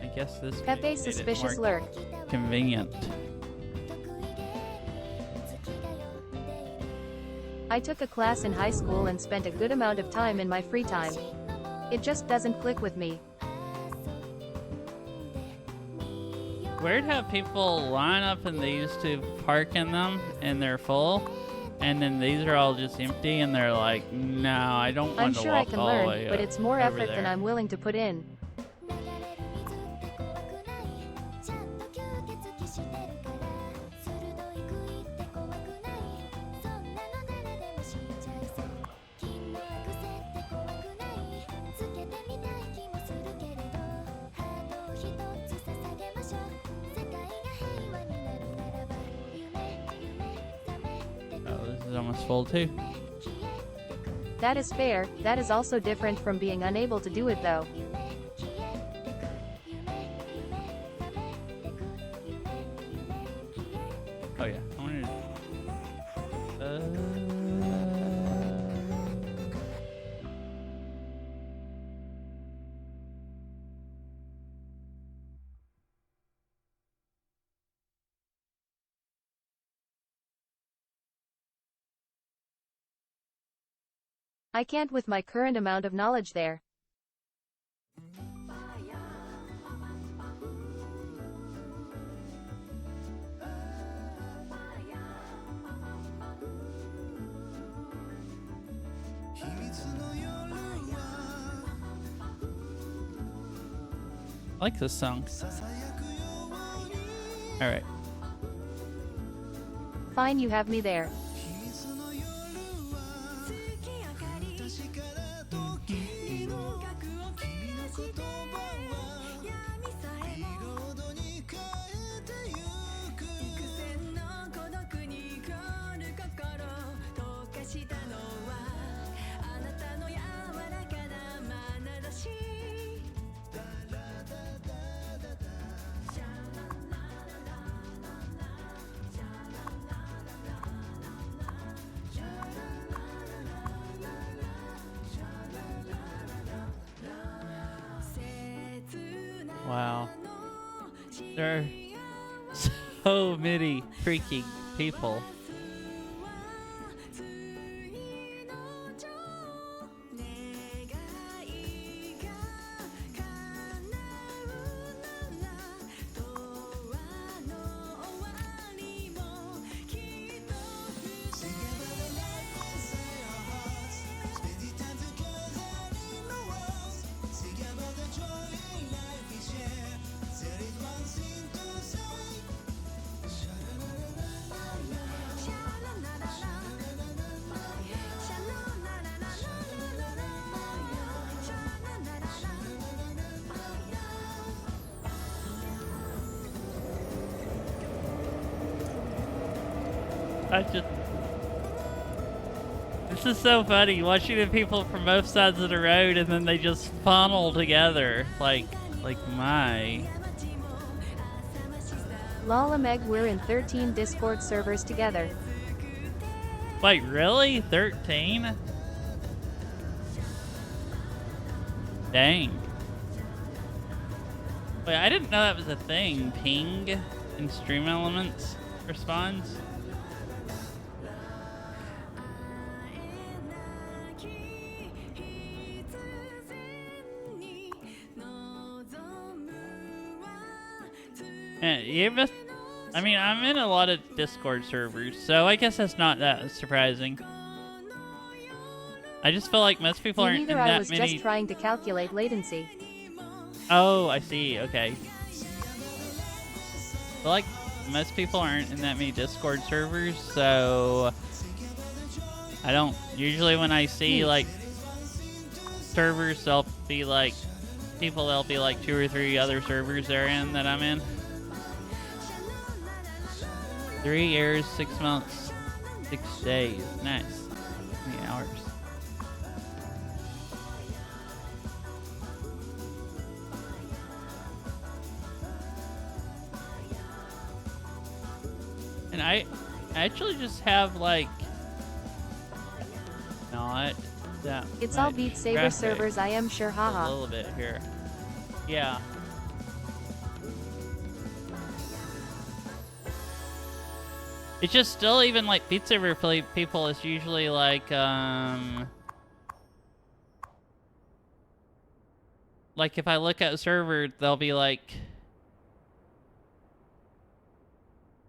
I guess this Pepe made it suspicious more lurk. convenient. I took a class in high school and spent a good amount of time in my free time. It just doesn't click with me. Weird how people line up in these to park in them and they're full, and then these are all just empty and they're like, no, I don't want I'm to sure I walk can all the learn, way but it's more over effort than there." I'm willing to put in. Oh, this is almost full too. That is fair, that is also different from being unable to do it though. Oh yeah, I wanted to... I can't with my current amount of knowledge there. I like this song. Alright. Fine, you have me there. Wow. There are so many freaking people. This is so funny, watching the people from both sides of the road and then they just funnel together. Like my. Lala Meg, we're in 13 Discord servers together. Wait, really? 13? Dang. Wait, I didn't know that was a thing. Ping in Stream Elements responds. Yeah, I mean, I'm in a lot of Discord servers, so I guess that's not that surprising. I just feel like most people aren't in Neither, I that was many. just trying to calculate latency. Oh, I see. Okay. I feel like most people aren't in that many Discord servers, so I don't. Usually, when I see like servers, they'll be like people. There'll be like 2 or 3 other servers they're in that I'm in. 3 years, 6 months, 6 days. Nice. How many hours? And I actually just have like not that It's all much Beat Saber traffic. servers, I am sure, A haha. little bit here. Yeah. It's just still even like Beat Saber people is usually like if I look at a server, they'll be like,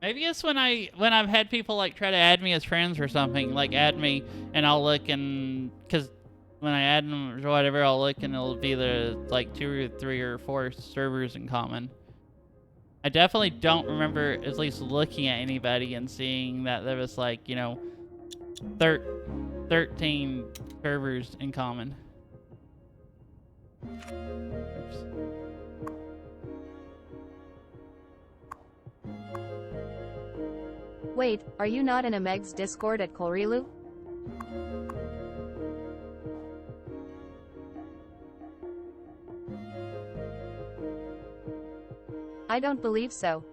maybe it's when I've had people like try to add me as friends or something, like add me and I'll look, and because when I add them or whatever, I'll look and it'll be the like 2 or 3 or 4 servers in common. I definitely don't remember at least looking at anybody and seeing that there was like, you know, 13 servers in common. Oops. Wait, are you not in a Meg's Discord at Kolrilu? I don't believe so.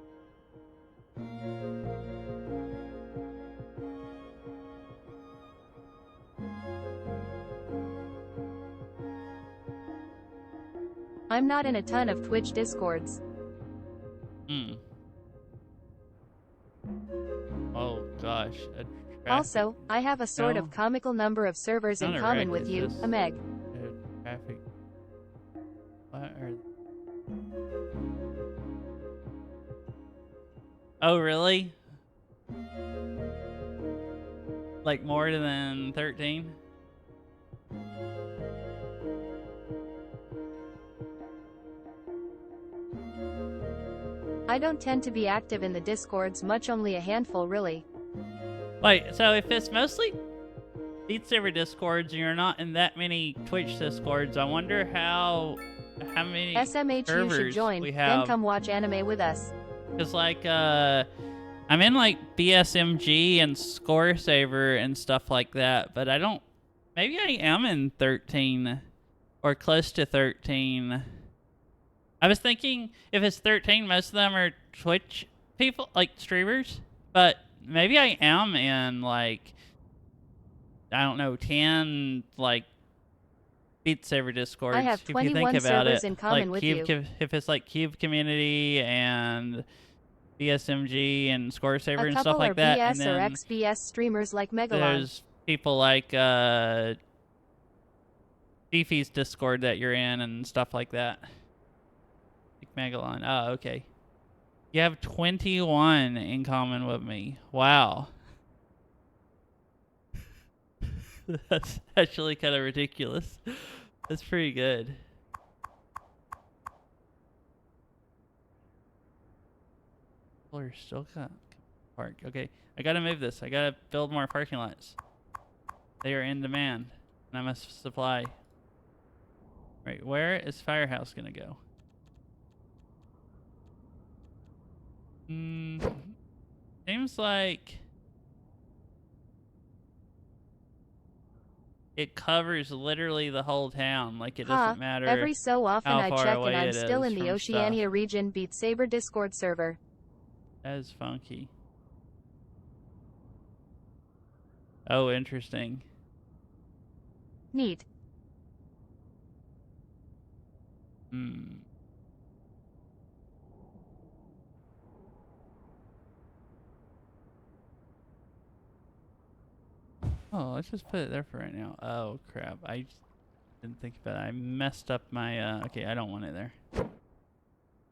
I'm not in a ton of Twitch Discords. Oh gosh. Also, I have a sort of comical number of servers in Not a common wreck, with is you, this- a Meg. Traffic. What are... Oh, really? Like more than 13? I don't tend to be active in the Discords much, only a handful really. Wait, so if it's mostly Beat Saber Discords and you're not in that many Twitch Discords, I wonder how many SMH, you should servers join, we then have. come watch anime with us. Because, like, I'm in, like, BSMG and Score Saver and stuff like that, but I don't... Maybe I am in 13 or close to 13. I was thinking if it's 13, most of them are Twitch people, like, streamers, but maybe I am in, like, I don't know, 10, like, Beat Saber Discords. I have if you think 21 about servers it. in common like with Cube, you. If it's like Cube Community and BSMG and Score Saver A and couple stuff like are that, BS and then or XBS streamers like Megalon. there's people like Beefy's Discord that you're in and stuff like that. Like Megalon. Oh, okay. You have 21 in common with me. Wow. That's actually kind of ridiculous. That's pretty good. People are still got park. Okay, I gotta move this. I gotta build more parking lots. They are in demand, and I must supply. Right, where is Firehouse gonna go? Seems like it covers literally the whole town. Like it doesn't matter. Every so often how I far check away and I'm it still is in the from Oceania stuff. region Beat Saber Discord server. That is funky. Oh, interesting. Neat. Oh, let's just put it there for right now. Oh, crap. I just didn't think about it. I messed up my, okay, I don't want it there.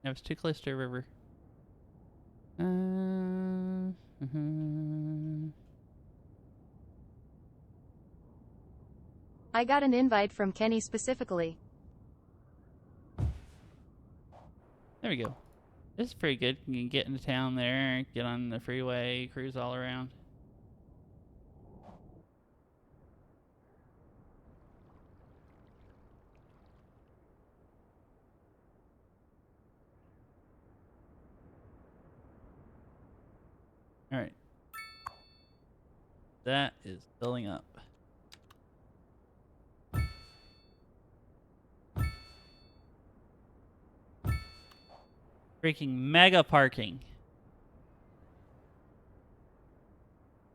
It was too close to a river. I got an invite from Kenny specifically. There we go. This is pretty good. You can get into town there, get on the freeway, cruise all around. All right. That is filling up. Freaking mega parking.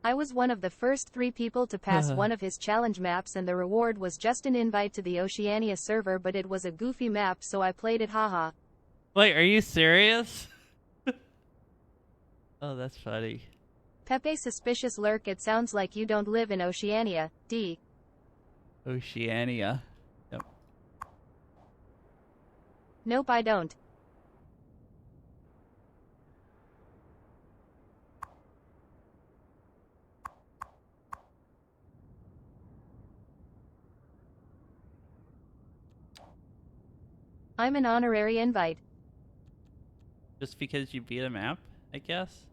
I was one of the first 3 people to pass one of his challenge maps, and the reward was just an invite to the Oceania server, but it was a goofy map, so I played it, haha. Wait, are you serious? Oh, that's funny. Pepe suspicious lurk, it sounds like you don't live in Oceania, D. Oceania. Yep. Nope, I don't. I'm an honorary invite. Just because you beat a map, I guess?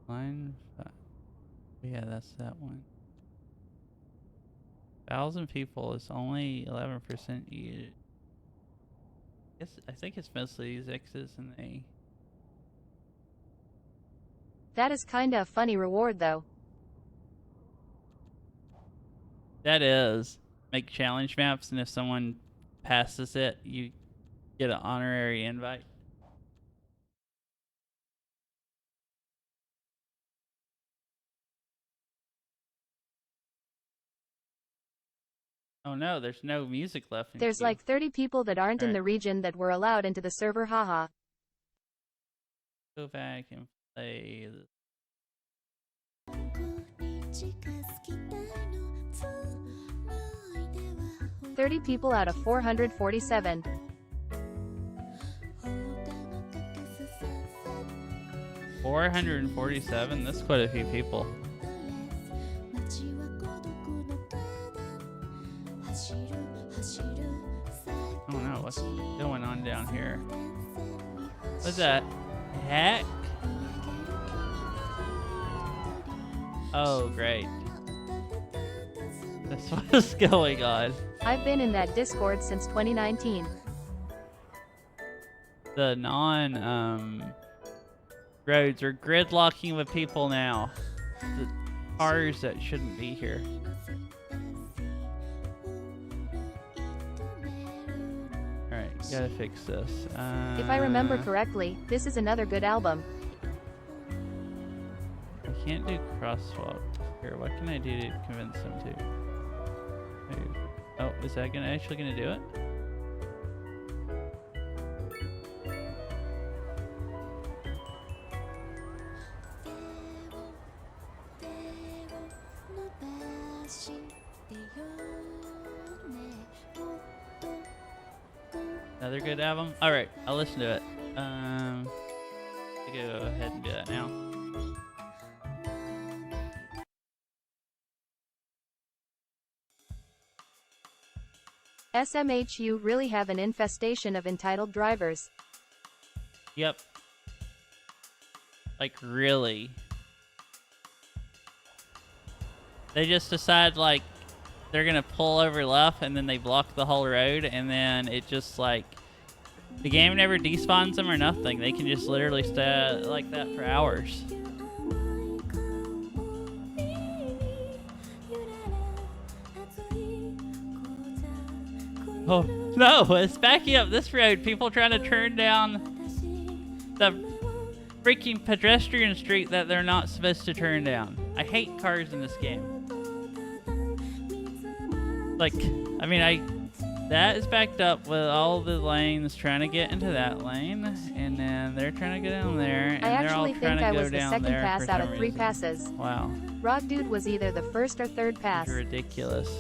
Line 5. Yeah, that's that one. 1,000 people is only 11% you. I think it's mostly these X's and A. That is kinda a funny reward though. That is. Make challenge maps, and if someone passes it, you get an honorary invite. Oh no, there's no music left in There's queue. like 30 people that aren't in Alright. the region that were allowed into the server, haha. Go back and play this. 30 people out of 447. $447? That's quite a few people. Oh no, what's going on down here? What's that? Heck? Oh, great. That's what's going on. I've been in that Discord since 2019. The roads are gridlocking with people now. The cars that shouldn't be here. Alright, gotta fix this. If I remember correctly, this is another good album. I can't do crosswalk. Here, what can I do to convince them to? Move. Oh, is that actually gonna do it? Another good album? Alright, I'll listen to it. I'll go ahead and do that now. SMHU really have an infestation of entitled drivers. Yep. Like, really. They just decide, like, they're gonna pull over left, and then they block the whole road, and then it just, like, the game never despawns them or nothing. They can just literally stay like that for hours. Oh, no, it's backing up this road. People trying to turn down the freaking pedestrian street that they're not supposed to turn down. I hate cars in this game. Like, I mean, that is backed up with all the lanes trying to get into that lane, and then they're trying to get down there, and I they're all actually trying think to I go was the down second there pass for out some of 3 reason. passes. Wow. Rod Dude was either the first or third pass. Ridiculous.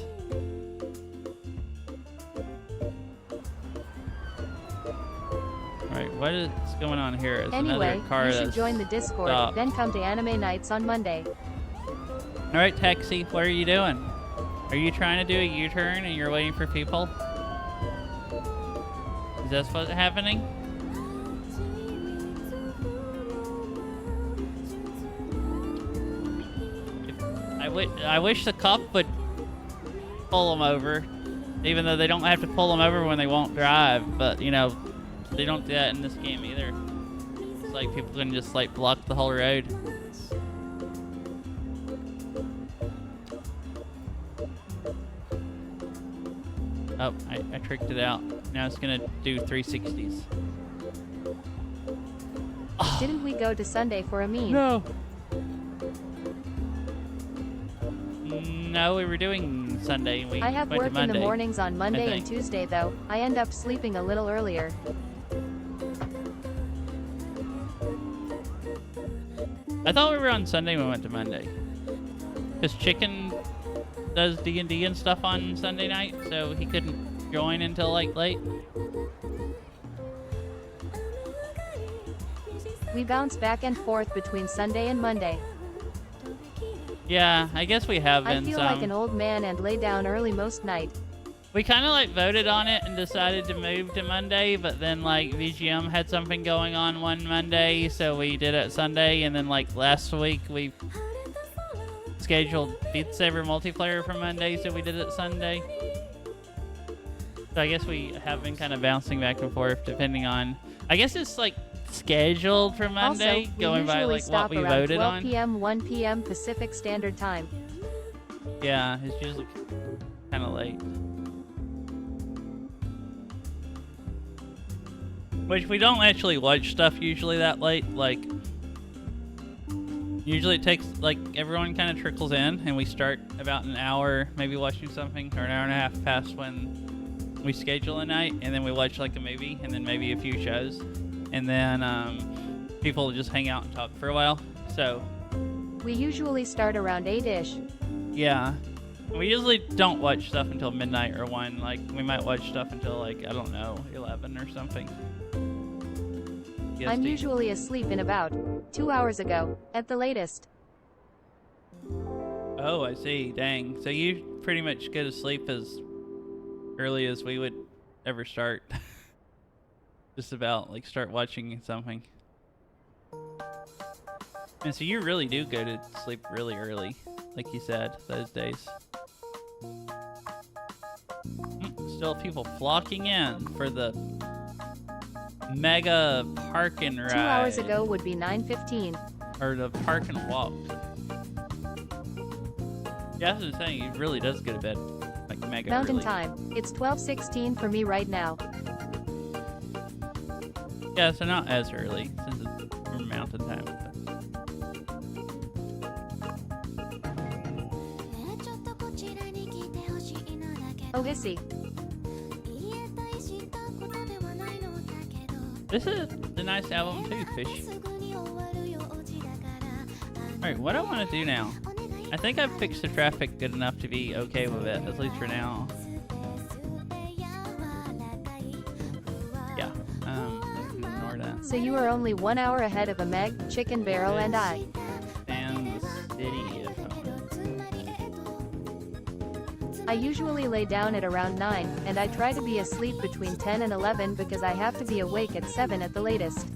Alright, what is going on here? Is Anyway, another car you should that's join the Discord, stopped. then come to Anime Nights on Monday. Alright, Taxi, what are you doing? Are you trying to do a U-turn and you're waiting for people? Is that what's happening? I wish the cop would pull them over, even though they don't have to pull them over when they won't drive, but, you know, they don't do that in this game either. It's like people can just, like, block the whole road. Oh, I tricked it out. Now it's gonna do 360s. Didn't we go to Sunday for a mean? No. No, we were doing Sunday. We I have went to work in the Monday. mornings on Monday and think. Tuesday though. I end up sleeping a little earlier. I thought we were on Sunday when we went to Monday. Because Chicken does D&D and stuff on Sunday night, so he couldn't join until like late. We bounce back and forth between Sunday and Monday. Yeah, I guess we have I been feel some. like an old man and lay down early most night. We kind of like voted on it and decided to move to Monday, but then like VGM had something going on one Monday, so we did it Sunday, and then like last week we scheduled Beat Saber multiplayer for Monday, so we did it Sunday. So I guess we have been kind of bouncing back and forth depending on, I guess it's like scheduled for Monday, Also, we going by usually like stop what we around voted 12 on. p.m. 1 p.m. Pacific Standard Time. Yeah, it's usually kind of late. Which we don't actually watch stuff usually that late. Like, usually it takes, like, everyone kind of trickles in and we start about an hour maybe watching something, or an hour and a half past when we schedule a night, and then we watch like a movie and then maybe a few shows, and then people just hang out and talk for a while. So We usually start around 8-ish. yeah, we usually don't watch stuff until midnight or 1. Like, we might watch stuff until like, I don't know, 11 or something. I'm PST. usually asleep in about 2 hours ago, at the latest. Oh, I see. Dang. So you pretty much go to sleep as early as we would ever start. Just about, like, start watching something. And so you really do go to sleep really early, like you said, those days. Still people flocking in for the mega park and ride. 2 hours ago would be 9:15. Or the park and walk. Yeah, that's what I'm saying. It really does go to bed like mega Mountain early. time. It's 12:16 for me right now. Yeah, so not as early since it's from mountain time. But. Oh hissy. This is a nice album too, Fish. Alright, what I want to do now. I think I've fixed the traffic good enough to be okay with it, at least for now. Yeah, ignore that. So you are only 1 hour ahead of a Meg, Chicken Barrel, and I. And the city of I usually lay down at around 9, and I try to be asleep between 10 and 11 because I have to be awake at 7 at the latest.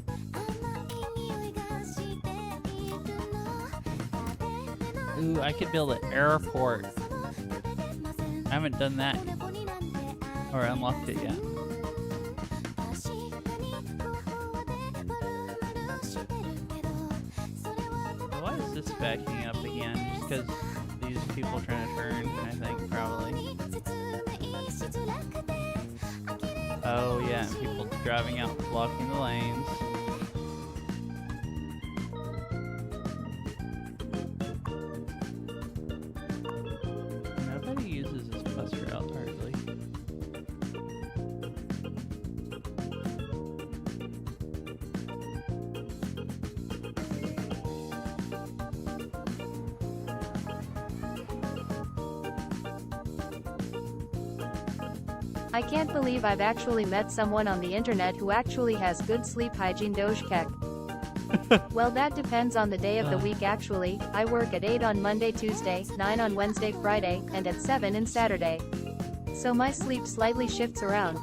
Ooh, I could build an airport. I haven't done that or unlocked it yet. Why is this backing up again? Just because these people trying to turn, I think, probably. Oh yeah, people driving out, blocking the lanes. Nobody uses this bus route hardly. I can't believe I've actually met someone on the internet who actually has good sleep hygiene. Dojkek. Well, that depends on the day of the week actually. I work at 8 on Monday, Tuesday, 9 on Wednesday, Friday, and at 7 on Saturday. So my sleep slightly shifts around.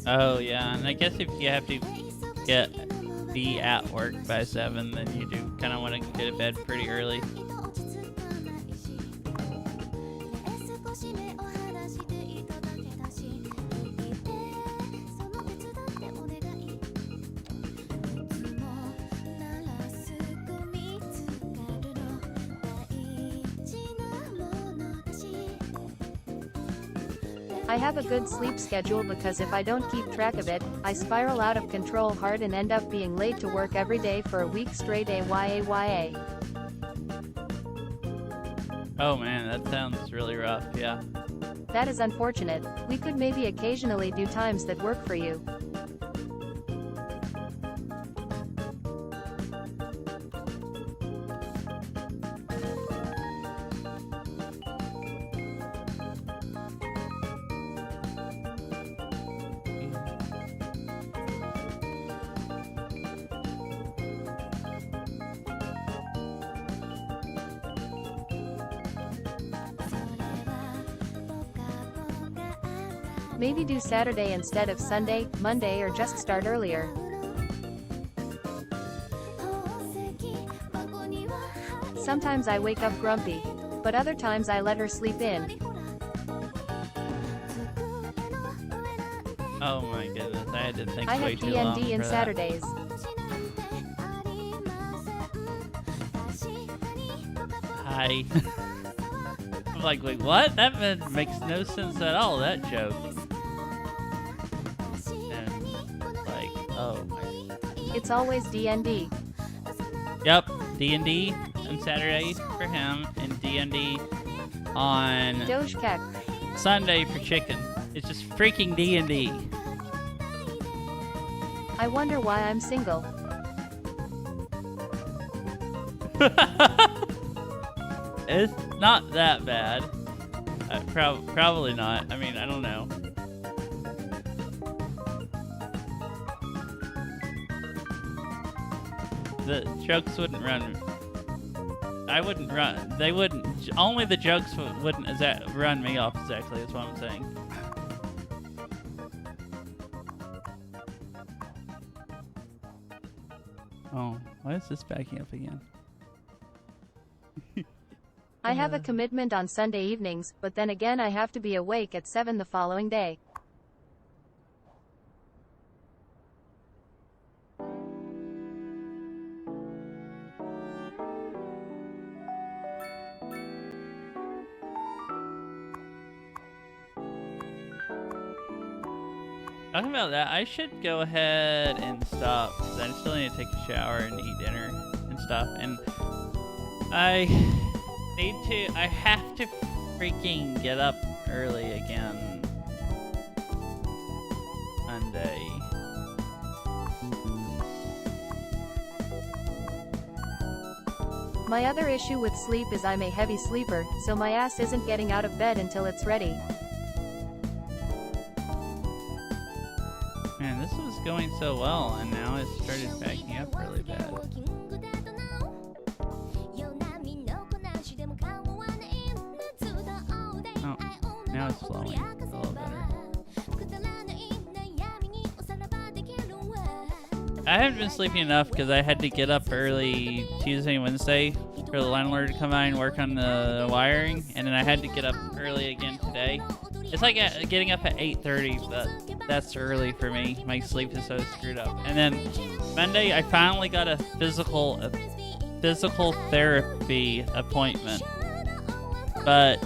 Oh yeah, and I guess if you have to be at work by 7, then you do kind of want to get to bed pretty early. I have a good sleep schedule because if I don't keep track of it, I spiral out of control hard and end up being late to work every day for a week straight. AYAYA. Oh man, that sounds really rough, yeah. That is unfortunate. We could maybe occasionally do times that work for you. Maybe do Saturday instead of Sunday, Monday, or just start earlier. Sometimes I wake up grumpy, but other times I let her sleep in. Oh my goodness, I had to think I way have too long D&D for and that. Saturdays. Hi. I'm like, wait, what? That makes no sense at all, that joke. And like, oh my. It's always D&D. Yep, D&D on Saturday for him, and D&D on Doge Keck. Sunday for chicken. It's just freaking D&D. I wonder why I'm single. It's not that bad. Probably not. I mean, I don't know. The jokes wouldn't run. I wouldn't run. They wouldn't. Only the jokes wouldn't run me off exactly, is what I'm saying. Oh, why is this backing up again? I have a commitment on Sunday evenings, but then again I have to be awake at 7 the following day. Talking about that, I should go ahead and stop because I still need to take a shower and eat dinner and stuff. And I have to freaking get up early again Monday. My other issue with sleep is I'm a heavy sleeper, so my ass isn't getting out of bed until it's ready. Man, this was going so well, and now it started backing up really bad. Oh, now it's slowing a little better. I haven't been sleeping enough because I had to get up early Tuesday and Wednesday for the landlord to come by and work on the wiring, and then I had to get up early again today. It's like getting up at 8:30, but that's early for me. My sleep is so screwed up. And then Monday, I finally got a physical therapy appointment, but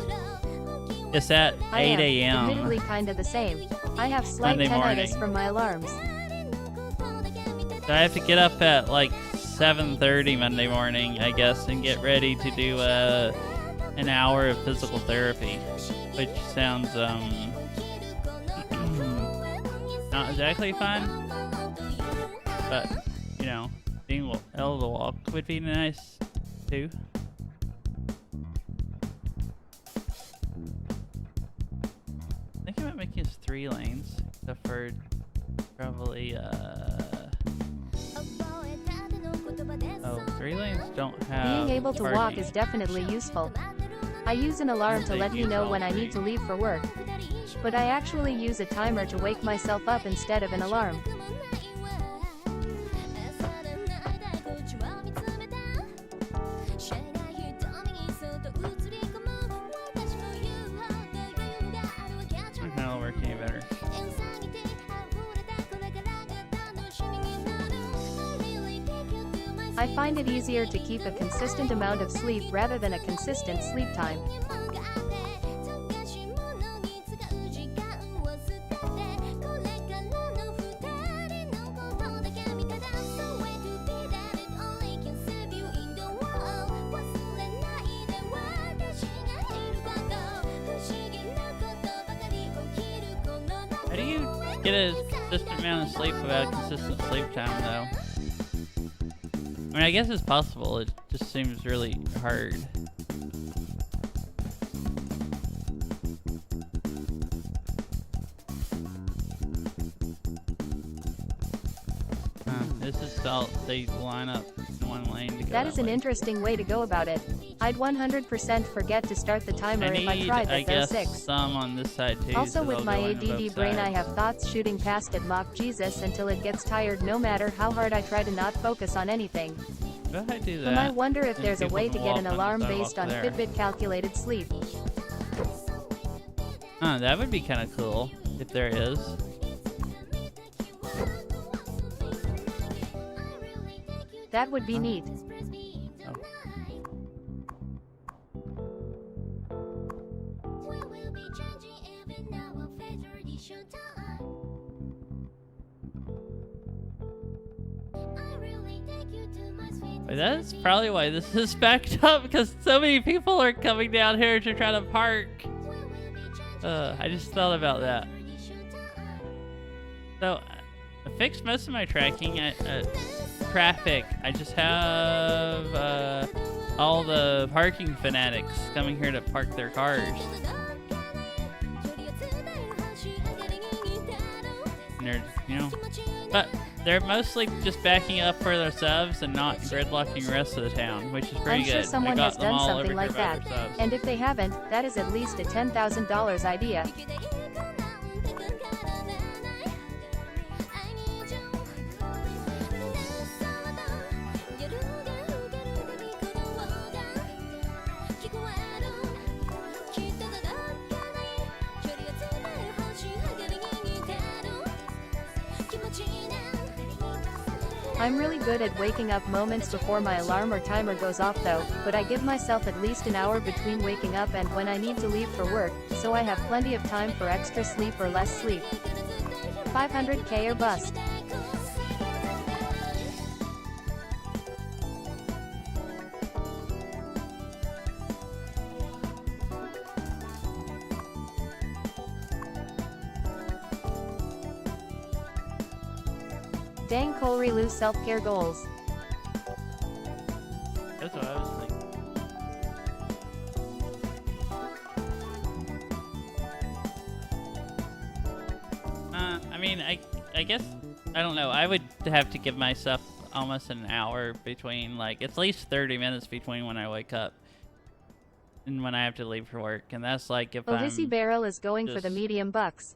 it's at 8 a.m. Admittedly kinda the same. I have slight Monday tinnitus morning. from my alarms. So I have to get up at like 7:30 Monday morning, I guess, and get ready to do an hour of physical therapy, which sounds not exactly fun, but you know, being able to walk would be nice too. I think about making this 3 lanes, except for probably oh, 3 lanes don't have Being able to walk parking. is definitely useful. I use an alarm to let me know when I need to leave for work. But I actually use a timer to wake myself up instead of an alarm. It's not working any better. I find it easier to keep a consistent amount of sleep rather than a consistent sleep time. get a consistent amount of sleep without consistent sleep time, though. I mean, I guess it's possible. It just seems really hard. This is all they line up in one lane to go. That is an way. interesting way to go about it. I'd 100% forget to start the timer if I tried I that though guess 6. some on this side too. Also so with they'll my go into ADD both brain I sides. have thoughts shooting past at mock Jesus until it gets tired no matter how hard I try to not focus on anything. Go ahead, do that. I wonder if Then there's a people way can to get walk an on the alarm sidewalk based on there. Fitbit calculated sleep. Huh, that would be kind of cool if there is. That would be neat. Oh. Wait, that's probably why this is backed up, because so many people are coming down here to try to park. I just thought about that. So, I fixed most of my tracking. Traffic. I just have all the parking fanatics coming here to park their cars. And they're, you know, but they're mostly just backing up for themselves and not gridlocking the rest of the town, which is pretty I'm good. sure someone I got has them done all something over like here by that. themselves. And if they haven't, that is at least a $10,000 idea. I'm really good at waking up moments before my alarm or timer goes off though, but I give myself at least an hour between waking up and when I need to leave for work, so I have plenty of time for extra sleep or less sleep. 500k or bust. Dang Colrelu self-care goals. That's what I was thinking. I mean, I guess, I don't know. I would have to give myself almost an hour between, like, at least 30 minutes between when I wake up and when I have to leave for work. And that's like if Ohissy I'm... Barrel is going for the just- medium bucks.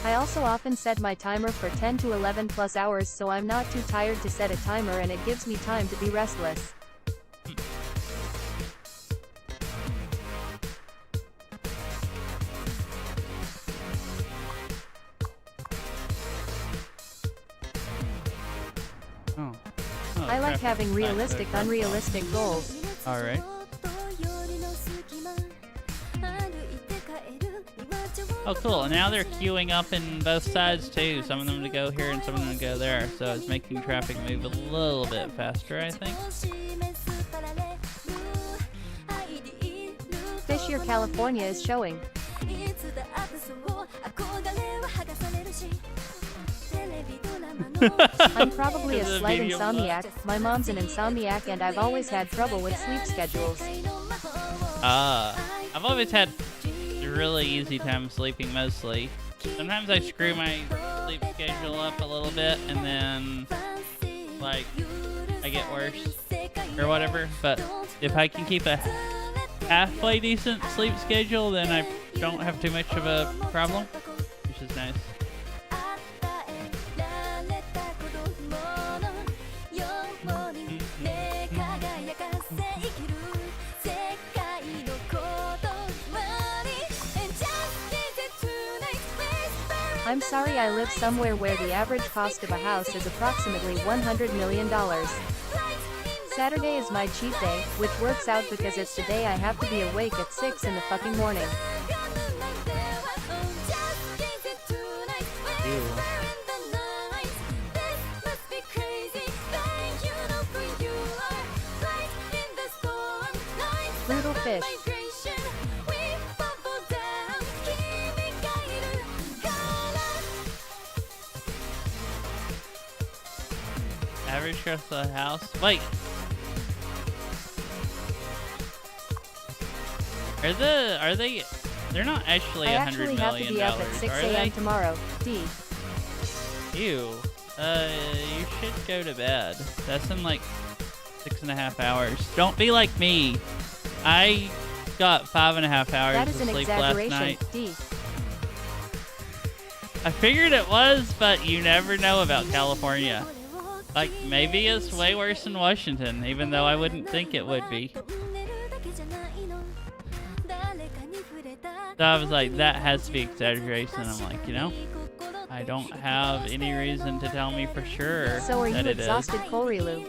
I also often set my timer for 10 to 11 plus hours so I'm not too tired to set a timer and it gives me time to be restless. Oh. I like traffic having lights realistic, are- unrealistic goals. Alright. Oh, cool. And now they're queuing up in both sides, too. Some of them to go here and some of them to go there. So it's making traffic move a little bit faster, I think. Fisher, California is showing. I'm probably a The slight medium insomniac. My mom's an insomniac and I've always had trouble with sleep schedules. I've always had a really easy time sleeping, mostly. Sometimes I screw my sleep schedule up a little bit and then, like, I get worse or whatever. But if I can keep a halfway decent sleep schedule, then I don't have too much of a problem, which is nice. I'm sorry I live somewhere where the average cost of a house is approximately $100 million. Saturday is my cheat day, which works out because it's the day I have to be awake at 6 in the fucking morning. brutal fish. Average across the house. Wait. Are they? They're not actually I $100 actually have to million, be up at 6 are a.m. they? tomorrow. D. Ew. You should go to bed. That's in like 6.5 hours. Don't be like me. I got 5.5 hours That of is an sleep last exaggeration. night. D. I figured it was, but you never know about California. Like, maybe it's way worse in Washington, even though I wouldn't think it would be. So I was like, that has to be exaggeration. I'm like, you know, I don't have any reason to tell me for sure So are you that it is. exhausted, Korilu?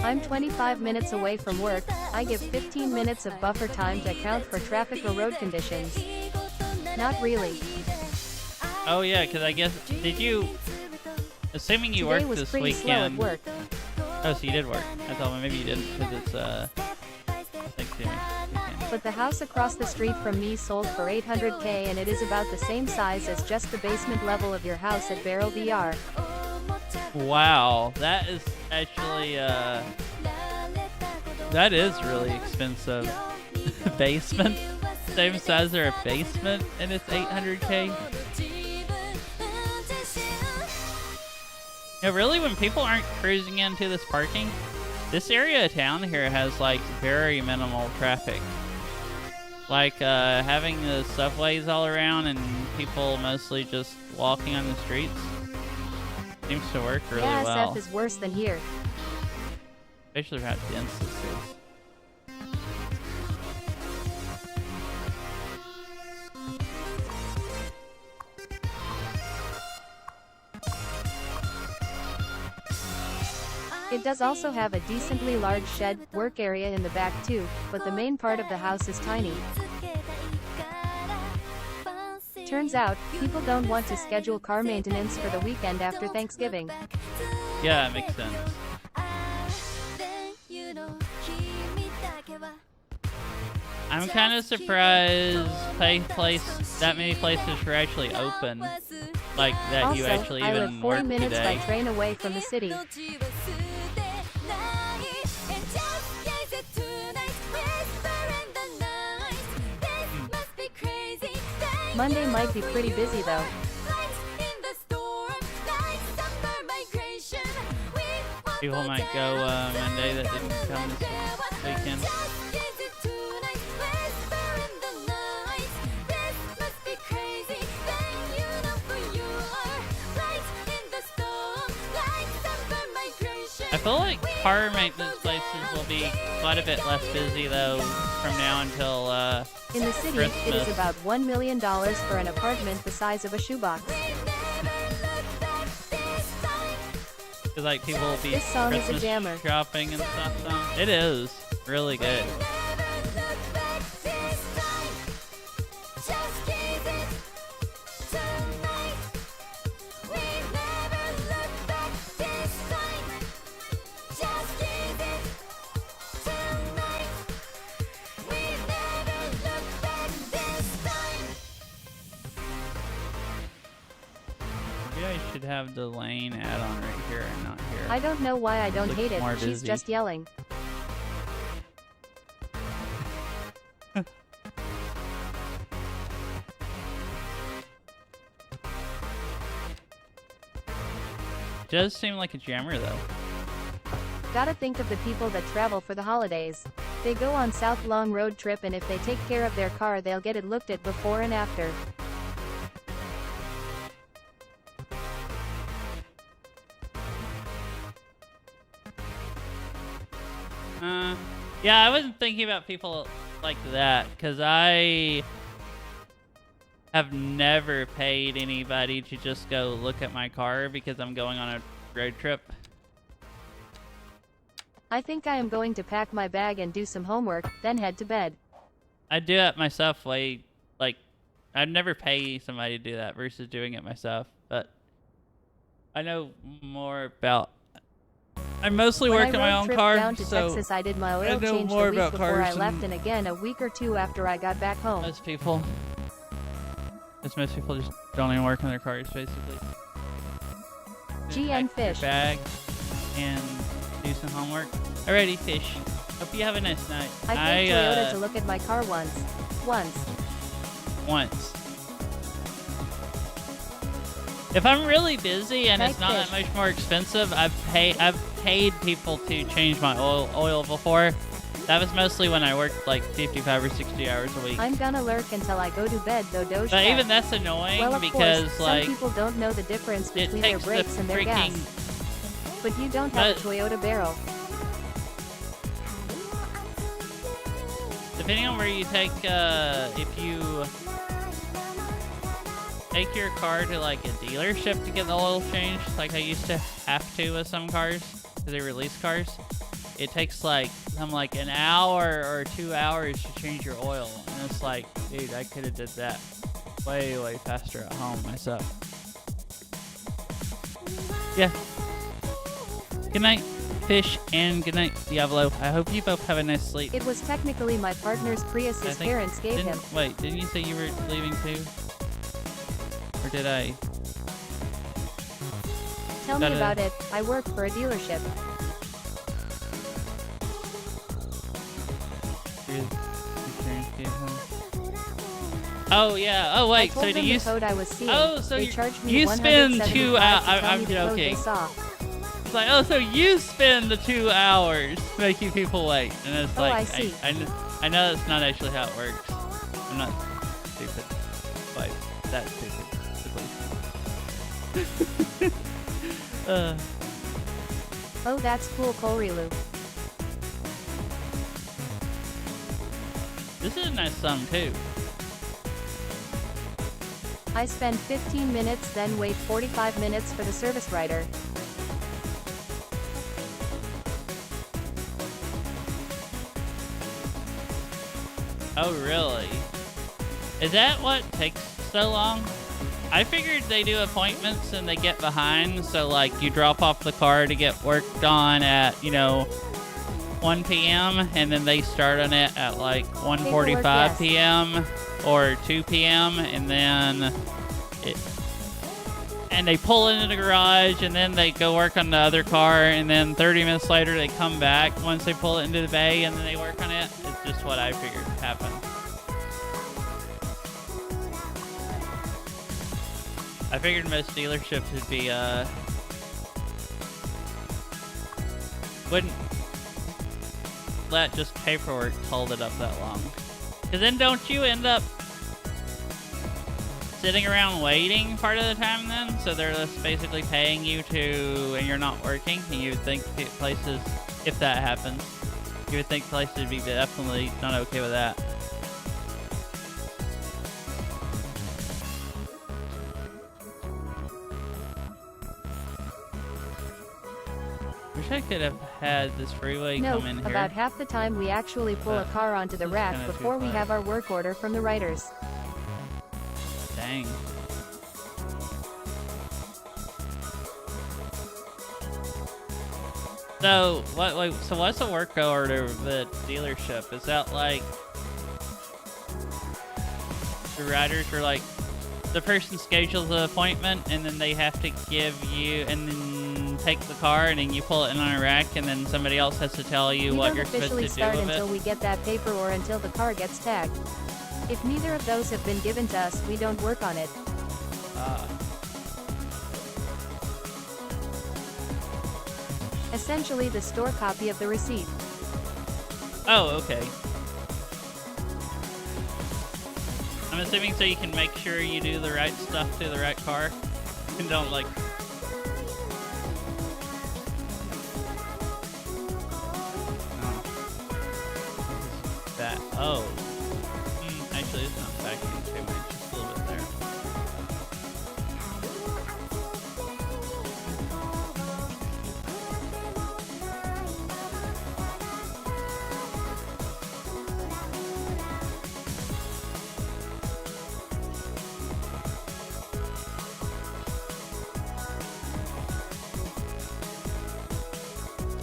I'm 25 minutes away from work. I give 15 minutes of buffer time to account for traffic or road conditions. Not really. Oh yeah, because I guess, did you, assuming you Today worked was this pretty slow at weekend. work. Oh, so you did work. I thought well, maybe you didn't, because it's Thanksgiving weekend. But the house across the street from me sold for $800K and it is about the same size as just the basement level of your house at Barrel VR. Wow, that is actually, that is really expensive. Basement? Same size as a basement, and it's $800K? Yeah, really, when people aren't cruising into this parking, this area of town here has, like, very minimal traffic. Like, having the subways all around and people mostly just walking on the streets seems to work really yeah, well. SF is worse than here. Especially about the instances. It does also have a decently large shed, work area in the back too, but the main part of the house is tiny. Turns out, people don't want to schedule car maintenance for the weekend after Thanksgiving. Yeah, it makes sense. I'm kind of surprised that many places were actually open. Like, that Also, you actually I live even 40 work minutes today. by train away from the city. Monday might be pretty busy though. People might go Monday that didn't come this weekend. I feel like car maintenance places will be quite a bit less busy though from now until In the city, Christmas. it is about $1 million for an apartment the size of a shoebox. Cause like people will be This song is a Christmas jammer. shopping and stuff. So it is really good. Maybe I should have the lane add-on right here and not here. I don't know why I don't Looks hate it, more she's busy. just yelling. Does seem like a jammer though. Gotta think of the people that travel for the holidays. They go on South Long road trip and if they take care of their car they'll get it looked at before and after. Yeah, I wasn't thinking about people like that, because I have never paid anybody to just go look at my car because I'm going on a road trip. I think I am going to pack my bag and do some homework, then head to bed. I do it myself like, I'd never pay somebody to do that versus doing it myself, but I know more about. I mostly When work I in my road own tripped car, down to so Texas, I did my I oil know change more the week about before I cars left, than and again a week or two after I got back home. most people. Because most people just don't even work on their cars, basically. GN Pack your Fish. bag and do some homework. Alrighty, Fish. Hope you have a nice night. I paid Toyota to look at my car once. Once. If I'm really busy and it's not that much more expensive, I've paid people to change my oil before. That was mostly when I worked like 55 or 60 hours a week. I'm gonna lurk until I go to bed, though. Doge. But even that's annoying well, of because course, like some people don't know the difference it between their takes the brakes and their gas. freaking. But you don't have a Toyota barrel. Depending on where you take, if you take your car to like a dealership to get the oil changed, like I used to have to with some cars, because they release cars, it takes like an hour or 2 hours to change your oil, and it's like, dude, I could have did that way faster at home myself. Yeah. Good night, Fish, and good night, Diablo. I hope you both have a nice sleep. It was technically my partner's Prius his parents gave him. Wait, didn't you say you were leaving too? Or did I? Tell me about it. I work for a dealership. Oh yeah. Oh wait. So do you? Code I was seeing. Oh, so they charged me you spend 2 hours. I'm joking. It's like, oh, so you spend the 2 hours making people wait, and it's like, I see. I know that's not actually how it works. I'm not stupid, but that's stupid. Oh, that's cool, Korilu. This is a nice song too. I spend 15 minutes, then wait 45 minutes for the service writer. Oh, really? Is that what takes so long? I figured they do appointments and they get behind, so like you drop off the car to get worked on at, 1 p.m. and then they start on it at like 1:45 p.m. or 2 p.m. and then they pull into the garage and then they go work on the other car and then 30 minutes later they come back once they pull it into the bay and then they work on it. It's just what I figured happened. I figured most dealerships would be wouldn't let just paperwork hold it up that long. Cause then don't you end up sitting around waiting part of the time then? So they're just basically paying you and you're not working, and you would think places, if that happens, you would think places would be definitely not okay with that. Wish I could have had this freeway No, come in here. about half the time we actually pull a car onto the rack before we have our work order from the writers. Dang. So so what's a work order of the dealership? Is that like the riders are like the person schedules the appointment and then they have to give you and then take the car and then you pull it in on a rack and then somebody else has to tell you what you're supposed to do with it? We don't officially start until we get that paper or until the car gets tagged. If neither of those have been given to us, we don't work on it. Essentially the store copy of the receipt. Oh, okay. I'm assuming so you can make sure you do the right stuff to the right car and don't like... That. Oh. Actually, it's not vacuuming too much. Just a little bit there.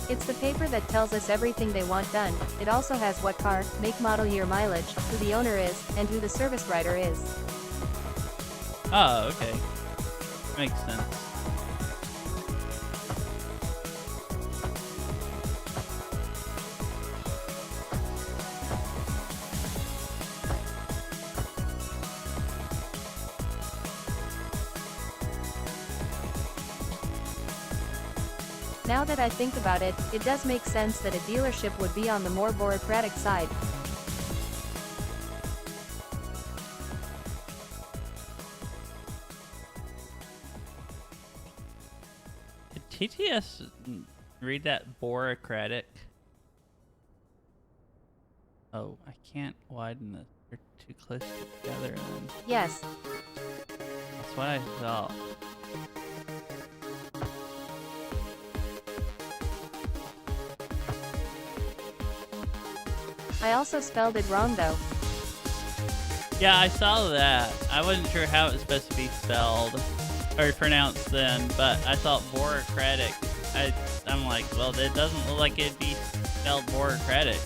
It's the paper that tells us everything they want done. It also has what car, make, model, year, mileage, who the owner is, and who the service writer is. Oh, okay. Makes sense. Now that I think about it, it does make sense that a dealership would be on the more bureaucratic side. Did TTS read that bureaucratic? Oh, I can't widen this. They're too close together then. Yes. That's what I thought. I also spelled it wrong though. Yeah, I saw that. I wasn't sure how it was supposed to be spelled or pronounced then, but I thought bureaucratic. I'm like, well, it doesn't look like it'd be spelled bureaucratic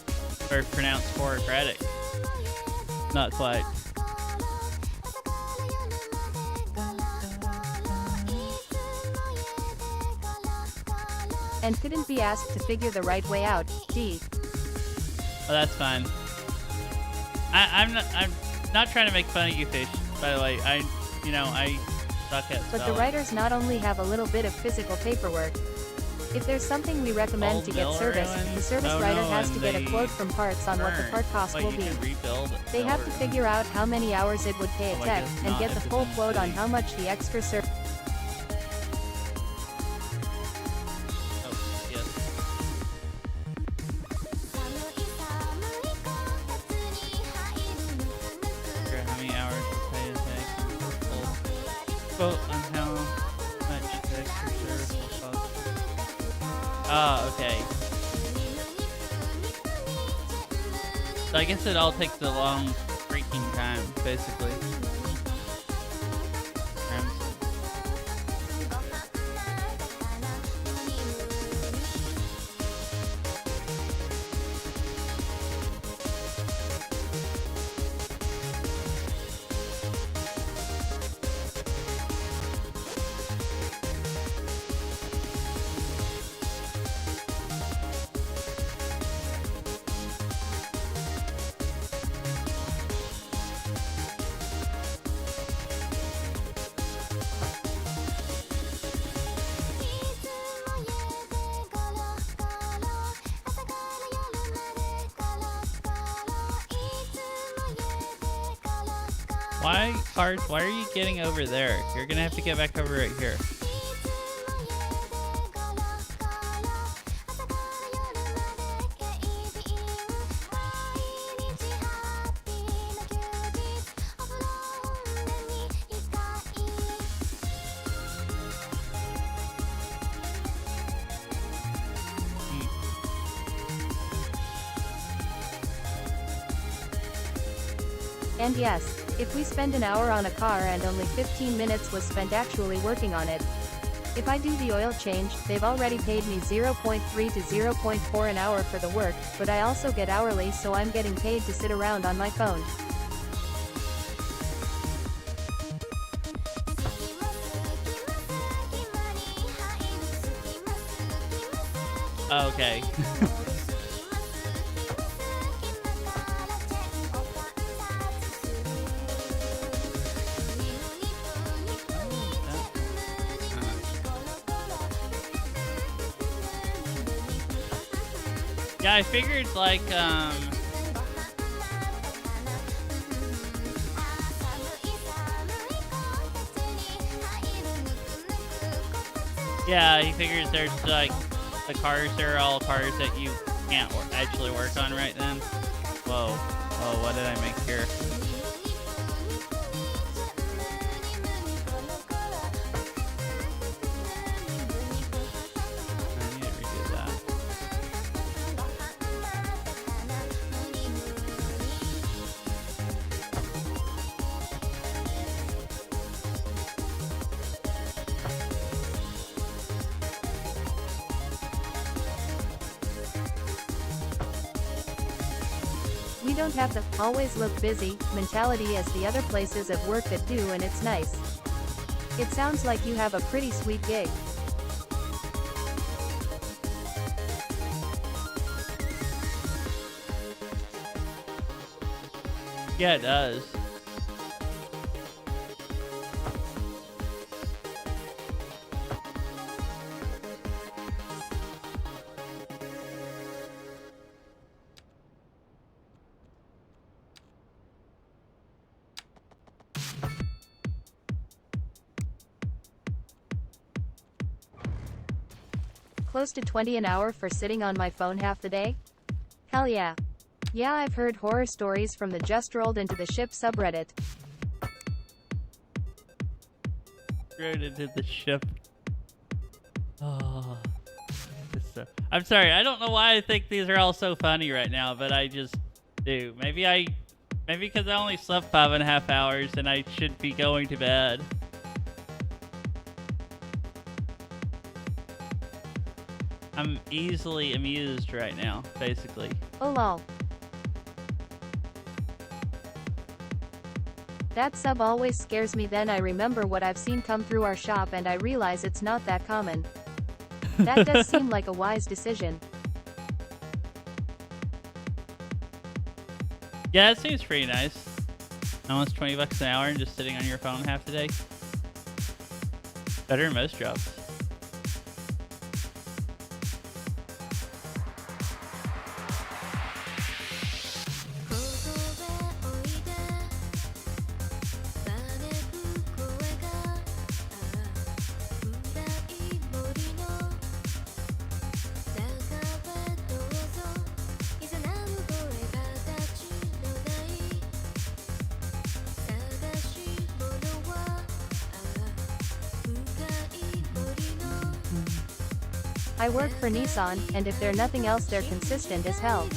or pronounced bureaucratic. Not quite. And couldn't be asked to figure the right way out. D. Oh, that's fine. I'm not trying to make fun of you, Fish. By the way, I suck at spelling. But the writers not only have a little bit of physical paperwork. If there's something we recommend Old to get mill serviced, ruins? the service Oh, writer no, has to and get a they quote from parts on what the burn. part cost Wait, will you be. can rebuild They have to mill figure out how many hours it would pay a Oh, I tech, guess and not get the if it's full in the quote on city. how much the extra service. Oh, yes. Figure out how many hours will pay a tech. Full quote on how much the extra service will cost. Ah, okay. So I guess it all takes a long freaking time, basically. Why are you getting over there? You're gonna have to get back over right here. And yes, if we spend an hour on a car and only 15 minutes was spent actually working on it. If I do the oil change, they've already paid me 0.3 to 0.4 an hour for the work, but I also get hourly, so I'm getting paid to sit around on my phone. Okay. Yeah, I figured like yeah, he figures there's like the cars are all cars that you can't actually work on right then. Whoa. Oh, what did I make here? I need to redo that. don't have the always look busy mentality as the other places of work that do, and it's nice. It sounds like you have a pretty sweet gig. Yeah, it does. Close to 20 an hour for sitting on my phone half the day? Hell yeah. Yeah, I've heard horror stories from the Just Rolled Into the Ship subreddit. Right into the ship. Oh. I'm sorry, I don't know why I think these are all so funny right now, but I just do. Maybe because I only slept 5.5 hours and I should be going to bed. I'm easily amused right now, basically. Oh lol. That sub always scares me, then I remember what I've seen come through our shop and I realize it's not that common. That does seem like a wise decision. Yeah, it seems pretty nice. Almost 20 bucks an hour and just sitting on your phone half the day. Better than most jobs. I work for Nissan, and if they're nothing else they're consistent as hell.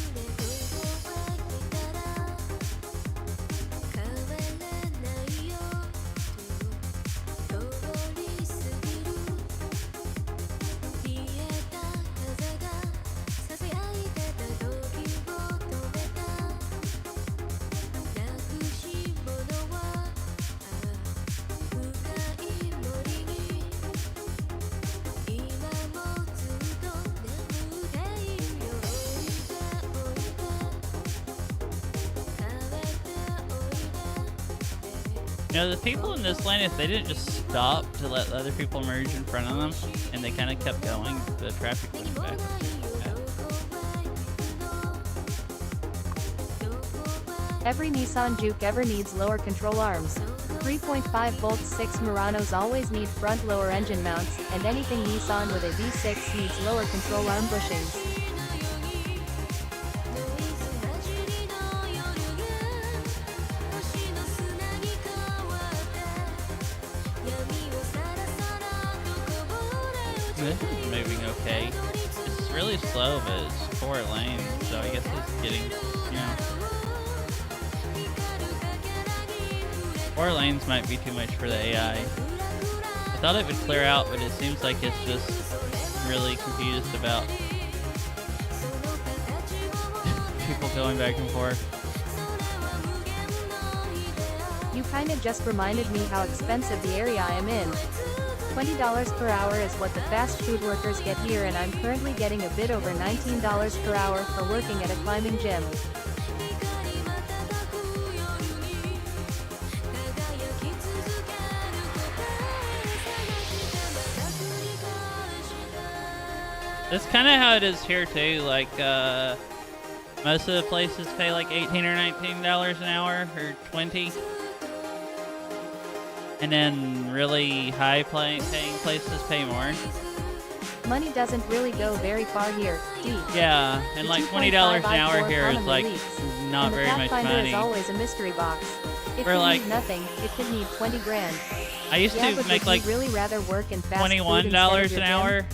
You know, the people in this lane, if they didn't just stop to let the other people merge in front of them, and they kind of kept going, the traffic would back up. Every Nissan Juke ever needs lower control arms. 3.5 volts 6 Muranos always need front lower engine mounts, and anything Nissan with a V6 needs lower control arm bushings. This is moving okay. It's really slow, but it's 4 lanes, so I guess it's getting, you know. 4 lanes might be too much for the AI. I thought it would clear out, but it seems like it's just really confused about people going back and forth. You kinda just reminded me how expensive the area I am in. $20 per hour is what the fast food workers get here, and I'm currently getting a bit over $19 per hour for working at a climbing gym. That's kind of how it is here too. Like, most of the places pay like $18 or $19 an hour, or $20. And then really high-paying places pay more. Money doesn't really go very far here, deep. Yeah, and like $20 an hour here is like not very much money. money. Is always a mystery box. It Or could like need nothing. It could need 20 grand. I used Yeah, to but make would like you really rather work in fast food $21 instead of an your gym? hour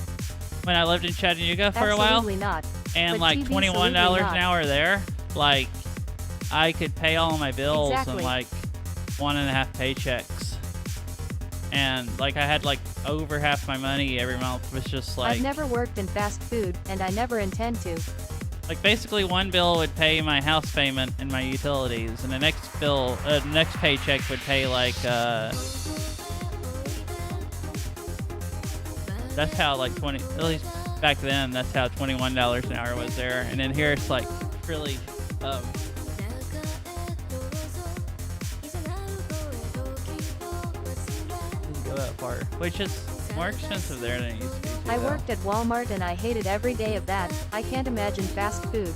when I lived in Chattanooga for a while. Absolutely not. And But like TB $21 absolutely an not. hour there, like I could pay all my bills Exactly. in like 1.5 paychecks. And like I had like over half my money every month was just like I've never worked in fast food, and I never intend to. Like basically one bill would pay my house payment and my utilities, and the next bill, next paycheck would pay like, that's how like at least back then, that's how $21 an hour was there. And then here it's like really, go that far, which is more expensive there than it used to be. I worked at Walmart and I hated every day of that. I can't imagine fast food.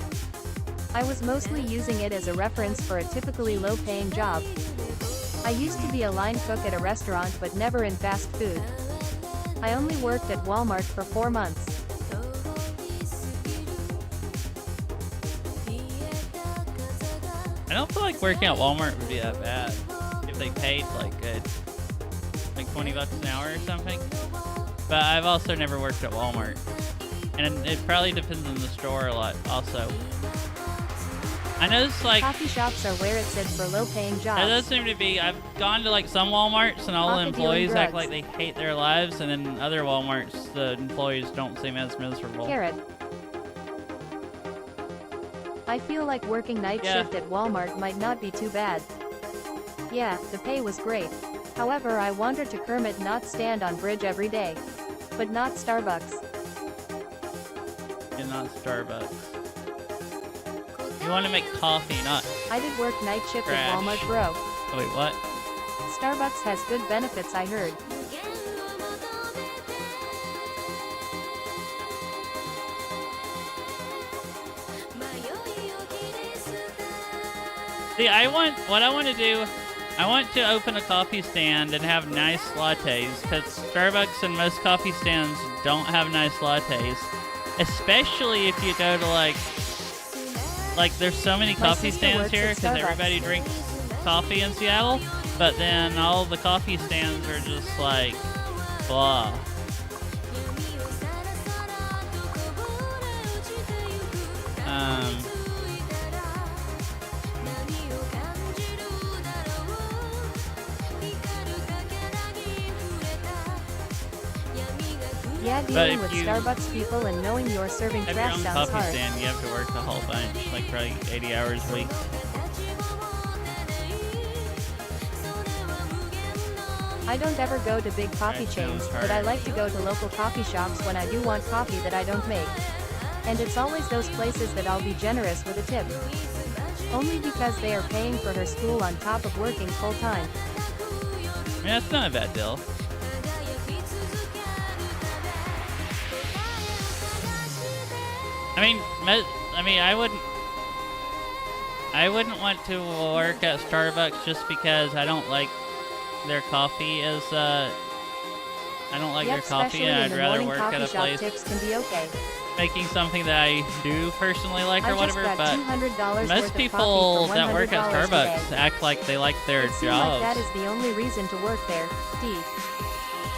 I was mostly using it as a reference for a typically low-paying job. I used to be a line cook at a restaurant but never in fast food. I only worked at Walmart for 4 months. I don't feel like working at Walmart would be that bad if they paid like good, like $20 an hour or something. But I've also never worked at Walmart, and it probably depends on the store a lot. Also, I noticed like Coffee shops are where it sits for low-paying there jobs. does seem to be. I've gone to like some WalMarts and all the Coffee dealing employees act drugs. like they hate their lives, and then other WalMarts the employees don't seem as miserable. Carrot. I feel like working night Yeah. shift at Walmart might not be too bad. Yeah, the pay was great. However, I wanted to Kermit not stand on bridge every day. But not Starbucks. And not Starbucks. You want to make coffee, not. I did work night shift at Trash. Walmart, bro. Oh, wait, what? Starbucks has good benefits, I heard. See, what I want to do, I want to open a coffee stand and have nice lattes, because Starbucks and most coffee stands don't have nice lattes. Especially if you go to like there's so many My coffee sister stands works here at because Starbucks. everybody drinks coffee in Seattle, but then all the coffee stands are just like, blah. Yeah, But dealing if with you Starbucks people and knowing you're serving Have your trash own sounds coffee hard. stand, you have to work a whole bunch, like probably 80 hours a week. I don't ever go to big coffee Right, chains, sounds but I hard. like to go to local coffee shops when I do want coffee that I don't make. And it's always those places that I'll be generous with a tip. Only because they are paying for her school on top of working full time. I mean, that's not a bad deal. I wouldn't want to work at Starbucks just because I don't like their coffee I don't like Yep, their coffee, especially and in I'd the rather morning work coffee at a shop place tips can be okay. making something that I do personally like I or just whatever, got but $200 worth most of people coffee for that work at $100 Starbucks today. act like they like their It seems like that jobs. is the only reason to work there. D.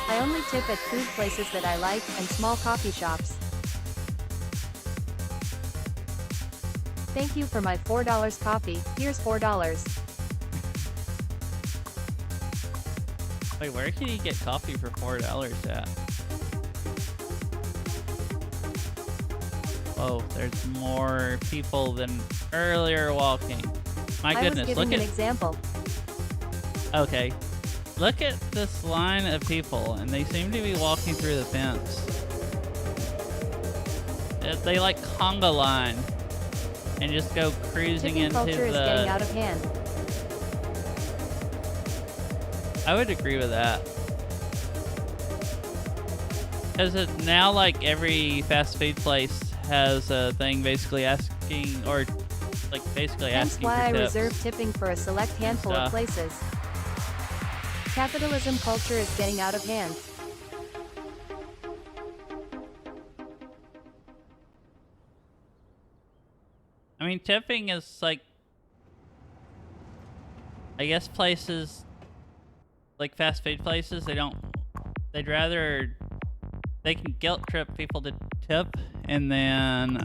I only tip at food places that I like and small coffee shops. Thank you for my $4 coffee. Here's $4. Wait, where can you get coffee for $4 at? Oh, there's more people than earlier walking. My I was goodness, giving look an at... example. Okay. Look at this line of people, and they seem to be walking through the fence. They like conga line and just go cruising Tipping into culture is getting out of hand. I would agree with that. Because now, like, every fast food place has a thing basically asking, or like basically Hence asking why I for tips. reserve tipping for a select handful of Stuff. places. Capitalism culture is getting out of hand. I mean, tipping is like, I guess places, like fast food places, they'd rather, they can guilt trip people to tip, and then,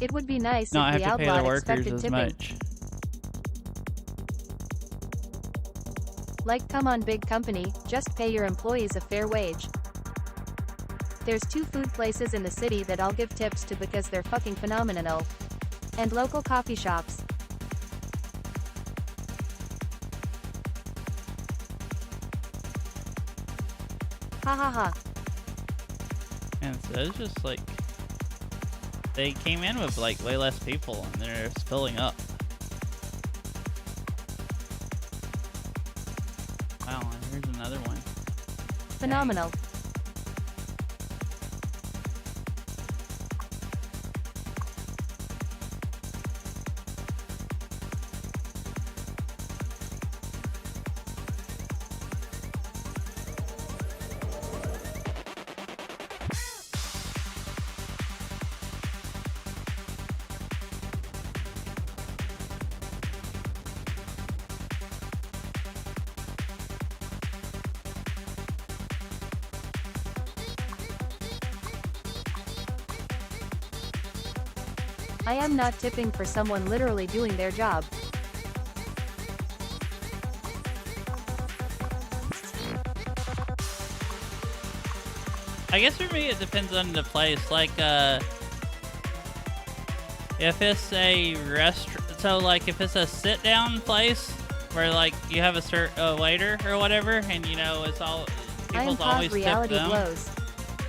It would be nice not if the have to pay their outlawed workers expected as tipping. much. Like, come on, big company, just pay your employees a fair wage. There's 2 food places in the city that I'll give tips to because they're fucking phenomenal. And local coffee shops. Ha ha ha. And so it's just like they came in with like way less people and they're filling up. Wow, and here's another one. Phenomenal. I am not tipping for someone literally doing their job. I guess for me it depends on the place. Like, if it's a restaurant, so like if it's a sit-down place where like you have a waiter or whatever, and you know it's all I am people's always tip reality them. blows.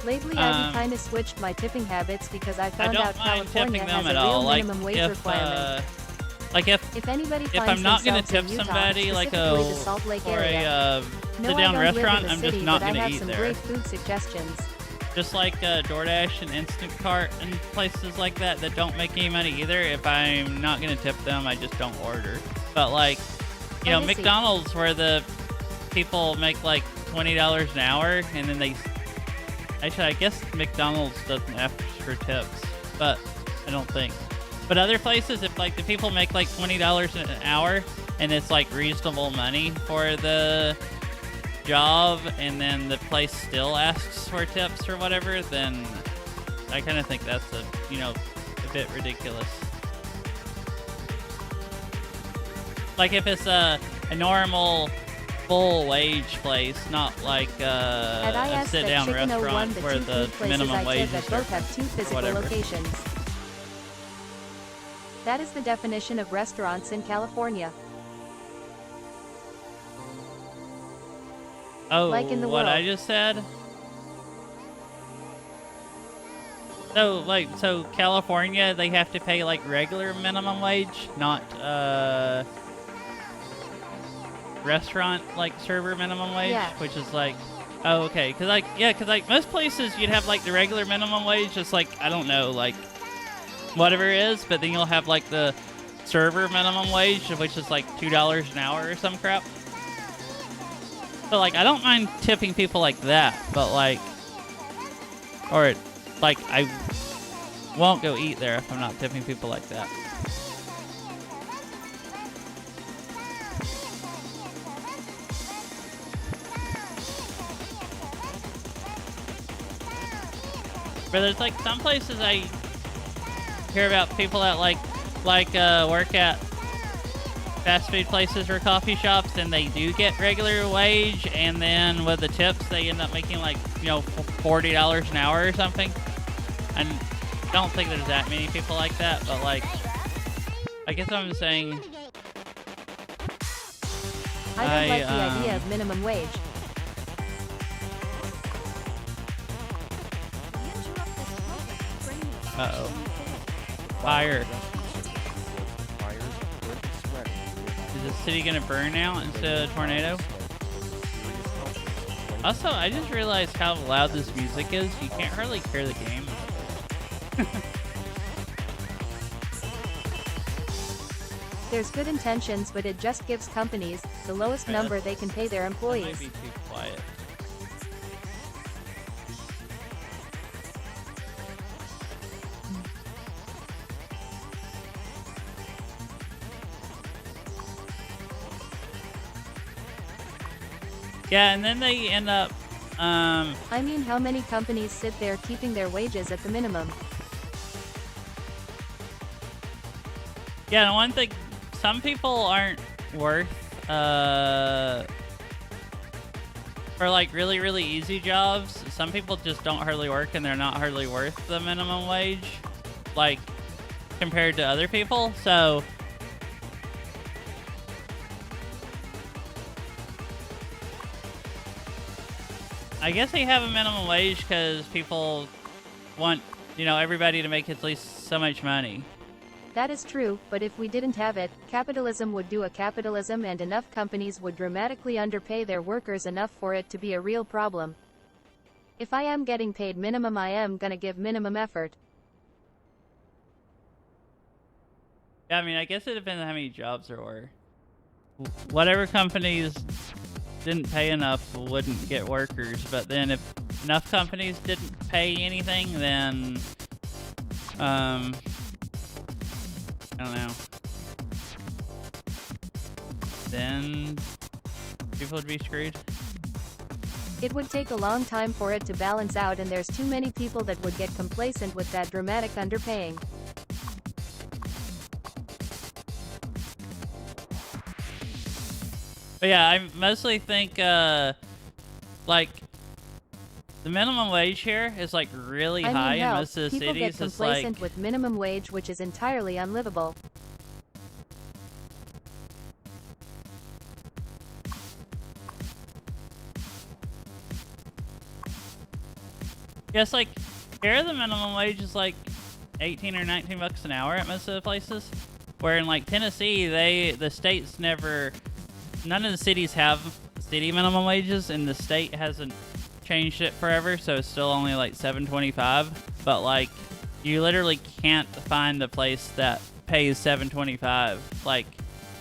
Lately, I've kind of switched my tipping habits because I found out California has a real minimum wage requirement. Like if anybody if I'm not gonna tip somebody like the Salt Lake for area, a no, sit-down I don't live in restaurant, the I'm city, just not but I gonna have eat some there. great food suggestions. Just like DoorDash and Instacart and places like that that don't make any money either. If I'm not gonna tip them, I just don't order. But like, you know, Legacy. McDonald's where the people make like $20 an hour, and then they actually I guess McDonald's doesn't ask for tips, but I don't think. But other places, if like the people make like $20 an hour and it's like reasonable money for the job, and then the place still asks for tips or whatever, then I kind of think that's a bit ridiculous. Like if it's a normal full wage place, not like a sit-down restaurant where the minimum wage is both have 2 physical whatever. locations. That is the definition of restaurants in California. Oh, Like in the what world. I just said? So California, they have to pay like regular minimum wage, not restaurant like server minimum wage, Yeah. which is like, oh, okay, cause like most places you'd have like the regular minimum wage, just like I don't know, like whatever it is, but then you'll have like the server minimum wage, which is like $2 an hour or some crap. So like I don't mind tipping people like that, but like, or like I won't go eat there if I'm not tipping people like that. But there's like some places I hear about people that like work at fast food places or coffee shops, and they do get regular wage, and then with the tips they end up making like $40 an hour or something. And I don't think there's that many people like that, but like I guess I'm saying I don't like the idea of minimum wage. uh-oh. Fire. Is the city gonna burn now instead of a tornado? Also, I just realized how loud this music is. You can't hardly hear the game. There's good intentions, but it just gives companies the lowest number they can pay their That employees. might be too quiet. Yeah, and then they end up, I mean, how many companies sit there keeping their wages at the minimum? yeah, and one thing, some people aren't worth, for like really, really easy jobs, some people just don't hardly work and they're not hardly worth the minimum wage, like compared to other people. So I guess they have a minimum wage because people want, you know, everybody to make at least so much money. That is true, but if we didn't have it, capitalism would do a capitalism and enough companies would dramatically underpay their workers enough for it to be a real problem. If I am getting paid minimum, I am gonna give minimum effort. Yeah, I mean, I guess it depends on how many jobs there were. Whatever companies didn't pay enough wouldn't get workers, but then if enough companies didn't pay anything, then I don't know. Then people would be screwed. It would take a long time for it to balance out, and there's too many people that would get complacent with that dramatic underpaying. But yeah, I mostly think like the minimum wage here is like really high in most of the people cities. get complacent with minimum wage, which is entirely unlivable. Yes, like here the minimum wage is like 18 or 19 bucks an hour at most of the places. Where in like Tennessee, the state's never, none of the cities have city minimum wages, and the state hasn't changed it forever, so it's still only like $7.25. But like, you literally can't find a place that pays $7.25. Like,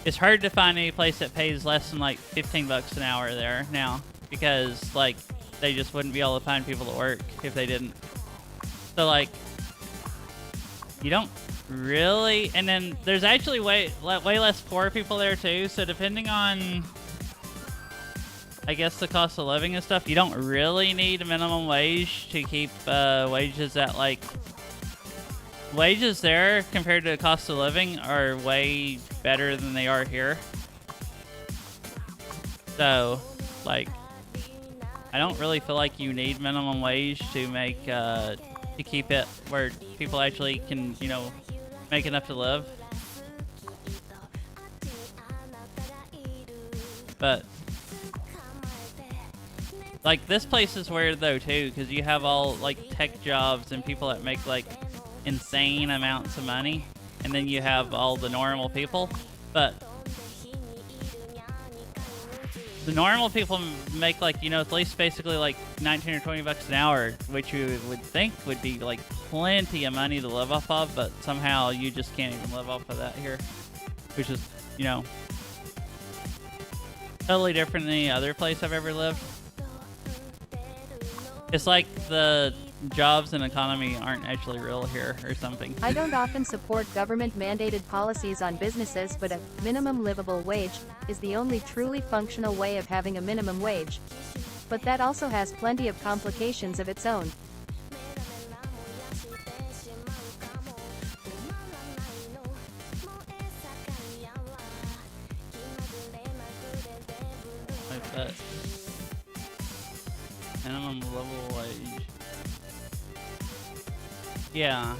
it's hard to find any place that pays less than like 15 bucks an hour there now, because like they just wouldn't be able to find people to work if they didn't. So like, you don't really, and then there's actually way less poor people there too. So depending on, I guess, the cost of living and stuff, you don't really need a minimum wage to keep wages at like, wages there compared to the cost of living are way better than they are here. So like, I don't really feel like you need minimum wage to make to keep it where people actually can, you know, make enough to live. But like, this place is weird though too, because you have all like tech jobs and people that make like insane amounts of money, and then you have all the normal people. But the normal people make like, you know, at least basically like 19 or 20 bucks an hour, which you would think would be like plenty of money to live off of, but somehow you just can't even live off of that here, which is, you know, totally different than any other place I've ever lived. It's like the jobs and economy aren't actually real here or something. I don't often support government-mandated policies on businesses, but a minimum livable wage is the only truly functional way of having a minimum wage. But that also has plenty of complications of its own. Like that. Minimum level wage. Yeah.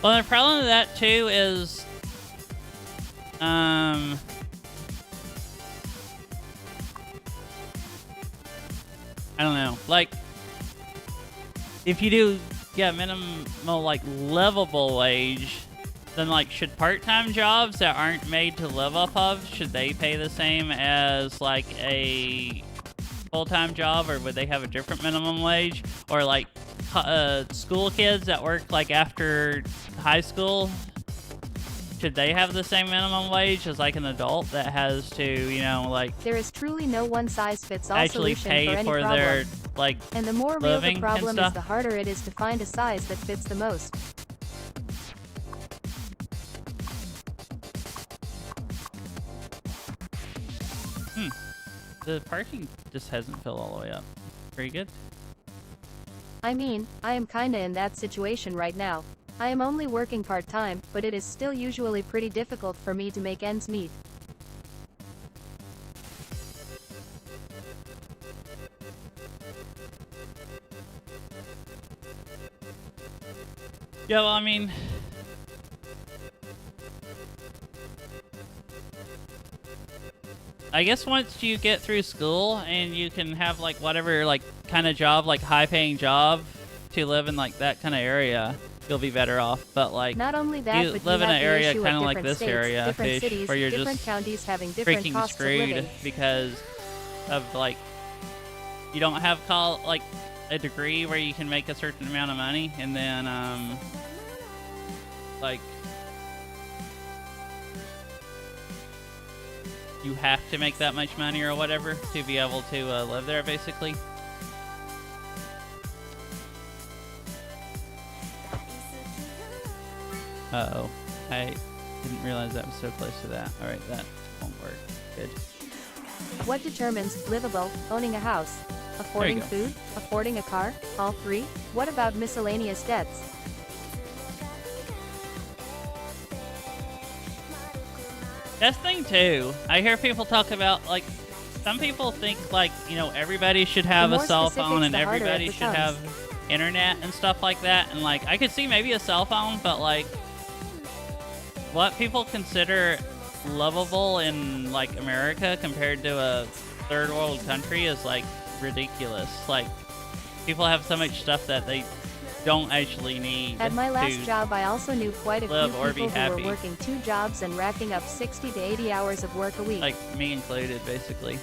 Well, the problem with that too is, I don't know. Like, if you do get minimal like livable wage, then like, should part-time jobs that aren't made to live off of, should they pay the same as like a full-time job, or would they have a different minimum wage? Or like school kids that work like after high school, should they have the same minimum wage as like an adult that has to, you know, like, There is truly no one-size-fits-all actually solution pay for any for problem. their like And the more real the living and problem is, stuff? the harder it is to find a size that fits the most. The parking just hasn't filled all the way up. Pretty good. I mean, I am kinda in that situation right now. I am only working part-time, but it is still usually pretty difficult for me to make ends meet. Yeah, well, I mean, I guess once you get through school and you can have like whatever like kind of job, like high paying job to live in like that kind of area, you'll be better off. But like Not only that, you but live you in have an the area issue kind of of like different this states, area, different Fish, cities, where you're different just counties having different freaking costs of screwed living. because of like you don't have like a degree where you can make a certain amount of money, and then like you have to make that much money or whatever to be able to live there, basically. Uh-oh. I didn't realize that was so close to that. Alright, that won't work. Good. What determines livable? Owning a house, affording go. food, affording a car, all three? What about miscellaneous debts? That's the thing too. I hear people talk about like some people think like, you know, everybody should have The a more cell specifics, phone and the harder it everybody should becomes. have internet and stuff like that, and like I could see maybe a cell phone, but like what people consider lovable in like America compared to a third world country is like ridiculous. Like people have so much stuff that they don't actually need. At my last to job, I also knew quite a few live or be people who happy. were working 2 jobs and racking up 60 to 80 hours of work a week. like me included, basically.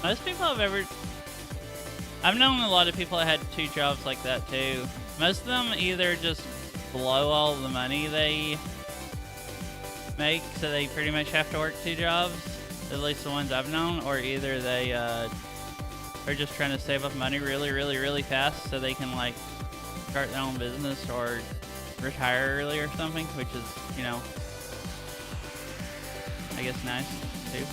Most people I've known a lot of people that had 2 jobs like that too. Most of them either just blow all the money they make, so they pretty much have to work 2 jobs, at least the ones I've known, or either they are just trying to save up money really fast so they can like start their own business or retire early or something, which is, you know, I guess nice too.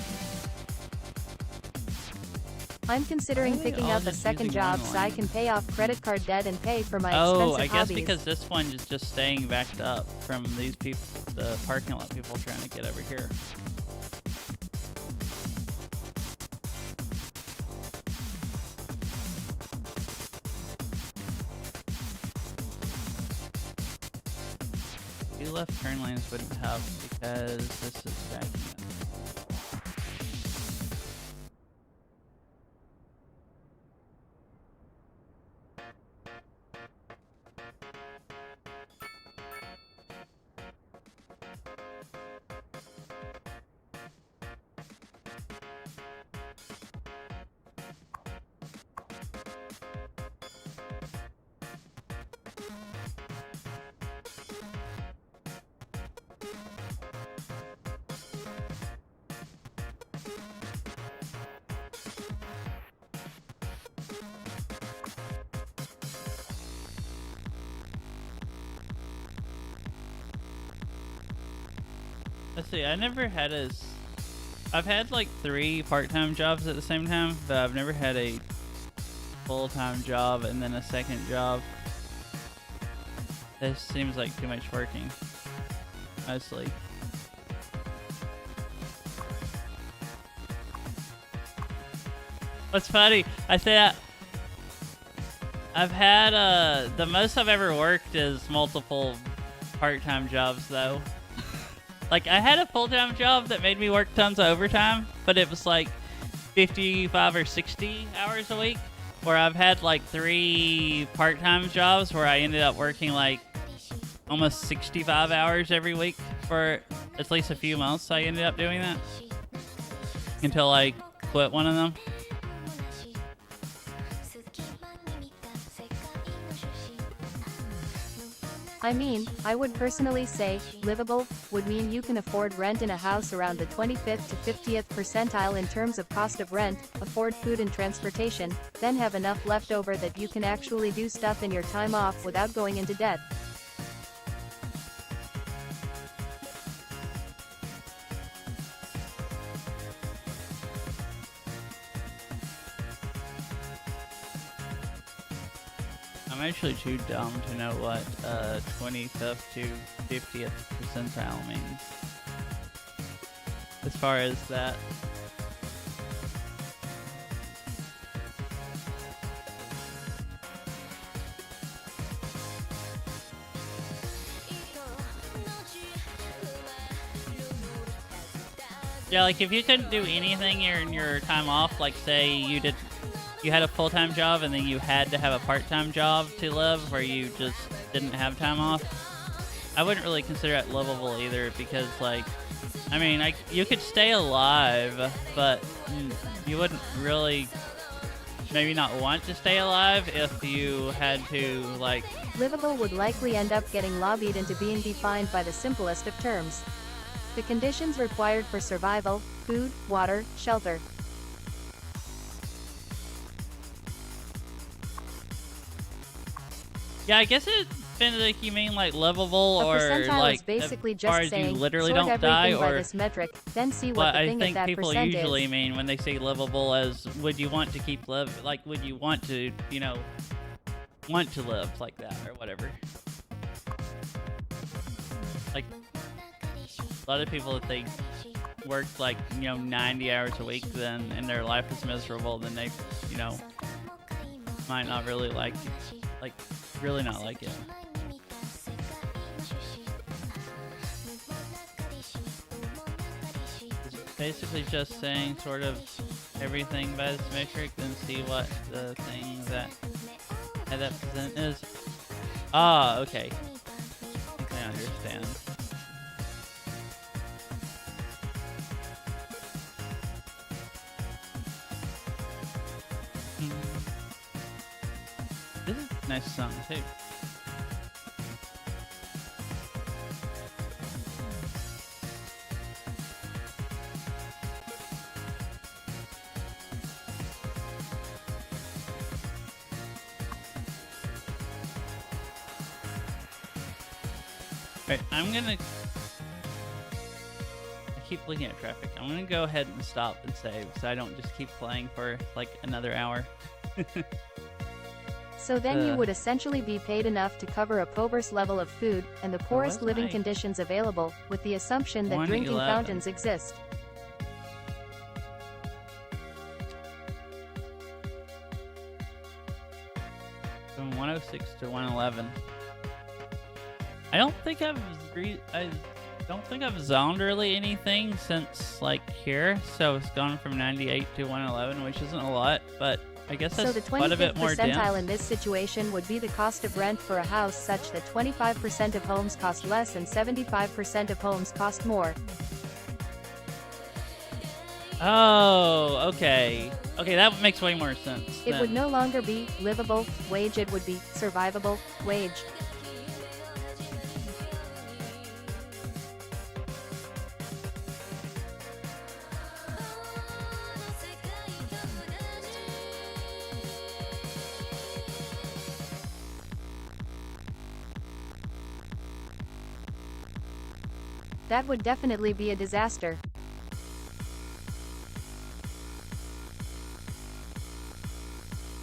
I'm considering Why are they picking all up a just second using job one so I line? can pay off credit card debt and pay for my Oh, expensive I guess hobbies. because this one is just staying backed up from these people, the parking lot people trying to get over here. Two left turn lanes wouldn't help because this is backing up. Let's see, I never had I've had like 3 part-time jobs at the same time, but I've never had a full-time job and then a second job. This seems like too much working, mostly. What's funny, I say I've had, the most I've ever worked is multiple part-time jobs though. Like, I had a full-time job that made me work tons of overtime, but it was like 55 or 60 hours a week, where I've had like 3 part-time jobs where I ended up working like almost 65 hours every week for at least a few months. I ended up doing that until I quit one of them. I mean, I would personally say, livable, would mean you can afford rent in a house around the 25th to 50th percentile in terms of cost of rent, afford food and transportation, then have enough left over that you can actually do stuff in your time off without going into debt. I'm actually too dumb to know what 25th to 50th percentile means. As far as that. Yeah, like if you couldn't do anything in your time off, like say you had a full-time job and then you had to have a part-time job to live where you just didn't have time off, I wouldn't really consider it livable either because, like, I mean, you could stay alive, but you wouldn't really maybe not want to stay alive if you had to, like... Livable would likely end up getting lobbied into being defined by the simplest of terms. The conditions required for survival: food, water, shelter. Yeah, I guess it depends if you mean like livable or percentile like is basically as far just as you saying, literally sort don't everything die, by or this metric, then see what what the I thing think of that people percent usually is. mean when they say livable as would you want to keep live, like would you want to, you know, want to live like that or whatever. Like a lot of people, if they work like, you know, 90 hours a week then and their life is miserable, then they, you know, might not really like really not like it. It's basically just saying sort of everything by this metric, then see what the thing that percent is. Ah, okay. I understand. This is a nice song too. Right, I keep looking at traffic. I'm gonna go ahead and stop and save so I don't just keep playing for like another hour. So then you would essentially be paid enough to cover a pover's level of food and the poorest living conditions available, with the assumption that drinking 111. fountains exist. From 106 to 111. I don't think I've zoned really anything since like here, so it's gone from 98 to 111, which isn't a lot, but I guess that's So the quite a 25th bit more percentile dense. in this situation would be the cost of rent for a house such that 25% of homes cost less and 75% of homes cost more. Oh, okay. Okay, that makes way more sense. It then. would no longer be livable wage, it would be survivable wage. That would definitely be a disaster.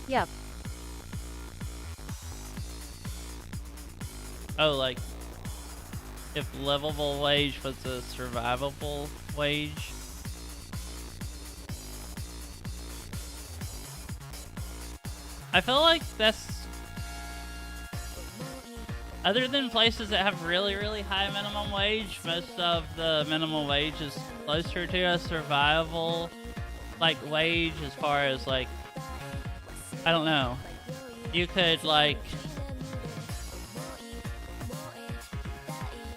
Yep. Oh, like if livable wage was a survivable wage. I feel like that's, other than places that have really, really high minimum wage, most of the minimum wage is closer to a survivable, like, wage as far as, like, I don't know. You could, like,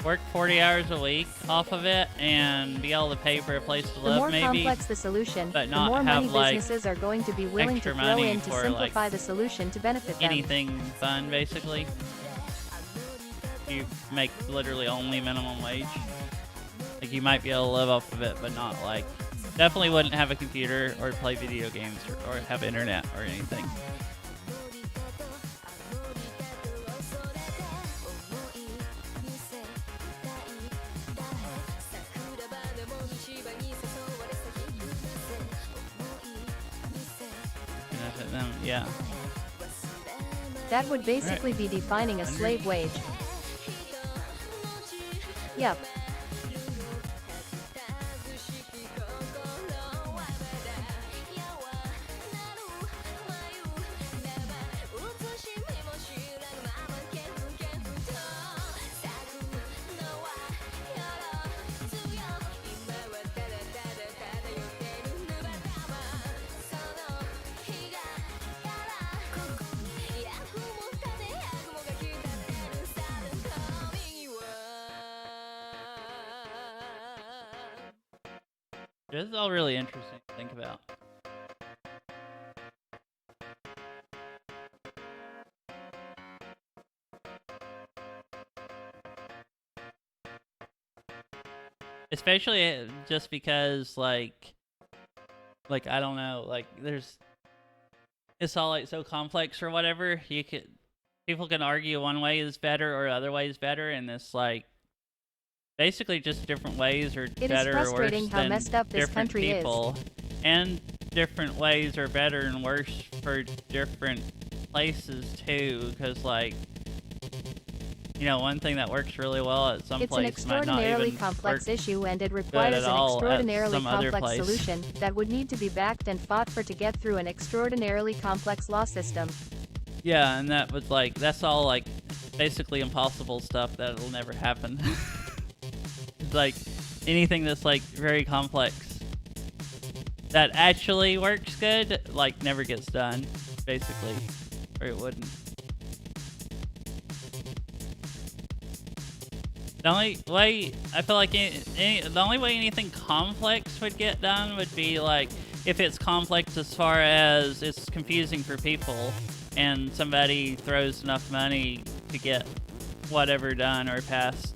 work 40 hours a week off of it and be able to pay for a place to The live, more maybe. complex the solution, but the not more have, money like, businesses are going to be willing to extra throw money in to for, simplify like, the solution to benefit them. anything fun, basically. You make literally only minimum wage. Like, you might be able to live off of it, but not, like, definitely wouldn't have a computer or play video games or have internet or anything. Benefit them, yeah. That would basically be defining a slave wage. Yup. This is all really interesting to think about. Especially just because, like I don't know, like it's all like so complex or whatever. People can argue one way is better or other way is better, and it's like basically just different ways are It is better or worse frustrating how than messed up this different country is. people, and different ways are better and worse for different places too. Because like, you know, one thing that works really well at some It's an place might not extraordinarily even complex work issue, and it good requires at an all at extraordinarily some other complex place. solution that would need to be backed and fought for to get through an extraordinarily complex law system. Yeah, and that was like, that's all like basically impossible stuff that'll never happen. It's like anything that's like very complex that actually works good, like never gets done, basically, or it wouldn't. The only way I feel like the only way anything complex would get done would be like if it's complex as far as it's confusing for people, and somebody throws enough money to get whatever done or passed.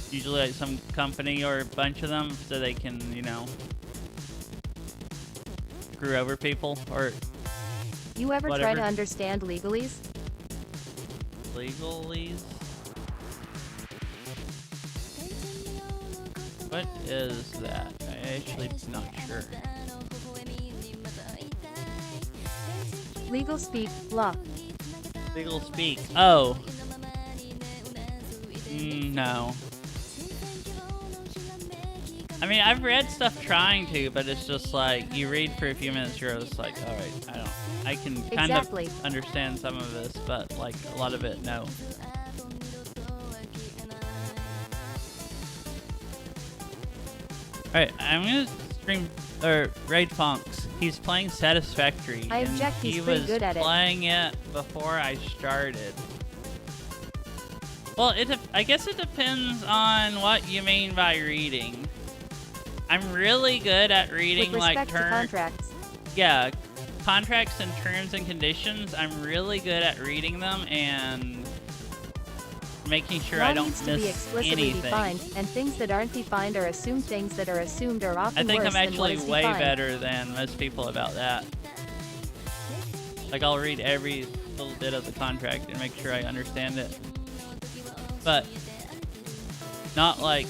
Usually like some company or a bunch of them, so they can, you know, screw over people or You ever try whatever. to understand legalese? Legalese? What is that? I actually am not sure. Legal speak, law. Legal speak. Oh. No. I mean, I've read stuff trying to, but it's just like, you read for a few minutes, you're just like, alright, I can kind Exactly. of understand some of this, but like a lot of it, no. Alright, I'm gonna stream, or raid Fonks. He's playing Satisfactory. I and object, he's he pretty was good at it. playing it before I started. Well, I guess it depends on what you mean by reading. I'm really good at reading With like respect to contracts. yeah, contracts and terms and conditions. I'm really good at reading them and making sure Law I don't needs to be miss explicitly anything. defined, and things that aren't defined or assumed. Things that are assumed are often I think worse I'm than what actually is way defined. better than most people about that. Like, I'll read every little bit of the contract and make sure I understand it. But not like,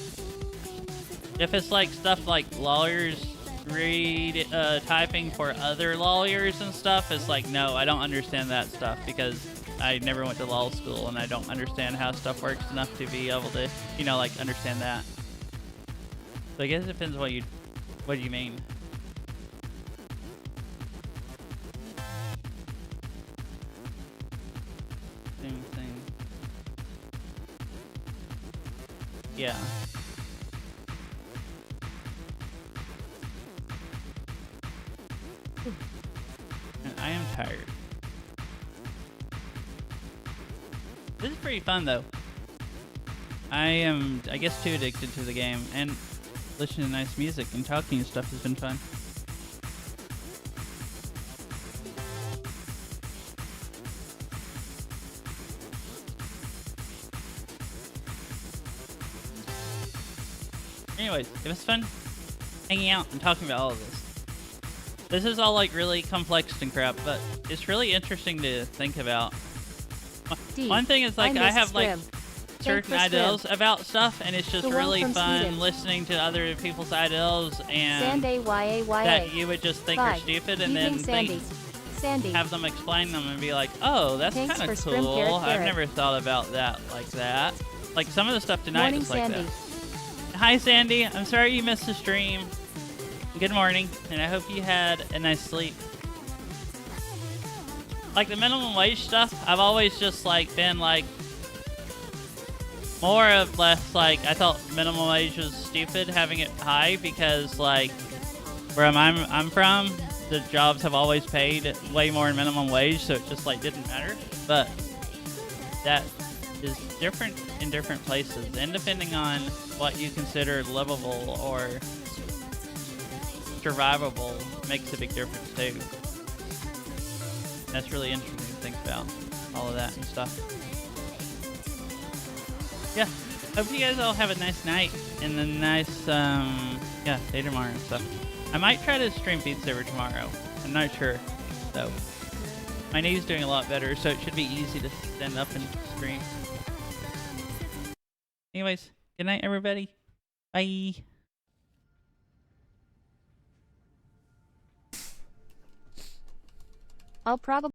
if it's like stuff like lawyers typing for other lawyers and stuff, it's like, no, I don't understand that stuff because I never went to law school and I don't understand how stuff works enough to be able to, you know, like understand that. So I guess it depends what you mean. Same thing. Yeah. And I am tired. This is pretty fun though. I am, I guess, too addicted to the game, and listening to nice music and talking and stuff has been fun. Anyways, it was fun hanging out and talking about all of this. This is all like really complex and crap, but it's really interesting to think about. D. One thing is like I miss have like Scrim. certain for Scrim. ideals about stuff, and it's just The one really from fun Sweden. listening to other people's ideals and Sandy, that Y-A-Y-A. you would just think are Bye. stupid, and Evening, then Sandy. think Sandy. have them explain them and be like, oh, that's Thanks kind for of scrim cool. carrot I've carrot. never thought about that like that. Like some of the stuff tonight Morning, was like Sandy. that. Hi, Sandy. I'm sorry you missed the stream. Good morning, and I hope you had a nice sleep. Like the minimum wage stuff, I've always just like been like more or less like I thought minimum wage was stupid having it high because like where I'm from, the jobs have always paid way more than minimum wage, so it just like didn't matter. But that is different in different places, and depending on what you consider livable or survivable makes a big difference too. That's really interesting to think about all of that and stuff. Yeah, hope you guys all have a nice night and a nice yeah, day tomorrow and stuff. I might try to stream Beat Saber tomorrow. I'm not sure though. My knee's doing a lot better, so it should be easy to stand up and stream. Anyways, good night everybody. Bye. I'll probably